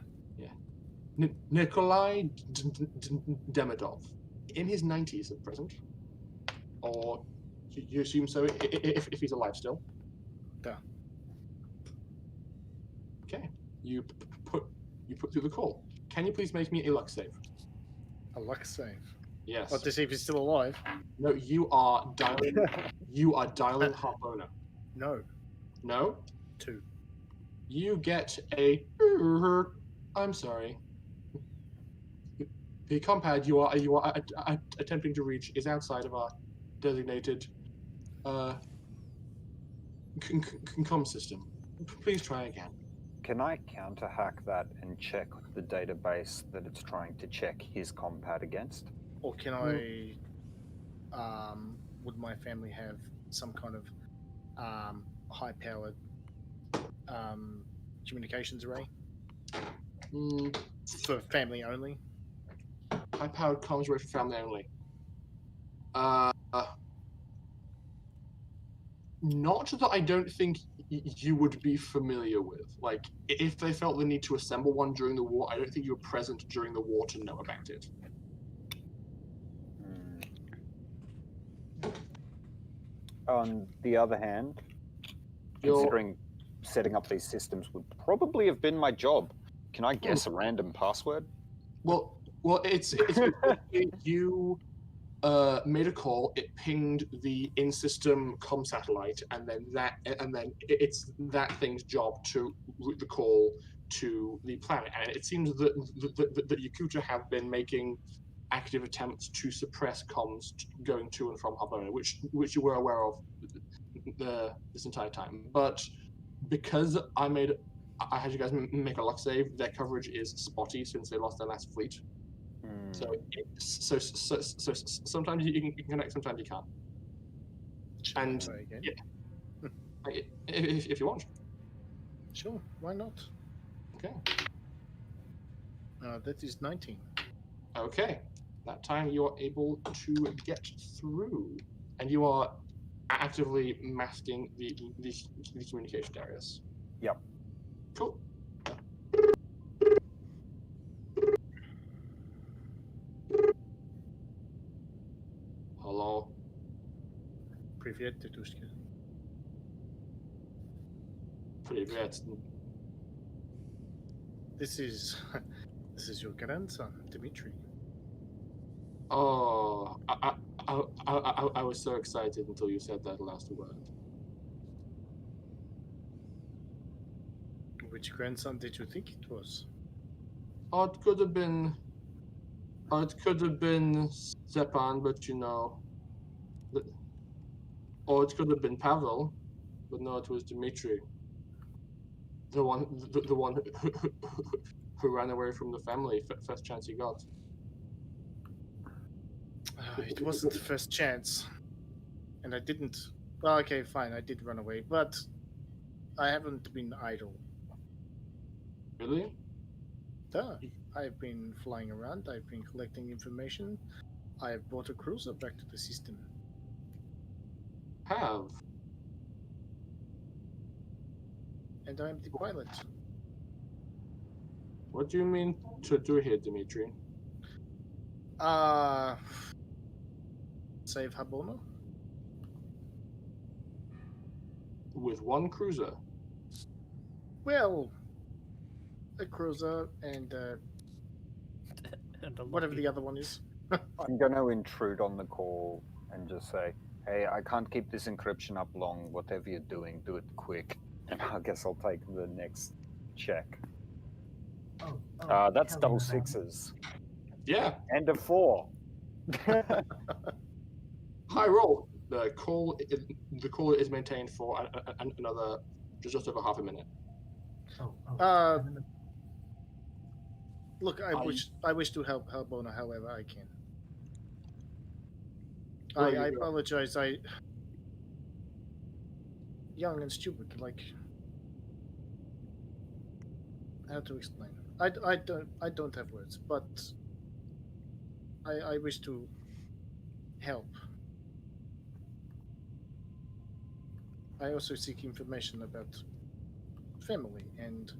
Nikolai Demidov, in his 90s at present, or you assume so if he's alive still. Duh. Okay, you put through the call. Can you please make me a luck save? A luck save. Yes. What, to see if he's still alive? No, you are dialing. You are dialing Harpona. No. No. 2. You get a. I'm sorry. The compad you are attempting to reach is outside of our designated com system. Please try again. Can I counter hack that and check the database that it's trying to check his compad against? Or can I? Would my family have some kind of high-powered communications array for family only? High-powered comms array for family only. Not that I don't think you would be familiar with. Like, if they felt the need to assemble one during the war, I don't think you were present during the war to know about it. On the other hand, considering setting up these systems would probably have been my job, can I guess a random password? Well, it's you made a call. It pinged the in-system com satellite, and then it's that thing's job to route the call to the planet. And it seems that the Yakootah have been making active attempts to suppress comms going to and from Harbona, which you were aware of this entire time. But because I had you guys make a luck save, their coverage is spotty since they lost their last fleet. So sometimes you can connect, sometimes you can't. And if you want. Sure, why not? Okay. That is 19. Okay. That time you are able to get through, and you are actively masking the communication, Darius. Yep. Cool. Hello. Привет, Tetushka. Привет. This is your grandson, Dimitri. Oh, I was so excited until you said that last word. Which grandson did you think it was? Oh, it could have been Stepan, but you know. Or it could have been Pavel, but no, it was Dimitri. The one who ran away from the family first chance he got. It wasn't the first chance. And I didn't... Well, okay, fine, I did run away, but I haven't been idle. Really? Duh. I've been flying around, I've been collecting information. I have brought a cruiser back to the system. Have. And I am the pilot. What do you mean to do here, Dimitri? Save Habona? With one cruiser? Well, a cruiser and And a whatever lucky- the other one is. I'm going to intrude on the call and just say, hey, I can't keep this encryption up long. Whatever you're doing, do it quick. And I guess I'll take the next check. That's Katalina double then. sixes. Yeah. And a 4. High roll. The call is maintained for another just over half a minute. Look, I wish to help Habona however I can. Well, I you go. apologize. Young and stupid. Like, how to explain? I don't have words, but I wish to help. I also seek information about family and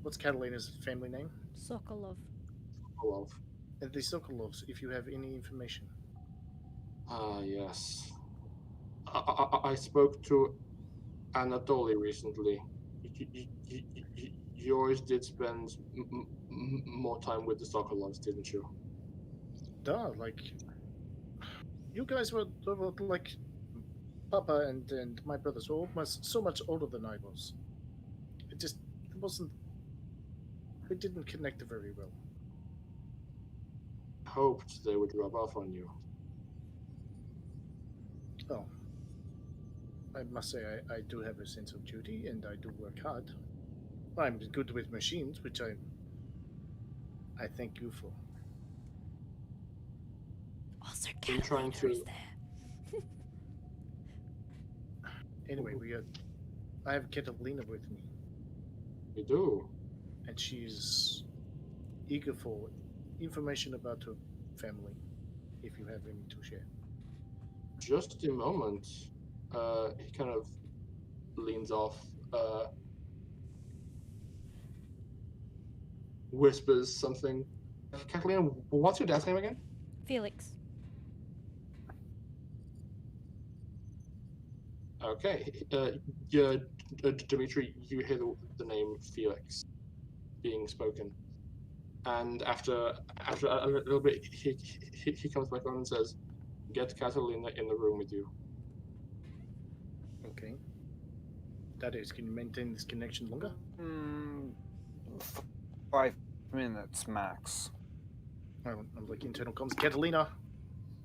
what's Catalina's family name? Sokolov. Love. And the Sokolovs, if you have any information. Yes. I spoke to Anatoly recently. Yours did spend more time with the Sokolovs, didn't you? Duh, like you guys were like Papa and my brothers were almost so much older than I was. It wasn't. We didn't connect very well. Hoped they would rub off on you. Oh, I must say I do have a sense of duty and I do work hard. I'm good with machines, which I thank you for. Also, I'm trying Catalina is to- there. Anyway, I have Katalina with me, You do. and she's eager for information about her family, if you have any to share. Just a moment. He kind of leans off, whispers something. Catalina, what's your dad's name again? Felix. Okay. Dimitri, you hear the name Felix being spoken, and after a little bit, he comes back on and says, "Get Catalina in the room with you." Okay. That is, can you maintain this connection longer? 5 minutes max. I'm like internal comms. Catalina,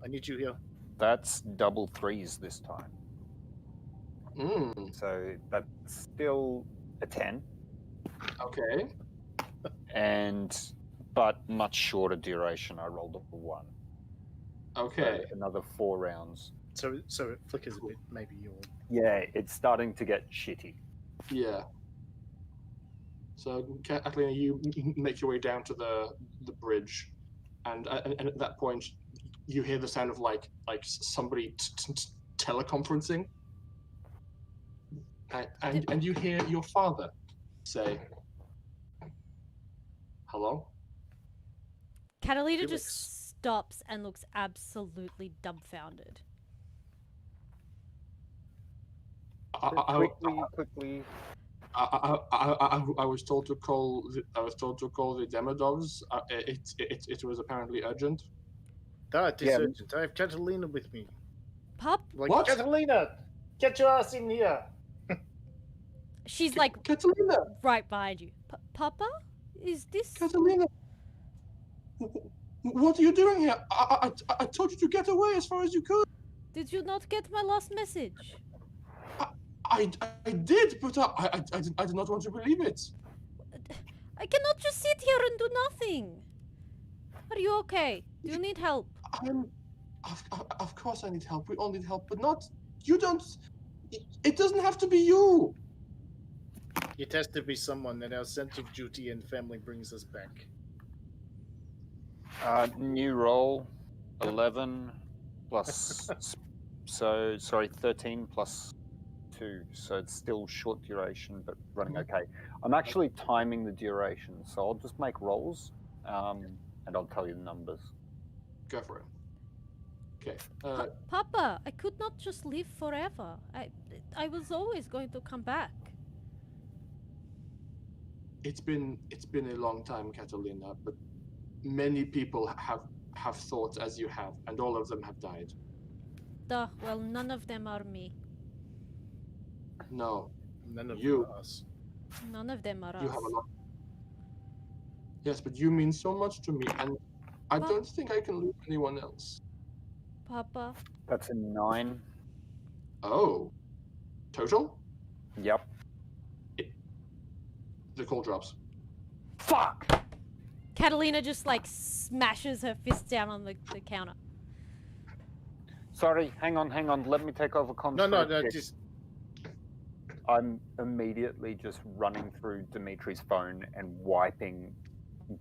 I need you here. That's double 3s this time. So that's still a 10. Okay. But much shorter duration. I rolled a 1. Okay. So another 4 rounds. So it flickers a bit. Maybe you'll. Yeah, it's starting to get shitty. Yeah. So, Catalina, you make your way down to the bridge, and at that point, you hear the sound of like somebody teleconferencing, and you hear your father say, "Hello." Catalina Felix. just stops and looks absolutely dumbfounded. Quickly. I was told to call. I was told to call the Demodovs. It was apparently urgent. That is Yeah. urgent. I have Catalina with me. Pup? Like, What? Catalina, get your ass in here. She's like Catalina, right behind you. Papa? Is this... Catalina, what are you doing here? I told you to get away as far as you could. Did you not get my last message? I did, but I did not want to believe it. I cannot just sit here and do nothing. Are you okay? Do you need help? Of course I need help. We all need help, but not. You don't. It doesn't have to be you. It has to be someone that our sense of duty and family brings us back. New roll, 11 plus. So sorry, 13 plus 2. So it's still short duration, but running okay. I'm actually timing the duration, so I'll just make rolls, and I'll tell you the numbers. Go for it. Okay. Papa, I could not just live forever. I was always going to come back. It's been a long time, Katalina, but many people have thought as you have, and all of them have died. Duh, well, none of them are me. No, None of You- them are us. None of them are you us. have a lot. Yes, but you mean so much to me, and I But- don't think I can lose anyone else. Papa, That's a 9. Oh, total? Yep. The call drops. Fuck! Catalina just like smashes her fist down on the counter. Sorry, hang on. Let me take over control. No, just I'm immediately just running through Dimitri's phone and wiping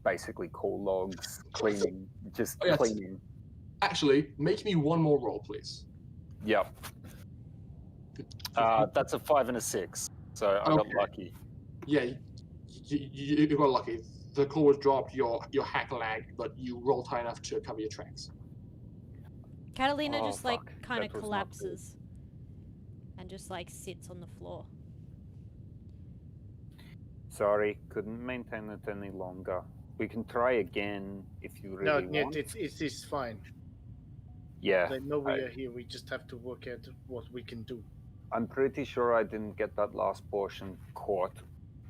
basically call logs, cleaning, just Oh, yes. cleaning. Actually, make me one more roll, please. Yep. That's a 5 and a 6, so I got Okay. lucky. Yeah, you got lucky. The call was dropped. Your hack lagged, but you rolled high enough to cover your tracks. Catalina Oh, just like fuck. kind of That was not good. collapses and just like sits on the floor. Sorry, couldn't maintain it any longer. We can try again if you no, really want. it's fine. Yeah, They know we I- are here. We just have to work out what we can do. I'm pretty sure I didn't get that last portion caught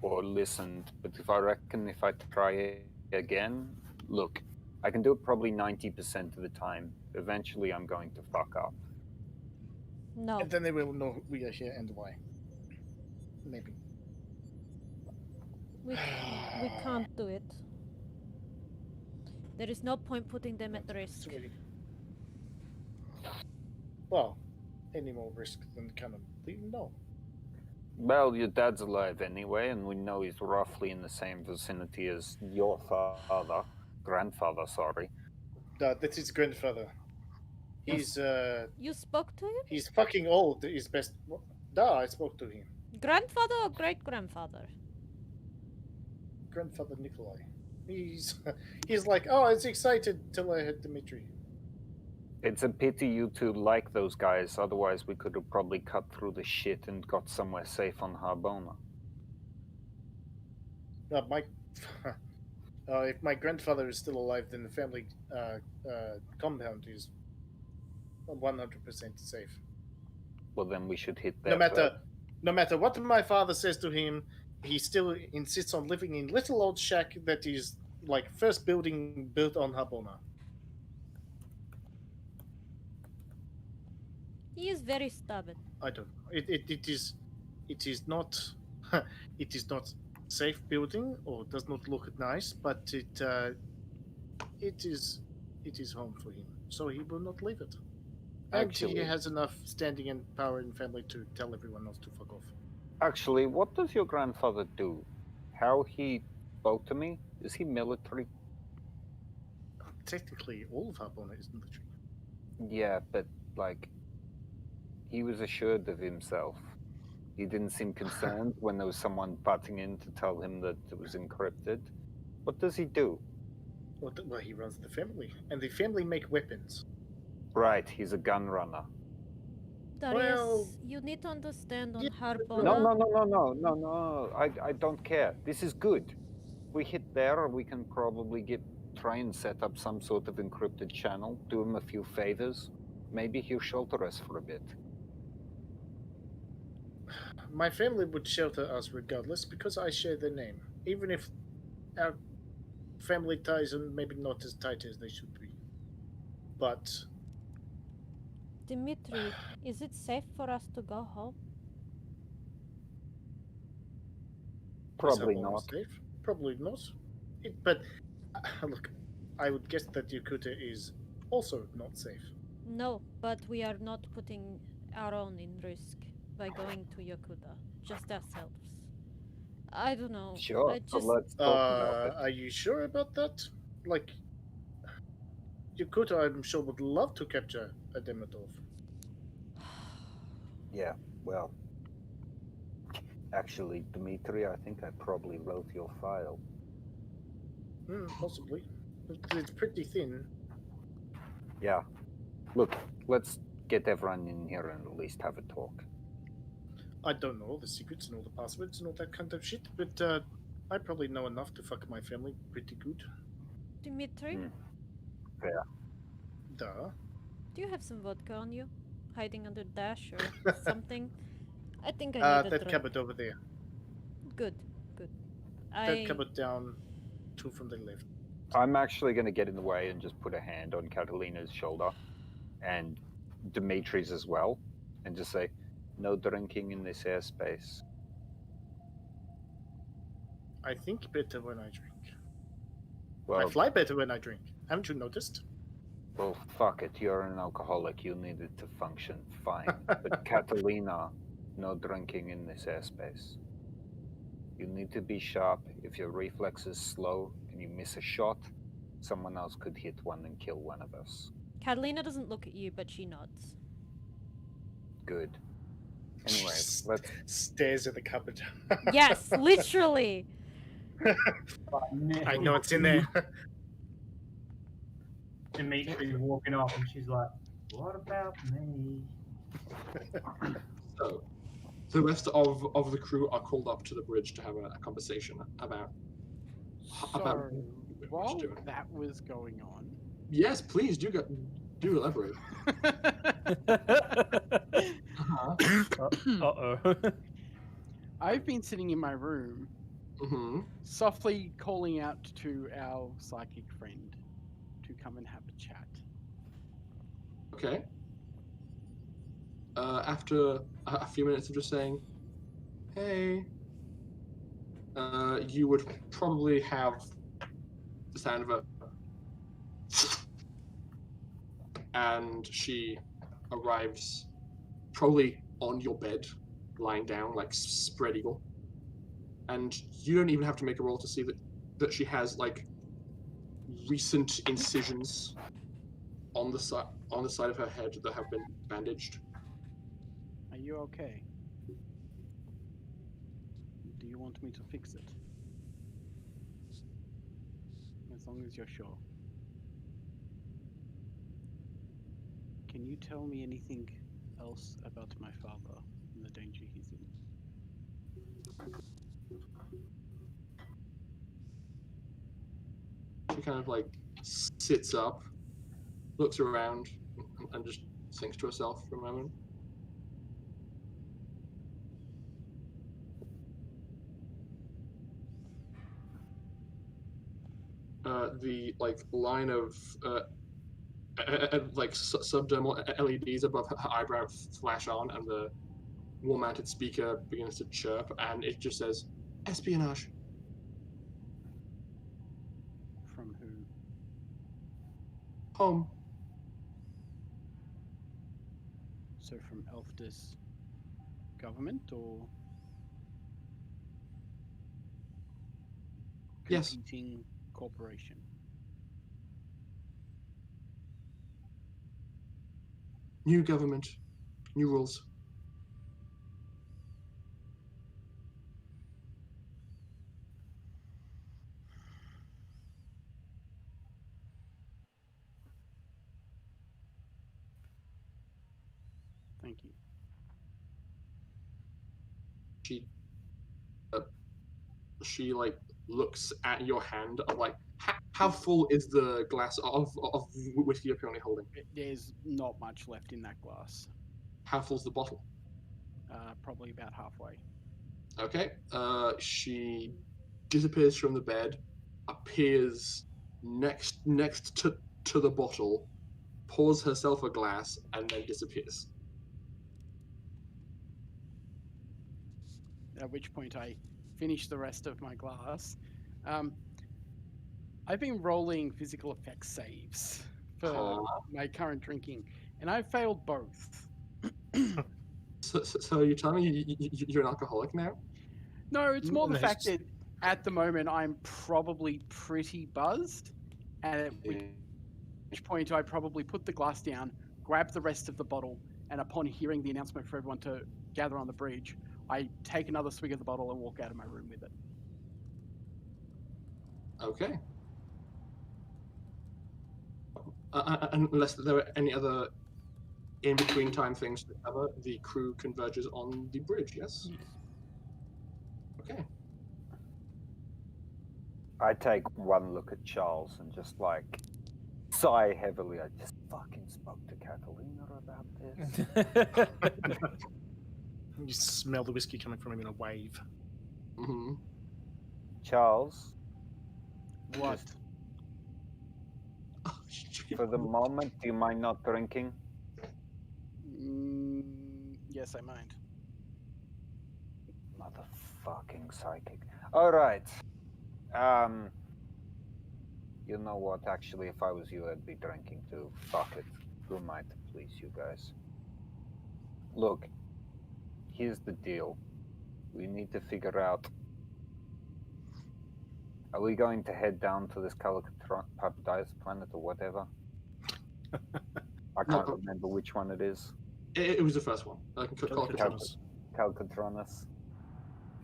or listened, but if I try it again, look, I can do it probably 90% of the time. Eventually I'm going to fuck up. No. And then they will know we are here and why. Maybe. We can't do it. There is no point putting them at risk. Sweetie. Well, any more risk than kind of leaving? No. Well, your dad's alive anyway, and we know he's roughly in the same vicinity as your grandfather, sorry. No, that's his grandfather. He's You spoke to him? he's fucking old. He's best. No, I spoke to him. Grandfather or great grandfather? Grandfather Nikolai. He's like, oh, I was excited till I had Dimitri. It's a pity you two like those guys, otherwise we could have probably cut through the shit and got somewhere safe on Harbona. If my grandfather is still alive, then the family compound is 100% safe. Well, then we should hit No that. matter what my father says to him, he still insists on living in little old shack that is like first building built on Harbona. He is very stubborn. I don't know. It is not it is not safe building or does not look nice, but it is home for him, so he will not leave it. And Actually- he has enough standing and power in family to tell everyone else to fuck off. Actually, what does your grandfather do? How he spoke to me? Is he military? Technically, all of Harbona is military. Yeah, but like, he was assured of himself. He didn't seem concerned when there was someone butting in to tell him that it was encrypted. What does he do? Well, he runs the family, and the family make weapons. Right, he's a gun runner. Darius, Well, you need to understand on yeah, Harbona. No. I don't care. This is good. We hit there, we can probably try and set up some sort of encrypted channel, do him a few favors. Maybe he'll shelter us for a bit. My family would shelter us regardless because I share their name, even if our family ties are maybe not as tight as they should be. But Dimitri, is it safe for us to go home? Probably is Harbona not. safe? Probably not. But look, I would guess that Yakootah is also not safe. No, but we are not putting our own in risk by going to Yakootah. Just ourselves. I don't know. Sure, I so just let's talk about it. Are you sure about that? Like, Yakootah, I'm sure, would love to capture a Demidov. Yeah, well, actually, Dimitri, I think I probably wrote your file. Possibly. It's pretty thin. Yeah. Look, let's get everyone in here and at least have a talk. I don't know all the secrets and all the passwords and all that kind of shit, but I probably know enough to fuck my family pretty good. Dimitri, Fair. Duh. do you have some vodka on you? Hiding under the dash or something? I think I need a That drink. cupboard over there. Good, good. That cupboard down, 2 from the left. I'm actually going to get in the way and just put a hand on Katalina's shoulder and Dimitri's as well and just say, no drinking in this airspace. I think better when I drink. Well, I fly better when I drink. Haven't you noticed? well, fuck it. You're an alcoholic. You need it to function fine. But Catalina, no drinking in this airspace. You need to be sharp. If your reflex is slow and you miss a shot, someone else could hit one and kill one of us. Catalina doesn't look at you, but she nods. Good. Anyway, let's... Stares at the cupboard. Yes, literally. I know it's in there. Dimitri walking off, and she's like, "What about me?" So, the rest of the crew are called up to the bridge to have a conversation about So, what while you're doing. that was going on, Yes, please do elaborate. Uh-oh. I've been sitting in my room, Mm-hmm. softly calling out to our psychic friend to come and have a chat. Okay. After a few minutes of just saying, "Hey," you would probably have the sound of a, and she arrives probably on your bed, lying down like spread eagle, and you don't even have to make a roll to see that she has like recent incisions on the side of her head that have been bandaged. Are you okay? Do you want me to fix it? As long as you're sure. Can you tell me anything else about my father and the danger he's in? She kind of like sits up, looks around, and just thinks to herself for a moment. The like line of like subdermal LEDs above her eyebrow flash on, and the wall-mounted speaker begins to chirp, and it just says, "Espionage." From who? Home. So from Elfdis government or Yes. competing corporation? New government. New rules. Thank you. She like looks at your hand of like, how full is the glass of whiskey you're currently holding? There's not much left in that glass. How full's the bottle? Probably about halfway. Okay. She disappears from the bed, appears next to the bottle, pours herself a glass, and then disappears. At which point I finish the rest of my glass. I've been rolling physical effects saves for my current drinking, and I've failed both. So you're telling me you're an alcoholic now? No, it's more the Nice. fact that at the moment I'm probably pretty buzzed, and which point I probably put the glass down, grab the rest of the bottle, and upon hearing the announcement for everyone to gather on the bridge, I take another swig of the bottle and walk out of my room with it. Okay. Unless there are any other in-between time things to cover, the crew converges on the bridge, yes? Okay. I take one look at Charles and just like sigh heavily. I just fucking spoke to Katalina about this. You smell the whiskey coming from him in a wave. Mm-hmm. Charles, What? for the moment, do you mind not drinking? Yes, I mind. Motherfucking psychic. All right. You know what? Actually, if I was you, I'd be drinking too. Fuck it. Who am I to please you guys? Look, here's the deal. We need to figure out. Are we going to head down to this Paradise planet or whatever? I can't remember which one it is. It was the first one. Calcatronus.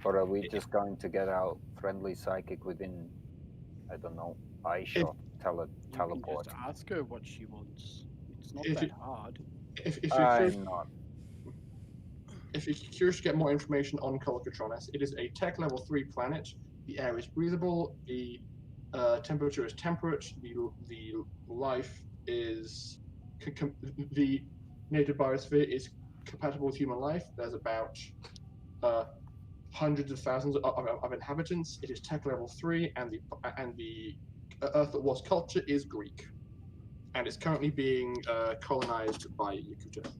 Or are we just going to get our friendly psychic within, I don't know, eye shot, You teleport? can just ask her what she wants. It's not If that you- hard. If you're curious, I'm not. if you're curious to get more information on Calcatronus, it is a tech level 3 planet. The air is breathable. The temperature is temperate. The life is the native biosphere is compatible with human life. There's about hundreds of thousands of inhabitants. It is tech level 3, and the Earth that was culture is Greek, and it's currently being colonized by Yakootah.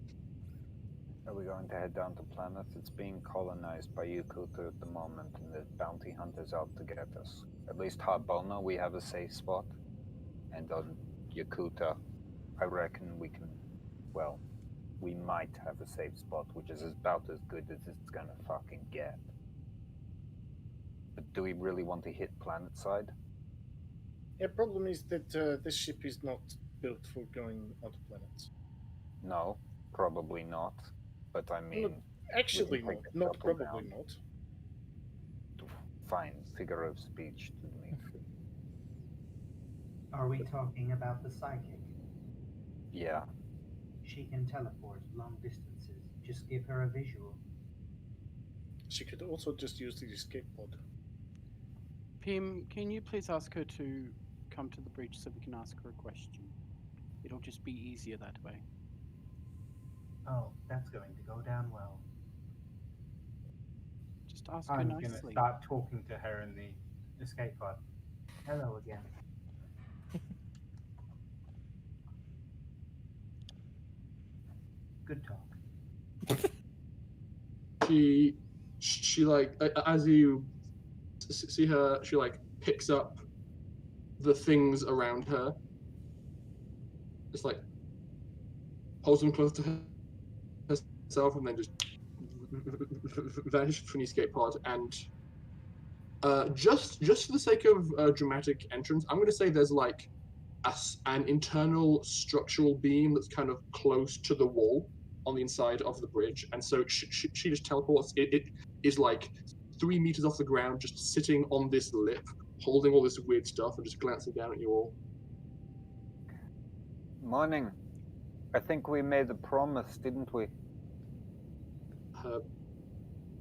Are we going to head down to planet? It's being colonized by Yakootah at the moment, and there's bounty hunters out to get us. At least Harbona, we have a safe spot. And on Yakootah, I reckon we can, well, we might have a safe spot, which is about as good as it's gonna fucking get. But do we really want to hit planet side? The problem is that this ship is not built for going onto planets. No, probably not. But I mean, Actually, take not. a Not couple probably down. not. Fine, figure of speech to Dimitri. Are we talking about the psychic? Yeah, She can teleport long distances. Just give her a visual. She could also just use the escape pod. Pim, can you please ask her to come to the bridge so we can ask her a question? It'll just be easier that way. Oh, that's going to go down well. Just ask her I'm going to nicely. start talking to her in the escape pod. Hello again. Good talk. She like as you see her, she like picks up the things around her, just like holds them close to herself, and then just vanishes from the escape pod. And just for the sake of dramatic entrance, I'm going to say there's like an internal structural beam that's kind of close to the wall on the inside of the bridge, and so she just teleports. It is like 3 meters off the ground, just sitting on this lip, holding all this weird stuff, and just glancing down at you all. morning. I think we made a promise, didn't we? Her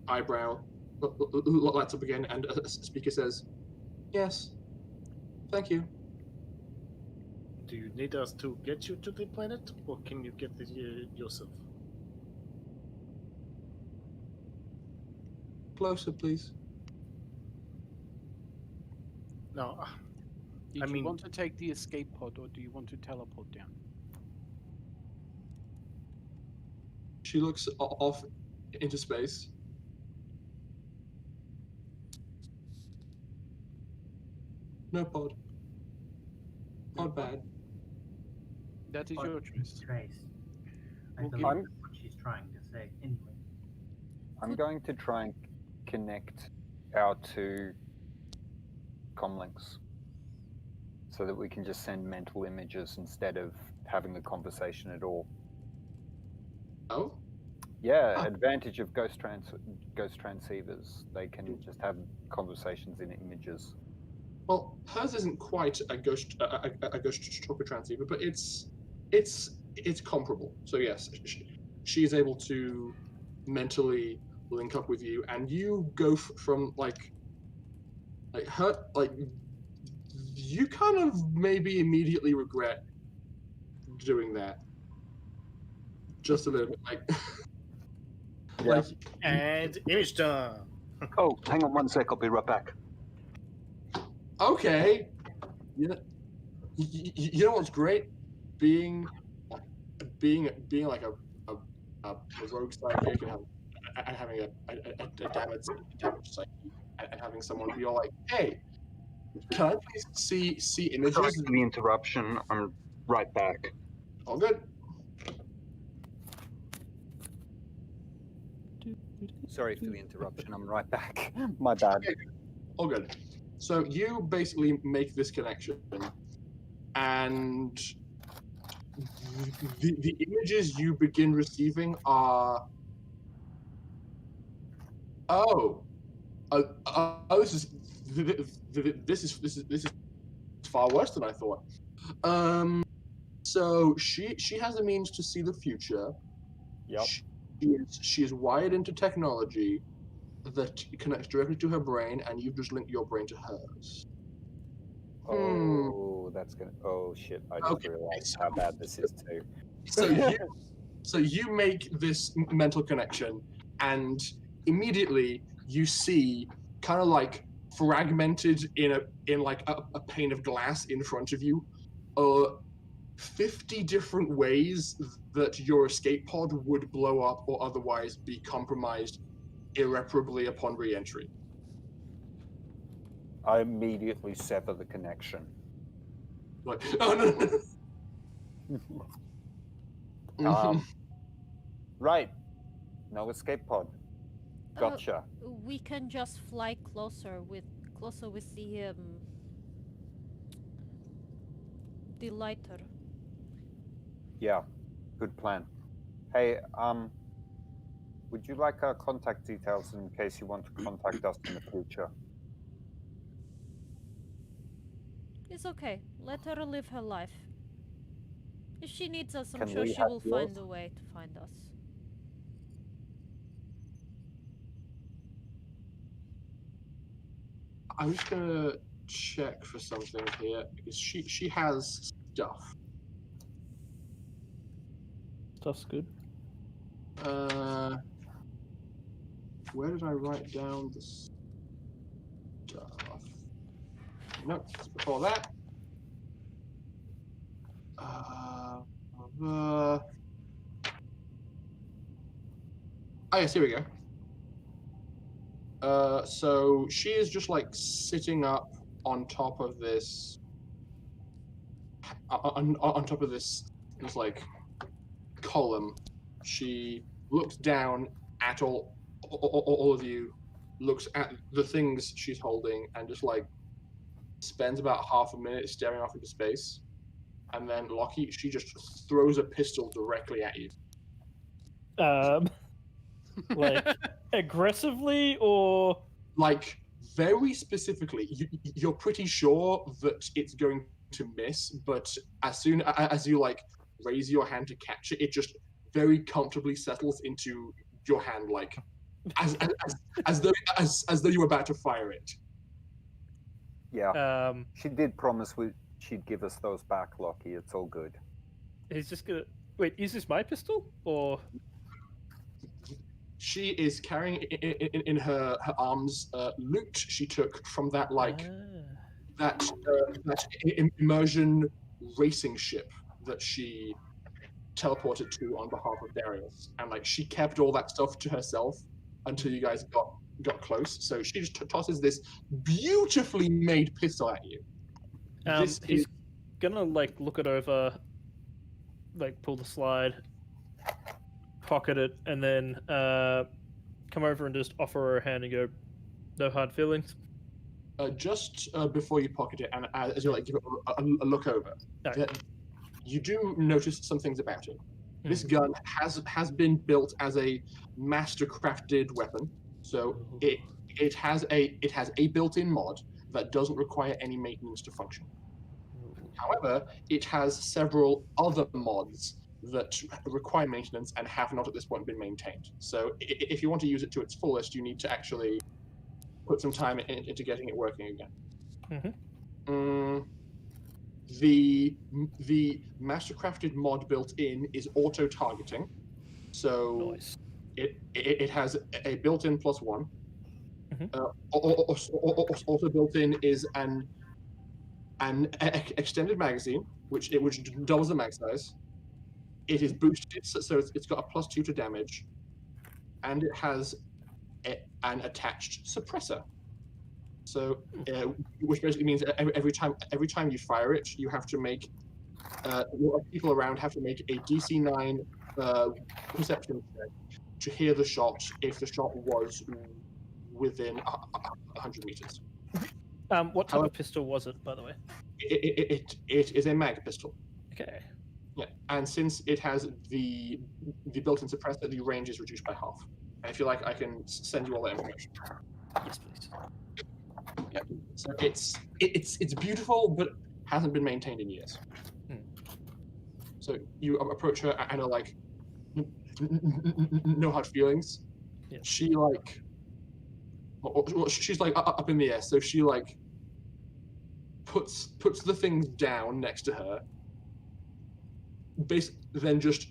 eyebrow lights up again, and a speaker says, "Yes, thank you." Do you need us to get you to the planet, or can you get there yourself? Closer, please. No, Did I you mean- want to take the escape pod, or do you want to teleport down? She looks off into space. No pod. Pod bad. That is Pod your choice. Trace. I We'll believe give- that's what she's trying to say. Anyway, I'm going to try and connect our two comlinks. So so that we can just send mental images instead of having the conversation at all. Oh, Yeah, advantage of ghost transceivers. They can just have conversations in images. well, hers isn't quite a ghost talker transceiver, but it's comparable. So yes, she's able to mentally link up with you, and you go from like her like you kind of maybe immediately regret doing that. Just a little bit, like. Yeah. Like, And image done. Oh, hang on one sec. I'll be right back. okay, you know what's great? Being like a rogue psychic and having a damaged psyche and having someone be all like, hey, can I please see Sorry images? for the interruption. I'm right back. All good. Sorry for the interruption. I'm right back. My bad. Okay, all good. So you basically make this connection, and the images you begin receiving are this is far worse than I thought. So she has a means to see the future. Yep. She is wired into technology that connects directly to her brain, and you've just linked your brain to hers. Oh, that's gonna. Oh shit! I just Okay, realized how bad this is too. So you make this mental connection, and immediately you see kind of like fragmented in a pane of glass in front of you, 50 different ways that your escape pod would blow up or otherwise be compromised irreparably upon re-entry. I immediately sever the connection. Like, oh no. Right. No escape pod. Gotcha. We can just fly closer with the lighter. Yeah. Good plan. Hey, would you like our contact details in case you want to contact us in the future? It's okay. Let her live her life. If she needs us, I'm Can sure we she have will yours? find a way to find us. I'm just gonna check for something here because she has stuff. Stuff's good. Where did I write down the stuff? Nope, it's before that. Oh yes, here we go. So she is just like sitting up on top of this, on top of this like column. She looks down at all of you, looks at the things she's holding, and just like spends about half a minute staring off into space. And then Lockie, she just throws a pistol directly at you. Like aggressively or Like very specifically, you're pretty sure that it's going to miss, but as soon as you like raise your hand to catch it, it just very comfortably settles into your hand, like as though you were about to fire it. Yeah. She did promise she'd give us those back, Lockie. It's all good. he's just gonna wait. Is this my pistol or? She is carrying in her arms loot she took from that that immersion racing ship that she teleported to on behalf of Darius, and like she kept all that stuff to herself until you guys got close. So she just tosses this beautifully made pistol at you. He's gonna like look it over, like pull the slide, pocket it, and then come over and just offer her a hand and go, "No hard feelings." Just before you pocket it, and as you like give it a look over, Okay. you do notice some things about it. This gun has been built as a master-crafted weapon, so it has a built-in mod that doesn't require any maintenance to function. However, it has several other mods that require maintenance and have not at this point been maintained. So if you want to use it to its fullest, you need to actually put some time into getting it working again. The master-crafted mod built in is auto-targeting, so Nice. it has a built-in +1. Also built in is an extended magazine, which doubles the mag size. It is boosted, so it's got a +2 to damage, and it has an attached suppressor. So, which basically means that every time you fire it, you have to make people around have to make a DC 9 perception check to hear the shot if the shot was within 100 meters. What type of pistol was it, by the way? It is a mag pistol. Okay. Yeah, and since it has the built-in suppressor, the range is reduced by half. And if you like, I can send you all that information. Yes, please. Yeah. So it's beautiful, but hasn't been maintained in years. So you approach her and are like, no hard feelings. Yeah. She like, she's like up in the air, so she like puts the things down next to her. Then just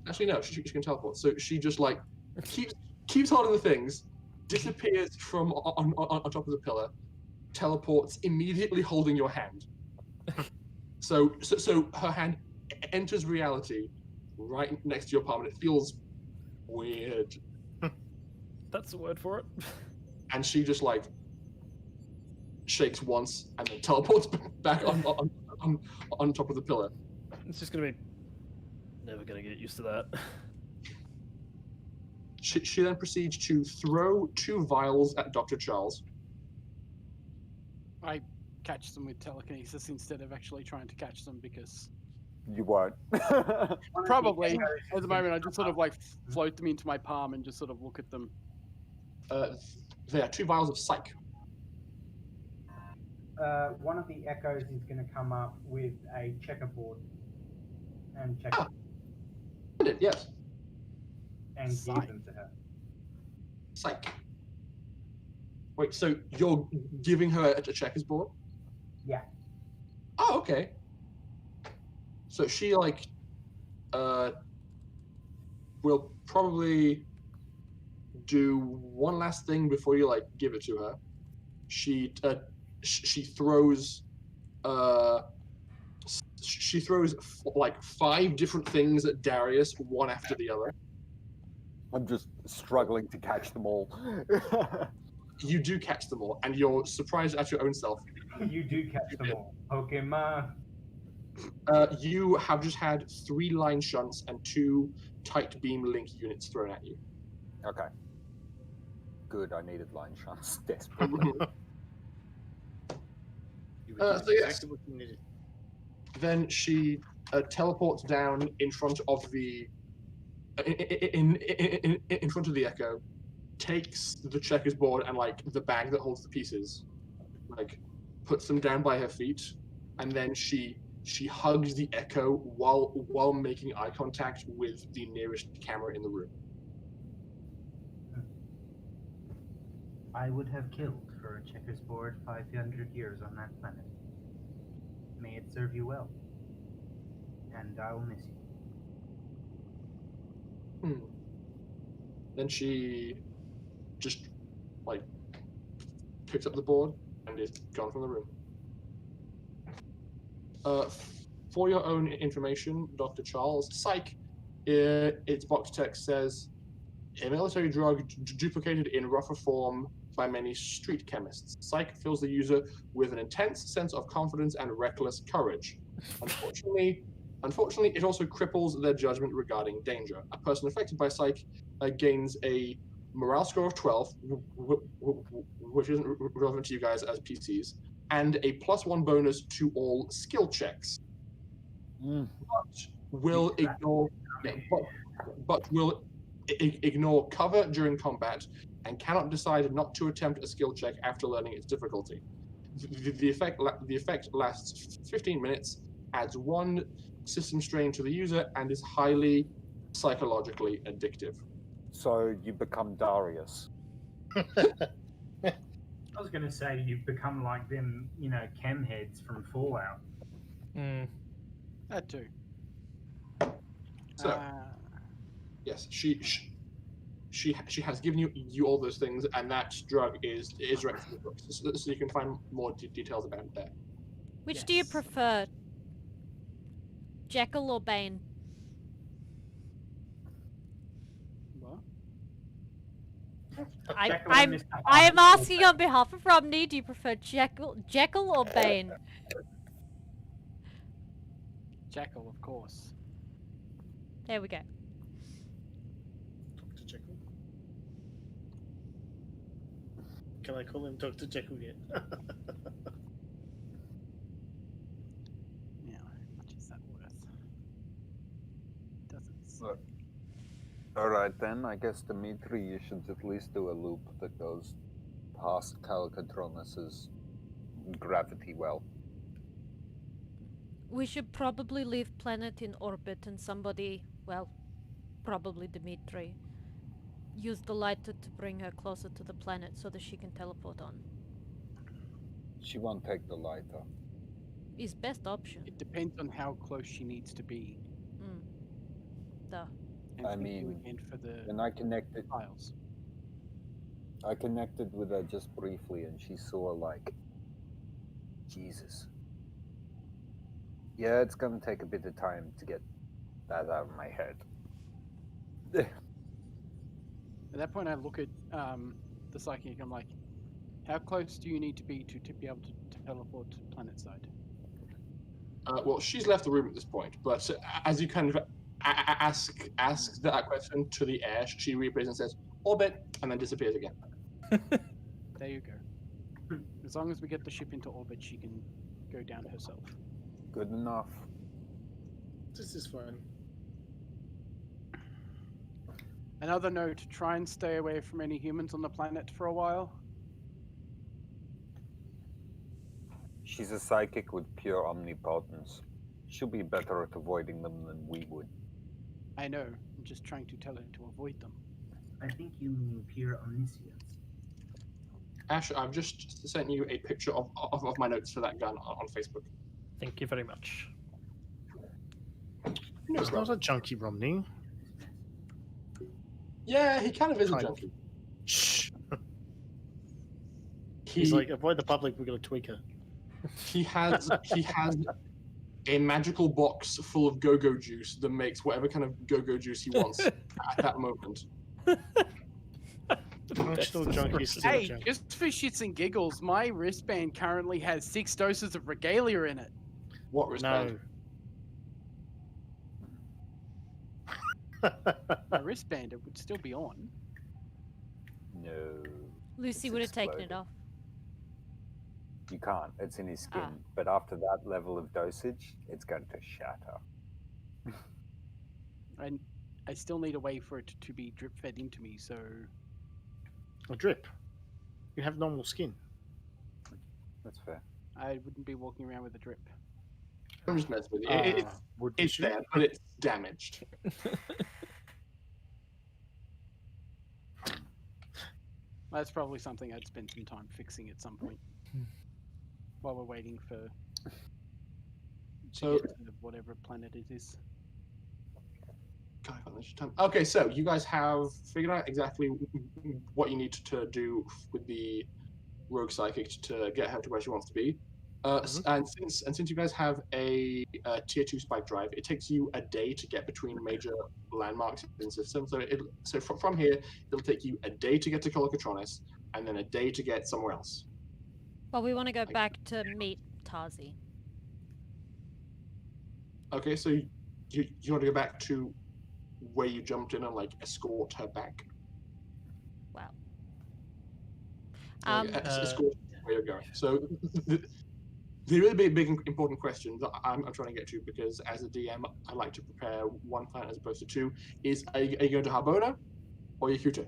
actually no, she can teleport. So she just like keeps holding the things, disappears from on top of the pillar, teleports immediately holding your hand. So her hand enters reality right next to your palm, and it feels weird. That's the word for it. And she just like shakes once and then teleports back on top of the pillar. It's just gonna be never gonna get used to that. She then proceeds to throw 2 vials at Dr. Charles. I catch them with telekinesis instead of actually trying to catch them because You won't. probably at the moment I just sort of like float them into my palm and just sort of look at them. They are 2 vials of psych. One of the echoes is going to come up with a checkerboard and check It, yes. and give Psych. them to her. Psych. Wait, so you're giving her a checkers board? Yeah. Oh, okay. So she like will probably do one last thing before you like give it to her. She throws like 5 different things at Darius, one after the other. I'm just struggling to catch them all. You do catch them all, and you're surprised at your own self. You do catch them all. Pokemon. You have just had 3 line shunts and 2 tight beam link units thrown at you. Okay. Good, I needed line shots desperately. So yes. Exactly what you needed. Then she teleports down in front of the in front of the echo, takes the checkers board and like the bag that holds the pieces, like puts them down by her feet, and then she hugs the echo while making eye contact with the nearest camera in the room. I would have killed for a checkers board 500 years on that planet. May it serve you well. And I'll miss you. Then she just like picks up the board and is gone from the room. For your own information, Dr. Charles, psych, its box text says, a military drug duplicated in rougher form by many street chemists. Psych fills the user with an intense sense of confidence and reckless courage. Unfortunately, it also cripples their judgment regarding danger. A person affected by psych gains a morale score of 12, which isn't relevant to you guys as PCs, and a +1 bonus to all skill checks. But will ignore, but will ignore cover during combat and cannot decide not to attempt a skill check after learning its difficulty. The effect lasts 15 minutes, adds 1 system strain to the user, and is highly psychologically addictive. So you become Darius. I was going to say you've become like them, chem heads from Fallout. That too. So, yes, she has given you all those things, and that drug is right from the books, so you can find more details about it there. Which do you prefer, Jekyll or Bane? What? I am asking on behalf of Romney. Do you prefer Jekyll or Bane? Jekyll, of course. There we go. Dr. Jekyll. Can I call him Dr. Jekyll yet? Yeah, how much is that worth? Doesn't. Look. Alright then, I guess Dimitri, you should at least do a loop that goes past Calcatronus's gravity well. We should probably leave planet in orbit and somebody, well, probably Dimitri, use the lighter to bring her closer to the planet so that she can teleport on. She won't take the lighter. Is best option. It depends on how close she needs to be. Duh. And I thinking mean, again for the when I connected files. with her just briefly and she saw like, Jesus. Yeah, it's gonna take a bit of time to get that out of my head. At that point, I look at the psychic. I'm like, how close do you need to be able to teleport to planet side? Well, she's left the room at this point, but as you kind of ask that question to the air, she reappears and says, orbit, and then disappears again. There you go. As long as we get the ship into orbit, she can go down herself. Good enough. This is fun. Another note, try and stay away from any humans on the planet for a while. She's a psychic with pure omnipotence. She'll be better at avoiding them than we would. I know. I'm just trying to tell her to avoid them. I think you mean pure omniscience. Ash, I've just sent you a picture of my notes for that gun on Facebook. Thank you very much. He's not a junkie, Romney. Yeah, he kind of is a junkie. Shh. He's like, avoid the public, we're going to tweak her. He has a magical box full of go-go juice that makes whatever kind of go-go juice he wants at that moment. Functional junkie still Hey, junkie. just for shits and giggles, my wristband currently has 6 doses of regalia in it. What wristband? No. My wristband, it would still be on. No. Lucy It's would have taken it exploded. off. You can't. It's in his skin. Ah. But after that level of dosage, it's going to shatter. And I still need a way for it to be drip fed into me, so A drip. You have normal skin. That's fair. I wouldn't be walking around with a drip. I'm just messing with you. It's there, but it's damaged. That's probably something I'd spend some time fixing at some point. While we're waiting for So, whatever planet it is. okay, so you guys have figured out exactly what you need to do with the rogue psychic to get her to where she wants to be. And since you guys have a tier 2 spike drive, it takes you a day to get between major landmarks in the system. So from here, it'll take you a day to get to Colocatronis, and then a day to get somewhere else. Well, we want to go back to meet Tazi. Okay, so you want to go back to where you jumped in and like escort her back? Well, Escort where you're going. So the really big important question that I'm trying to get to, because as a DM, I like to prepare one plan as opposed to two, is are you going to Harbona or Yakootah?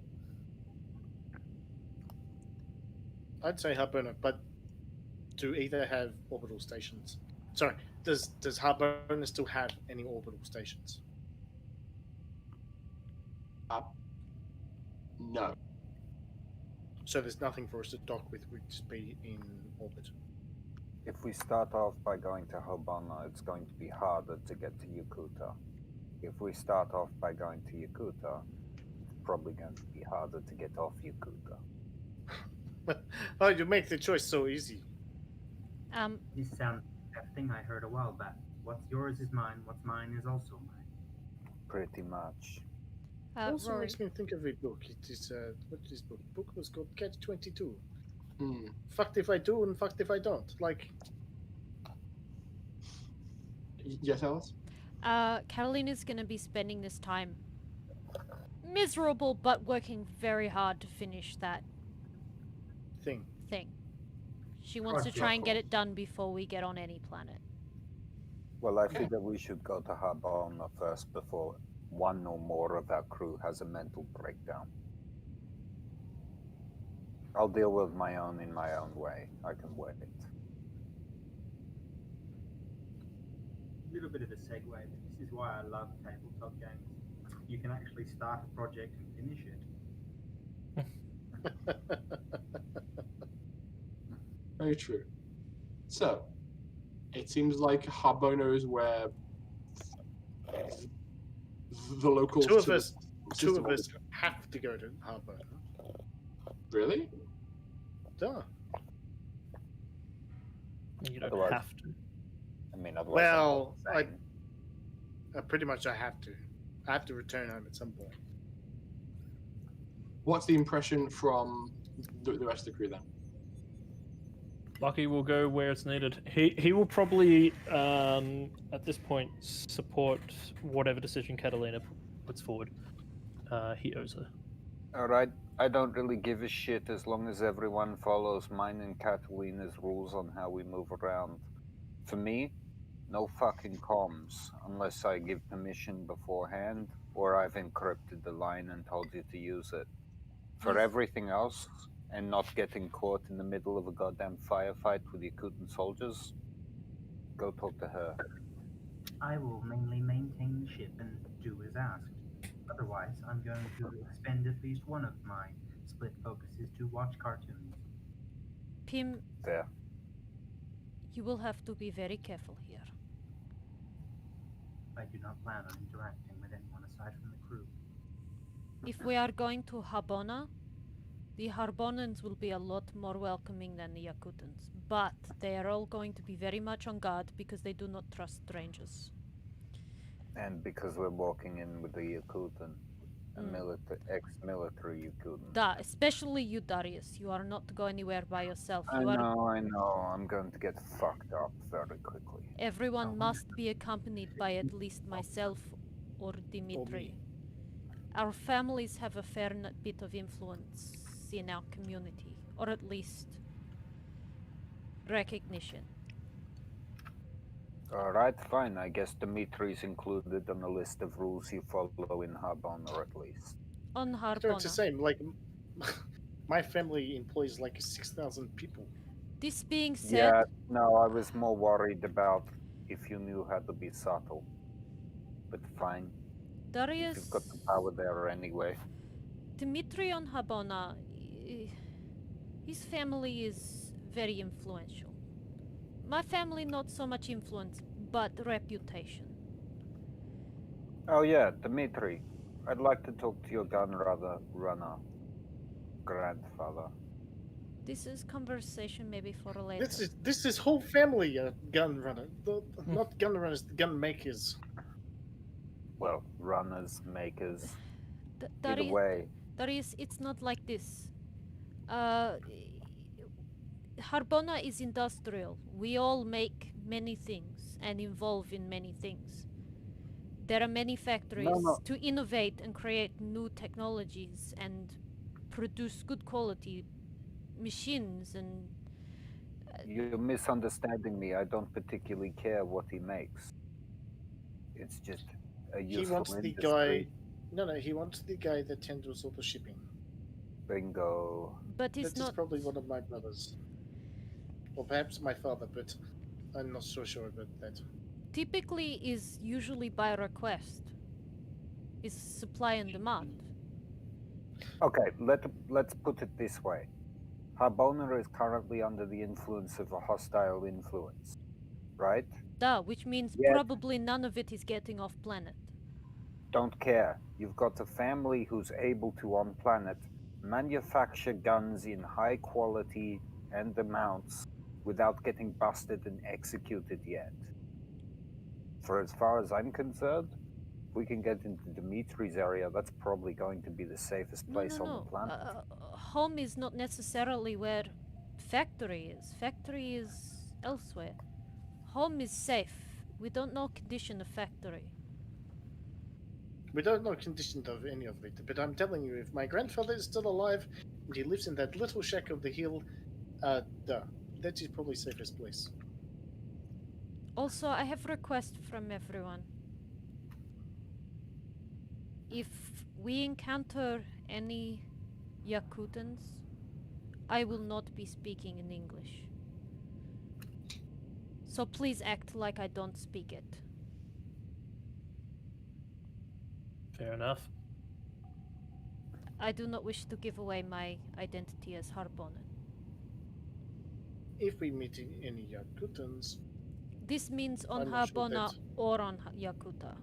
I'd say Harbona, but to either have orbital stations. Sorry, does Harbona still have any orbital stations? No. So there's nothing for us to dock with. We'd just be in orbit. If we start off by going to Harbona, it's going to be harder to get to Yakootah. If we start off by going to Yakootah, it's probably going to be harder to get off Yakootah. Oh, you make the choice so easy. This sounds like that thing I heard a while back. What's yours is mine, what's mine is also mine. Pretty much. It also Rory. makes me think of a book. It is what is this book? The book was called Catch-22. Hmm. Fucked if I do and fucked if I don't. Like, Yes, Alice? Catalina's gonna be spending this time miserable, but working very hard to finish that thing. She wants to try and get it done before we get on any planet. Well, I figure we should go to Harbona first before one or more of our crew has a mental breakdown. I'll deal with my own in my own way. I can wait. A little bit of a segue, but this is why I love tabletop games. You can actually start a project and finish it. Very true. So, it seems like Harbona is where the locals... Two of us have to go to Harbona. Really? Duh. You don't Otherwise- have to. I mean, otherwise. Well, I'm not saying. pretty much I have to. I have to return home at some point. What's the impression from the rest of the crew then? Lucky will go where it's needed. He will probably, at this point, support whatever decision Katalina puts forward. He owes her. Alright, I don't really give a shit as long as everyone follows mine and Catalina's rules on how we move around. For me, no fucking comms, unless I give permission beforehand, or I've encrypted the line and told you to use it. For everything else, and not getting caught in the middle of a goddamn firefight with Yakootan soldiers, go talk to her. I will mainly maintain the ship and do as asked. Otherwise, I'm going to expend at least one of my split focuses to watch cartoons. Pim, There. you will have to be very careful here. I do not plan on interacting with anyone aside from the crew. If we are going to Harbona, the Harbonans will be a lot more welcoming than the Yakootans, but they are all going to be very much on guard because they do not trust strangers. And because we're walking in with the Yakootan, a ex-military Yakootan. Especially you, Darius. You are not to go anywhere by yourself. I know. I'm going to get fucked up very quickly. Everyone must be accompanied by at least myself or Dimitri. Our families have a fair bit of influence in our community, or at least recognition. Alright, fine. I guess Dimitri's included on the list of rules you follow in Harbona, at least. On So it's the Harbona. same. Like, my family employs like 6,000 people. This being said, Yeah, no, I was more worried about if you knew how to be subtle. But fine. Darius, You've got the power there anyway. Dimitri on Harbona, his family is very influential. My family, not so much influence, but reputation. Oh yeah, Dimitri. I'd like to talk to your runner, grandfather. This is conversation maybe for later. This is whole family gun runner. Not gun runners, gun makers. Well, runners, makers. Darius, Either way. Darius, it's not like this. Harbona is industrial. We all make many things and involve in many things. There are many factories to innovate and create new technologies and produce good quality machines and You're misunderstanding me. I don't particularly care what he makes. It's just a He useful wants the industry. guy. No, he wants the guy that handles all the shipping. Bingo. but it's That is not probably one of my brothers. Or perhaps my father, but I'm not so sure about that. typically is usually by request. Is supply and demand. Okay, let's put it this way. Harbona is currently under the influence of a hostile influence, right? Duh, which means Yet- probably none of it is getting off planet. Don't care. You've got a family who's able to, on planet, manufacture guns in high quality and amounts without getting busted and executed yet. For as far as I'm concerned, if we can get into Dimitri's area, that's probably going to be the safest place on the planet. Home is not necessarily where factory is. Factory is elsewhere. Home is safe. We don't know condition of factory. We don't know condition of any of it, but I'm telling you, if my grandfather is still alive and he lives in that little shack of the hill, that is probably safest place. Also, I have request from everyone. If we encounter any Yakootans, I will not be speaking in English. So please act like I don't speak it. Fair enough. I do not wish to give away my identity as Harbonnen. If we meet any Yakootans, This means on I'm not sure Harbona that- or on Yakootah.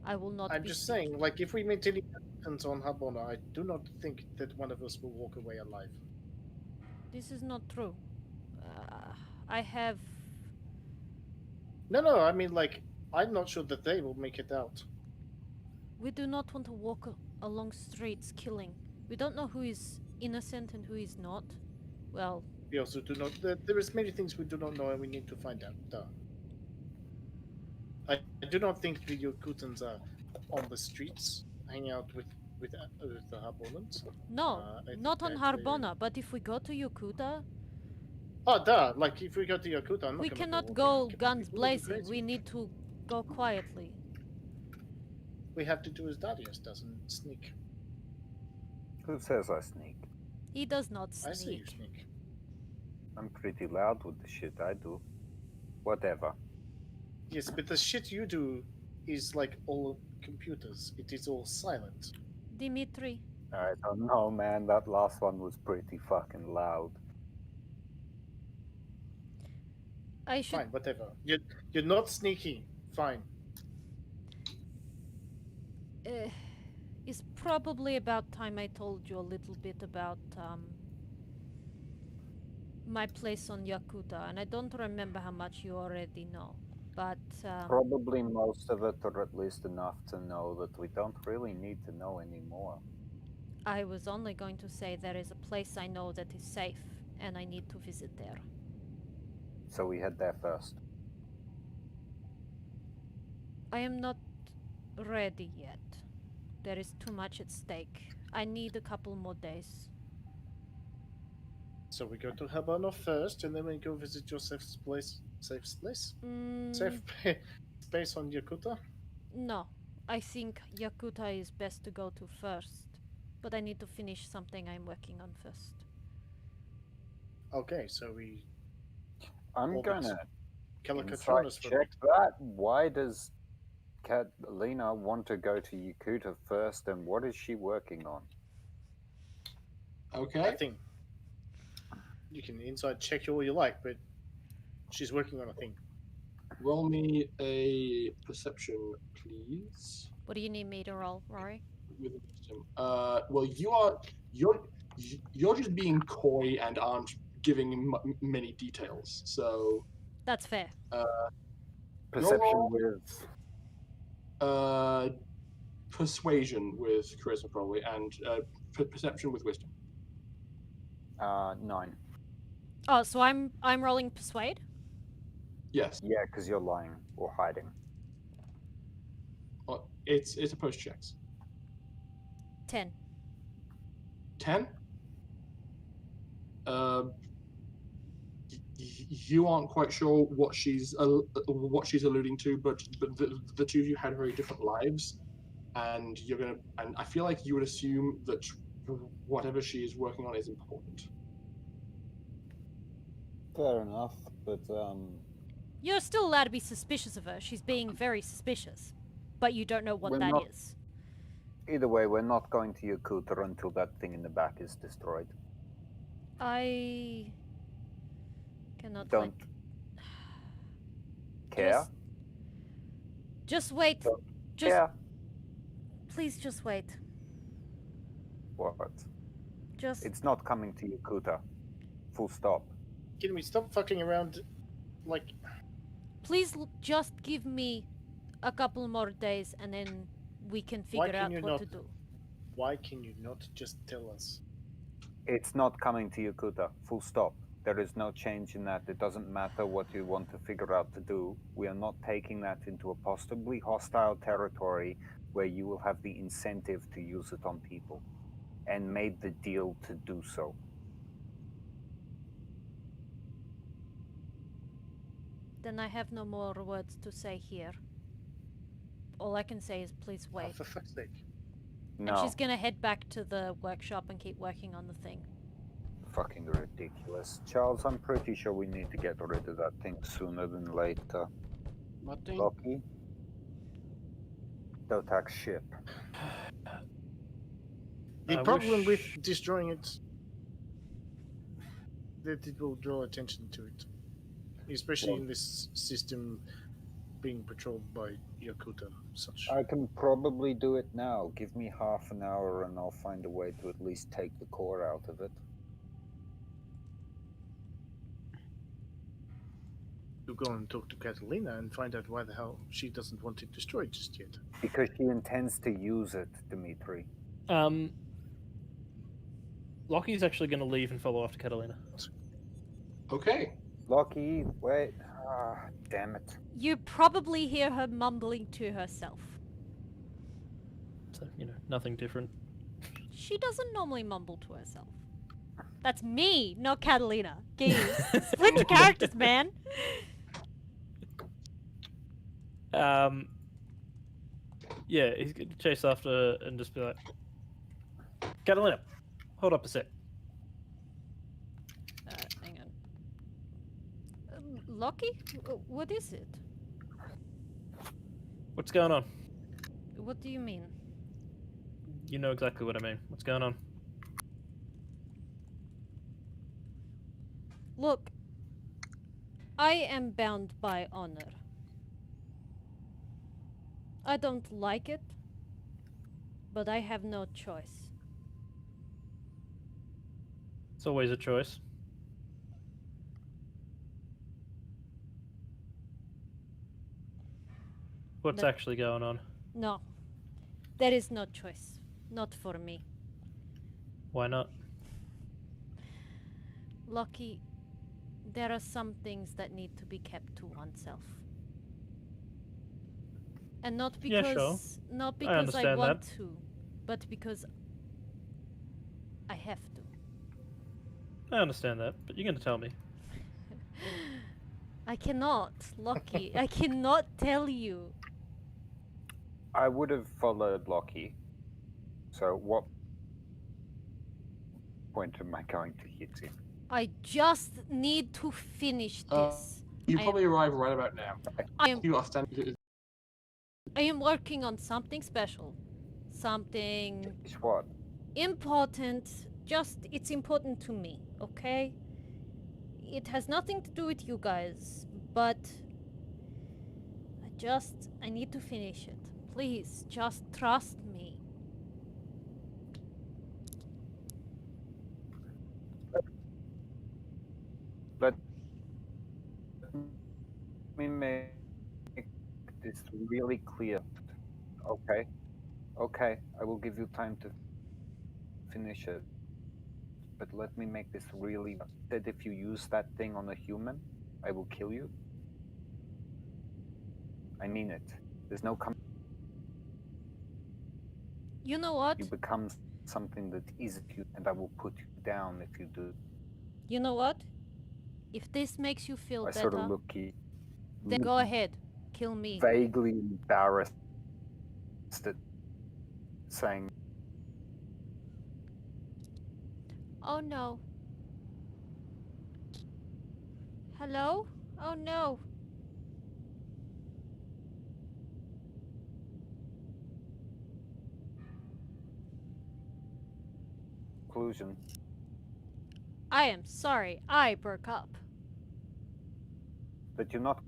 I will not I'm be just speaking. saying, like, if we meet any Yakootans on Harbona, I do not think that one of us will walk away alive. This is not true. I have... No, I mean, like, I'm not sure that they will make it out. We do not want to walk along streets killing. We don't know who is innocent and who is not. Well, We also do not. There is many things we do not know, and we need to find out. I do not think the Yakootans are on the streets, hanging out with the Harbonans. no, I think not on that Harbona, but if we go to Yakootah, Oh, like if we go to Yakootah, I'm not we gonna cannot walk go around killing guns people, it'd be blazing. crazy. We need to go quietly. We have to do as Darius does and sneak. Who says I sneak? He does not I see you sneak. sneak. I'm pretty loud with the shit I do. Whatever. Yes, but the shit you do is like all computers. It is all silent. Dimitri, I don't know, man. That last one was pretty fucking loud. I should... Fine, whatever. You're not sneaky. Fine. It's probably about time I told you a little bit about my place on Yakootah, and I don't remember how much you already know, but Probably most of it, or at least enough to know that we don't really need to know anymore. I was only going to say there is a place I know that is safe, and I need to visit there. So we head there first. I am not ready yet. There is too much at stake. I need a couple more days. So we go to Habano first, and then we go visit your safe place. Safe place? Safe space on Yakootah? No, I think Yakootah is best to go to first, but I need to finish something I'm working on first. Okay, so we. I'm Well, gonna Calicatronis insight for check that. Why does Katalina want to go to Yakootah first, and what is she working on? Okay. I think you can inside check all you like, but she's working on a thing. Roll me a perception, please. What do you need me to roll, Rory? With wisdom. Well, you're just being coy and aren't giving many details. So. That's fair. Perception roll- with Persuasion with charisma probably, and perception with wisdom. 9. Oh, so I'm rolling persuade? Yes. Yeah, because you're lying or hiding. Well, it's opposed checks. 10. 10. You aren't quite sure what she's alluding to, but the two of you had very different lives, and I feel like you would assume that whatever she is working on is important. Fair enough, but You're still allowed to be suspicious of her. She's being very suspicious, but you don't know what We're that not- is. either way, we're not going to Yakootah until that thing in the back is destroyed. I cannot Don't care. Just wait. Don't Just care. please, just wait. What? Just It's not coming to Yakootah. Full stop. Can we stop fucking around? Like, please, just give me a couple more days, and then we can figure out what to do. why can you not just tell us? It's not coming to Yakootah. Full stop. There is no change in that. It doesn't matter what you want to figure out to do. We are not taking that into a possibly hostile territory where you will have the incentive to use it on people, and made the deal to do so. Then I have no more words to say here. All I can say is please Oh, wait. for fuck's sake. No. And she's gonna head back to the workshop and keep working on the thing. Fucking ridiculous. Charles, I'm pretty sure we need to get rid of that thing sooner than later. What thing? Lucky? The attack ship. The I problem with wish- destroying it, that it will draw attention to it, especially in this system being patrolled by Yakootah. Such. I can probably do it now. Give me half an hour and I'll find a way to at least take the core out of it. You go and talk to Katalina and find out why the hell she doesn't want it destroyed just yet. Because she intends to use it, Dimitri. Lockie's actually going to leave and follow after Catalina. Okay. Lockie, wait. Ah, damn it. You probably hear her mumbling to herself. So, nothing different. She doesn't normally mumble to herself. That's me, not Catalina. Jeez. Split the characters, man. Yeah, he's going to chase after her and just be like, Catalina, hold up a sec. Hang on. Lockie? What is it? What's going on? What do you mean? You know exactly what I mean. What's going on? Look, I am bound by honor. I don't like it, but I have no choice. It's always a choice. What's No. actually going on? No, there is no choice. Not for me. Why not? Lucky, there are some things that need to be kept to oneself. And not Yeah, because sure. not I because I understand want that. to, but because I have to. I understand that, but you're going to tell me. I cannot, Lucky. I cannot tell you. I would have followed Lockie. So what point am I going to hit him? I just need to finish this. You I probably arrive right about now. I am You are standing. I am working on something special. Something It's what? important. Just it's important to me, okay? It has nothing to do with you guys, but I need to finish it. Please, just trust me. Let me make this really clear. Okay? Okay, I will give you time to finish it. But let me make this really that if you use that thing on a human, I will kill you. I mean it. There's no You know what? you become something that is you, and I will put you down if you do. You know what? If this makes you feel I better, sort of then go ahead. Kill me. vaguely embarrassed at saying, Oh no. Hello? Oh no. conclusion. I am sorry. I broke up. That you're not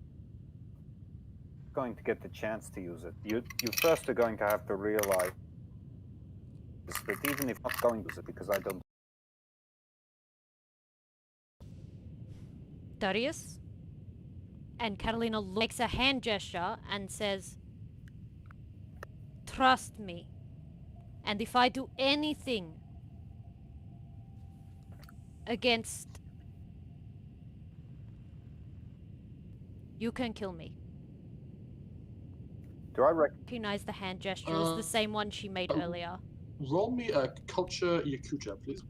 going to get the chance to use it. You first are going to have to realize that even if not going to use it, because I don't. Darius? And Katalina makes a hand gesture and says, trust me. And if I do anything against... You can kill me. Do I Recognize the hand gesture as the same one she made earlier. Roll me a culture Yakootah, please.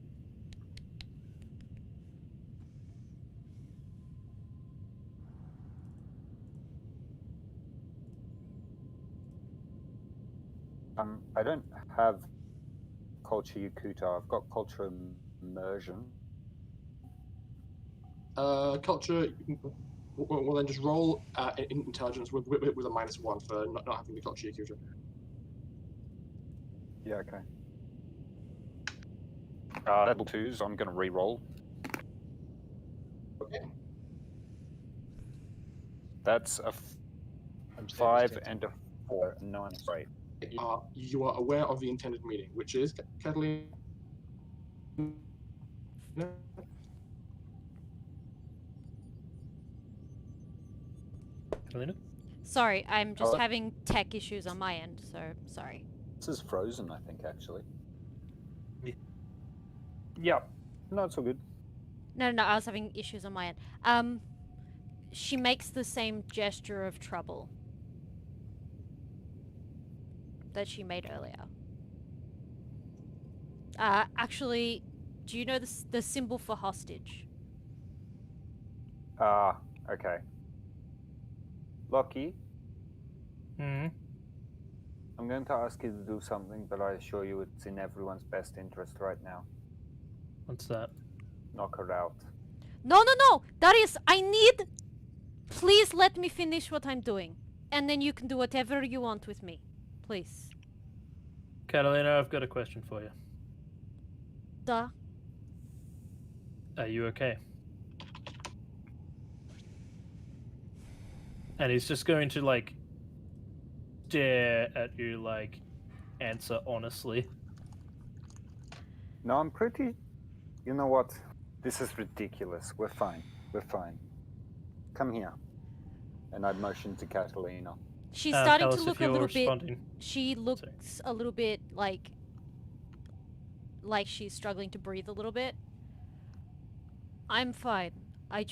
I don't have culture Yakootah. I've got culture immersion. Culture. Well, then just roll intelligence with a -1 for not having the culture Yakootah. Yeah, okay. Level 2, so I'm going to re-roll. Okay. That's a 5 and a 4. 9, right. You are aware of the intended meeting, which is Katalina. Katalina? Sorry, I'm just Oh. having tech issues on my end, so sorry. This is frozen, I think, actually. Yeah. Yep. No, it's all good. No, I was having issues on my end. She makes the same gesture of trouble that she made earlier. Actually, do you know the symbol for hostage? Okay. Lucky, Hmm. I'm going to ask you to do something, but I assure you it's in everyone's best interest right now. What's that? Knock her out. No! Darius, I need... Please let me finish what I'm doing. And then you can do whatever you want with me. Please. Katalina, I've got a question for you. Duh. Are you okay? And he's just going to, like, stare at you, like, answer honestly. No, I'm pretty... You know what? This is ridiculous. We're fine. We're fine. Come here. And I motion to Katalina. She's starting tell to us look if a you're little bit... responding. She looks a little bit like she's struggling to breathe a little bit. I'm fine. I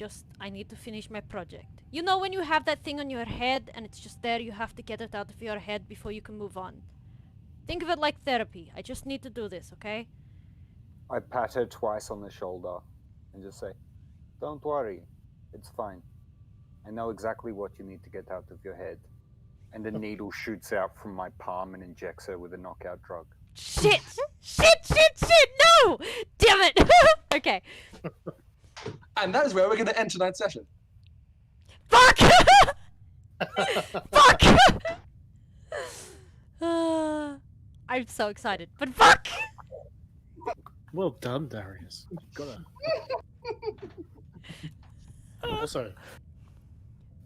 need to finish my project. You know when you have that thing on your head and it's just there, you have to get it out of your head before you can move on. Think of it like therapy. I just need to do this, okay? I pat her twice on the shoulder and just say, don't worry. It's fine. I know exactly what you need to get out of your head. And the needle shoots out from my palm and injects her with a knockout drug. Shit! No! Damn it! Okay. And that is where we're going to end tonight's session. Fuck! Fuck! I'm so excited, but fuck! Well done, Darius. Gotta. Also,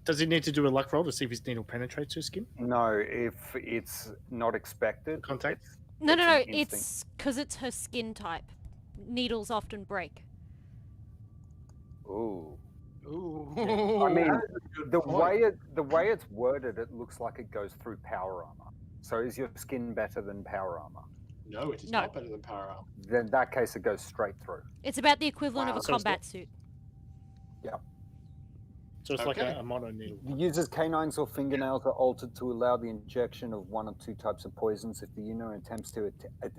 does he need to do a luck roll to see if his needle penetrates her skin? No, if it's not expected. Contact? No, an instinct. it's because it's her skin type. Needles often break. Ooh. Ooh. I mean, the point. way it's worded, it looks like it goes through power armor. So is your skin better than power armor? No, it is No. not better than power armor. Then in that case, it goes straight through. It's about the equivalent Wow. of a So is combat suit. So it's like Okay. a mono needle. The user's canines or fingernails are altered to allow the injection of one or two types of poisons. If the user attempts to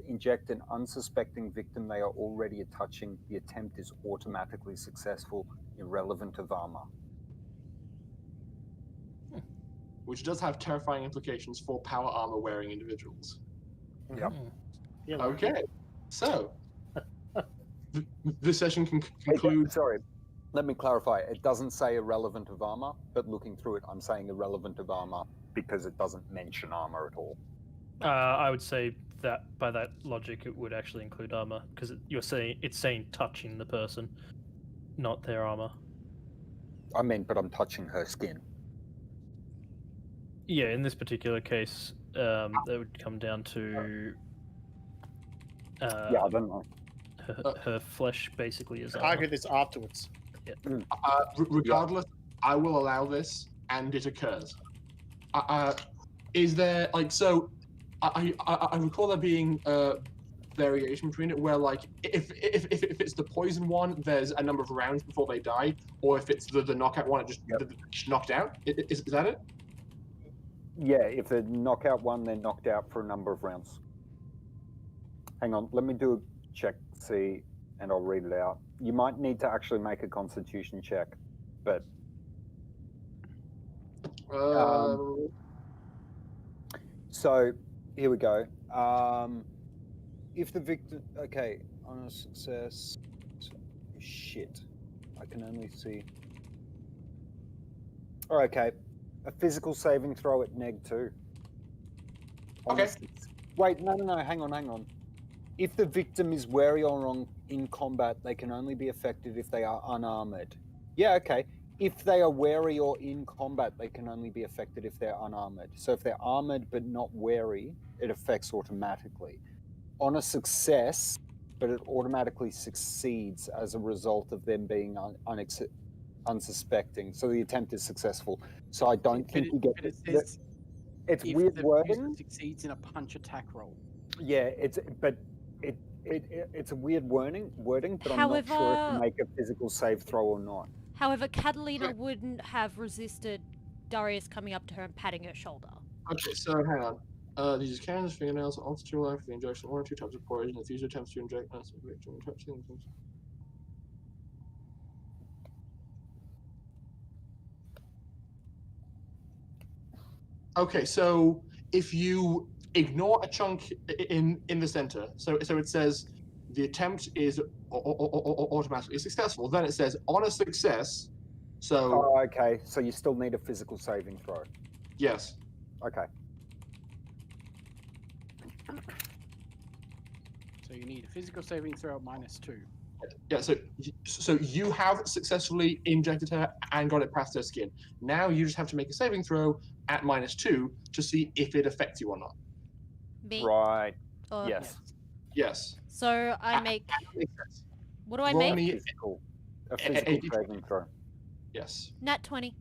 inject an unsuspecting victim they are already touching, the attempt is automatically successful, irrelevant of armor. Which does have terrifying implications for power armor wearing individuals. Yep. Yeah, Okay, so this session can conclude. Sorry, let me clarify. It doesn't say irrelevant of armor, but looking through it, I'm saying irrelevant of armor because it doesn't mention armor at all. I would say that by that logic, it would actually include armor because it's saying touching the person, not their armor. I mean, but I'm touching her skin. Yeah, in this particular case, that would come down to. Yeah, I don't know. Her flesh basically is armor. Argue this afterwards. Yeah. Regardless, I will allow this, and it occurs. Is there like so? I recall there being a variation between it, where like if it's the poison one, there's a number of rounds before they die, or if it's the knockout one, it just knocked out. Is that it? Yeah, if they're knockout one, they're knocked out for a number of rounds. Hang on, let me do a check, see, and I'll read it out. You might need to actually make a constitution check, but... So, here we go. If the victim... Okay, on a success... Shit. I can only see... Oh, okay. A physical saving throw at -2. Okay. Wait, no, hang on. If the victim is wary or in combat, they can only be affected if they are unarmored. Yeah, okay. If they are wary or in combat, they can only be affected if they're unarmored. So if they're armored but not wary, it affects automatically. On a success, but it automatically succeeds as a result of them being unsuspecting. So the attempt is successul. So I don't think you get it. Says it's if weird the wording. user succeeds in a punch attack roll. Yeah, it's a weird wording, but I'm not sure if you make a physical save throw or not. However, Katalina wouldn't have resisted Darius coming up to her and patting her shoulder. Okay, so hang on. These cannons, fingernails, altered to life, the injection of one or two types of poison. If the user attempts to inject victim, Okay, so if you ignore a chunk in the center, so it says the attempt is automatically successful. Then it says on a success. So. Oh, okay. So you still need a physical saving throw. Yes. Okay. So you need a physical saving throw at -2. Yeah. So you have successfully injected her and got it past her skin. Now you just have to make a saving throw at -2 to see if it affects you or not. Me? Right. Or- Yes. Yes. So I make. What do I Roll make? me A physical saving throw. Yes. Nat 20.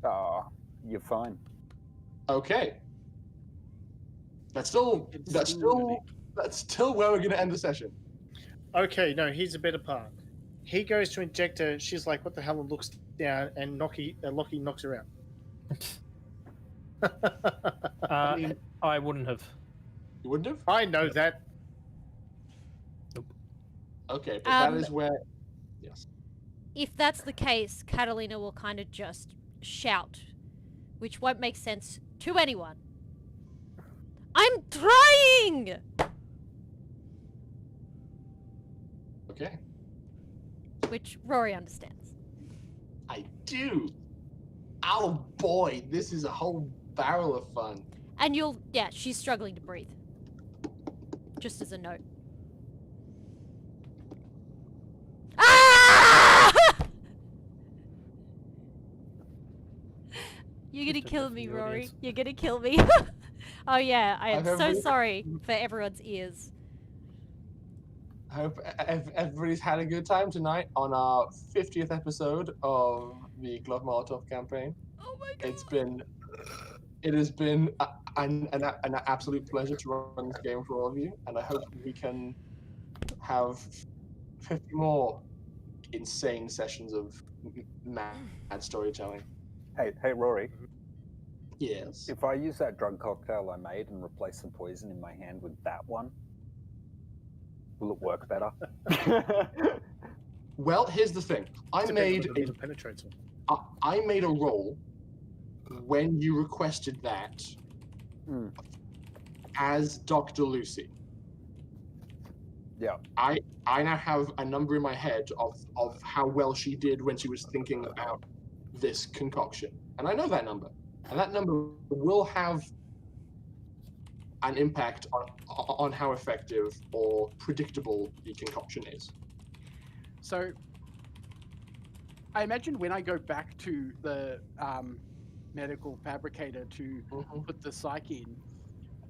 Ah, you're fine. Okay. That's still where we're gonna end the session. Okay, no, here's a better part. He goes to inject her. She's like, "What the hell?" and looks down, and Lockie knocks her out. I wouldn't have. You wouldn't have? I know that. Nope. Okay, but that is where. Yes. If that's the case, Katalina will kind of just shout, which won't make sense to anyone. I'm trying! Okay. Which Rory understands. I do. Oh boy, this is a whole barrel of fun. And she's struggling to breathe. Just as a note. Ah! You're gonna kill me, Rory. You're gonna kill me. Oh yeah, I am so sorry for everyone's ears. I hope everybody's had a good time tonight on our 50th episode of the Glove Molotov campaign. Oh my god. It has been an absolute pleasure to run this game for all of you, and I hope we can have 50 more insane sessions of mad storytelling. Hey, Rory. Yes. If I use that drug cocktail I made and replace the poison in my hand with that one, will it work better? Well, here's the thing. I made a penetrator. I made a roll when you requested that as Dr. Lucy. Yeah. I now have a number in my head of how well she did when she was thinking about this concoction. And I know that number. And that number will have an impact on how effective or predictable the concoction is. So, I imagine when I go back to the medical fabricator to put the psych in,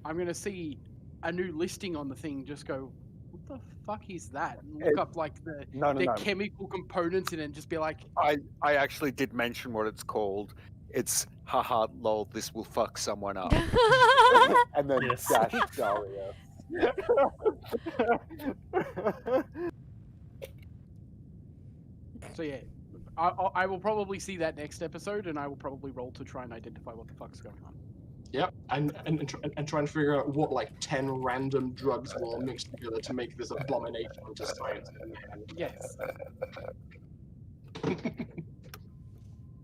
I'm going to see a new listing on the thing, just go, what the fuck is that? And look up like the chemical components in it and just be like... I actually did mention what it's called. It's, haha, lol, this will fuck someone up. And then dash Darius. So yeah, I will probably see that next episode, and I will probably roll to try and identify what the fuck's going on. Yep, and try and figure out what like 10 random drugs will all mix together to make this abomination into science. Yes.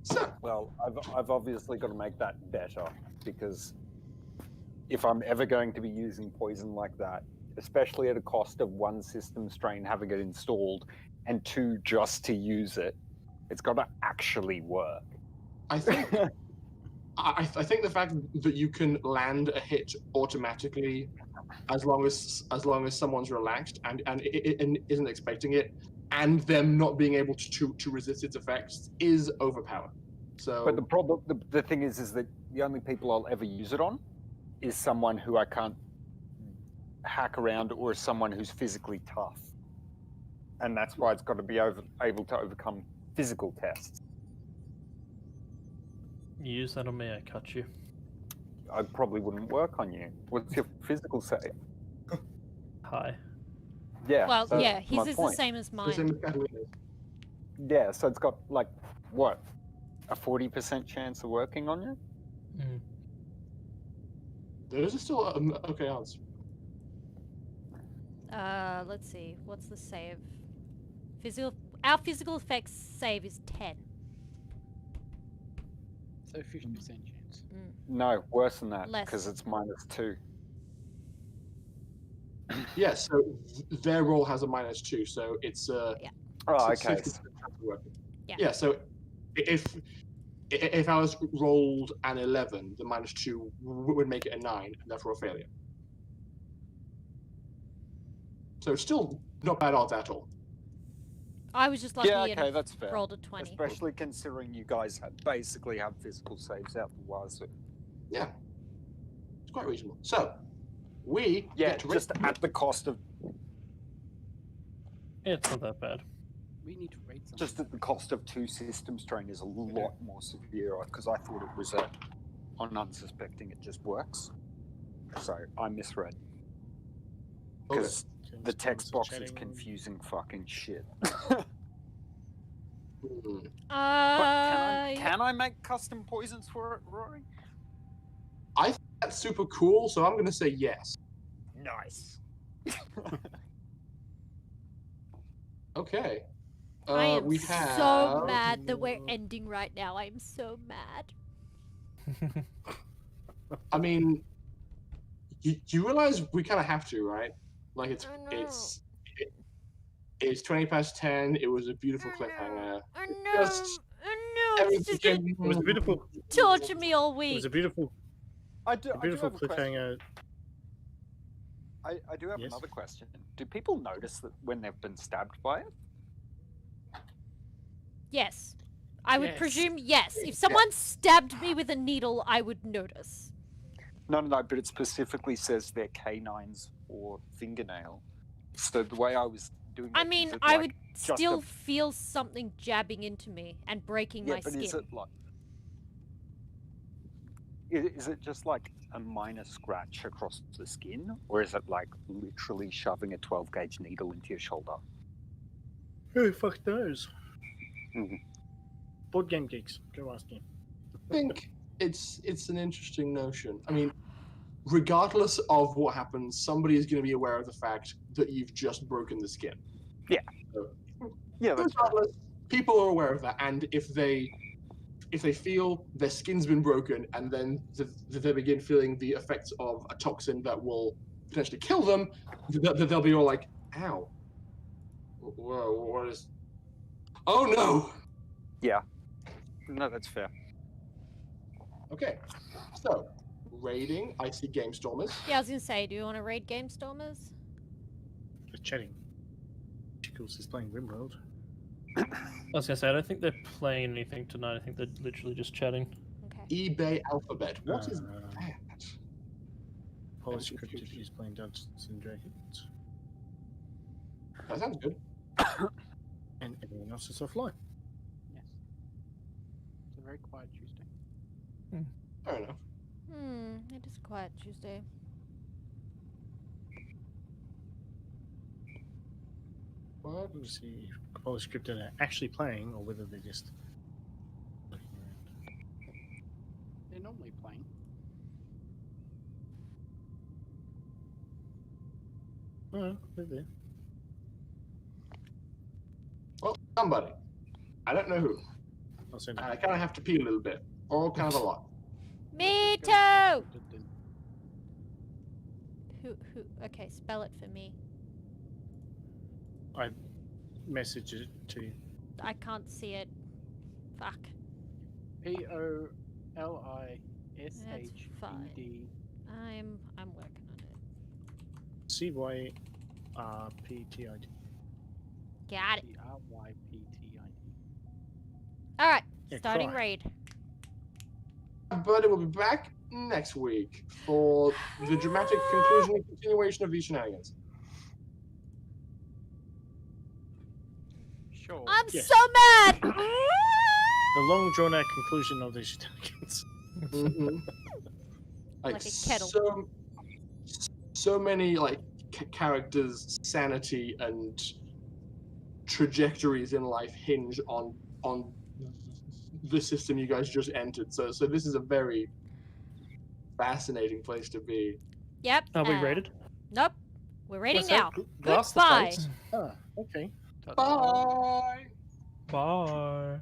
So, well, I've obviously got to make that better, because if I'm ever going to be using poison like that, especially at a cost of 1 system strain having it installed and 2 just to use it, it's got to actually work. I think I think the fact that you can land a hit automatically as long as someone's relaxed and isn't expecting it, and them not being able to resist its effects is overpowered. So, but the problem, the thing is that the only people I'll ever use it on is someone who I can't hack around, or someone who's physically tough, and that's why it's got to be able to overcome physical tests. You use that on me, I cut you. I probably wouldn't work on you. What's your physical save? High. Yeah. Well, so yeah, that's my his is point. the same as the mine. same as Katalina's. Yeah, so it's got like what, a 40% chance of working on you? Mm. Those are still okay odds. Let's see. What's the save? Our physical effects save is 10. So 50% chance. No, worse than that, Less. because it's -2. Yeah, so their roll has a -2, so it's Oh, it's okay. 60% chance of working. Yeah. Yeah, so if I was rolled an 11, the -2 would make it a 9, and therefore a failure. So it's still not bad odds at all. I was just lucky Yeah, okay, and that's fair. rolled a 20. Especially considering you guys basically have physical saves out the wazoo. Yeah, it's quite reasonable. So we Yeah, get to just rate- at the cost of It's not that bad. We need to rate something. just at the cost of 2 system strain is a lot more severe, because I thought it was on unsuspecting it just works. So I misread. Okay. Because the text box is confusing fucking shit. Hmm. But can I make custom poisons for it, Rory? I think that's super cool, so I'm going to say yes. Nice. Okay. I am we have... so mad that we're ending right now. I'm so mad. I mean, you realize we kind of have to, right? Like it's 10:20. It was a beautiful cliffhanger. I know. Just It's just gonna It was a beautiful. torture me all It week. was a beautiful, I do beautiful have a question. cliffhanger. I do have Yes? another question. Do people notice that when they've been stabbed by it? Yes. I would Yes. presume yes. If someone stabbed me with a needle, I would notice. No, but it specifically says their canines or fingernail. So the way I was doing it, I is mean, it I like would just a- still feel something jabbing into me and breaking Yeah, my but skin. is it like... Is it just like a minor scratch across the skin? Or is it like literally shoving a 12-gauge needle into your shoulder? Who the fuck knows? Board game geeks, go ask him. I think it's an interesting notion. I mean, regardless of what happens, somebody is going to be aware of the fact that you've just broken the skin. Yeah. So, Yeah, that's fair. regardless, people are aware of that, and if they feel their skin's been broken and then they begin feeling the effects of a toxin that will potentially kill them, they'll be all like, "Ow, whoa, what is? Oh no!" Yeah. No, that's fair. Okay, so raiding. I see Game Stormers. Yeah, I was gonna say, do you want to raid Game Stormers? Just chatting. Chickles is playing RimWorld. I was gonna say, I don't think they're playing anything tonight. I think they're literally just chatting. Okay. eBay Alphabet. What is that? Polish Cryptic is playing Dungeons and Dragons. That sounds good. And everyone else is offline. Yes. It's a very quiet Tuesday. Fair enough. It is quiet Tuesday. Well, let me see if Polish Cryptic are actually playing or whether they're just looking around. They're normally playing. Oh, they're there. Well, somebody. I don't know who. I'll send And I it. kind of have to pee a little bit, or kind of a lot. Me too! Who? Okay, spell it for me. I message it to you. I can't see it. Fuck. POLISHED. I'm working on it. CYRPTID. Got it. TRYPTID. All right, Yeah, starting cry. raid. But we'll be back next week for the dramatic conclusion and continuation of these shenanigans. Sure. I'm Yes. so mad. The long drawn out conclusion of these shenanigans. Like a kettle. So many like characters' sanity and trajectories in life hinge on the system you guys just entered. So this is a very fascinating place to be. Yep. Are we rated? Nope. We're raiding What's now. that? Glass the Goodbye. plates? Ah, okay. Bye. Bye.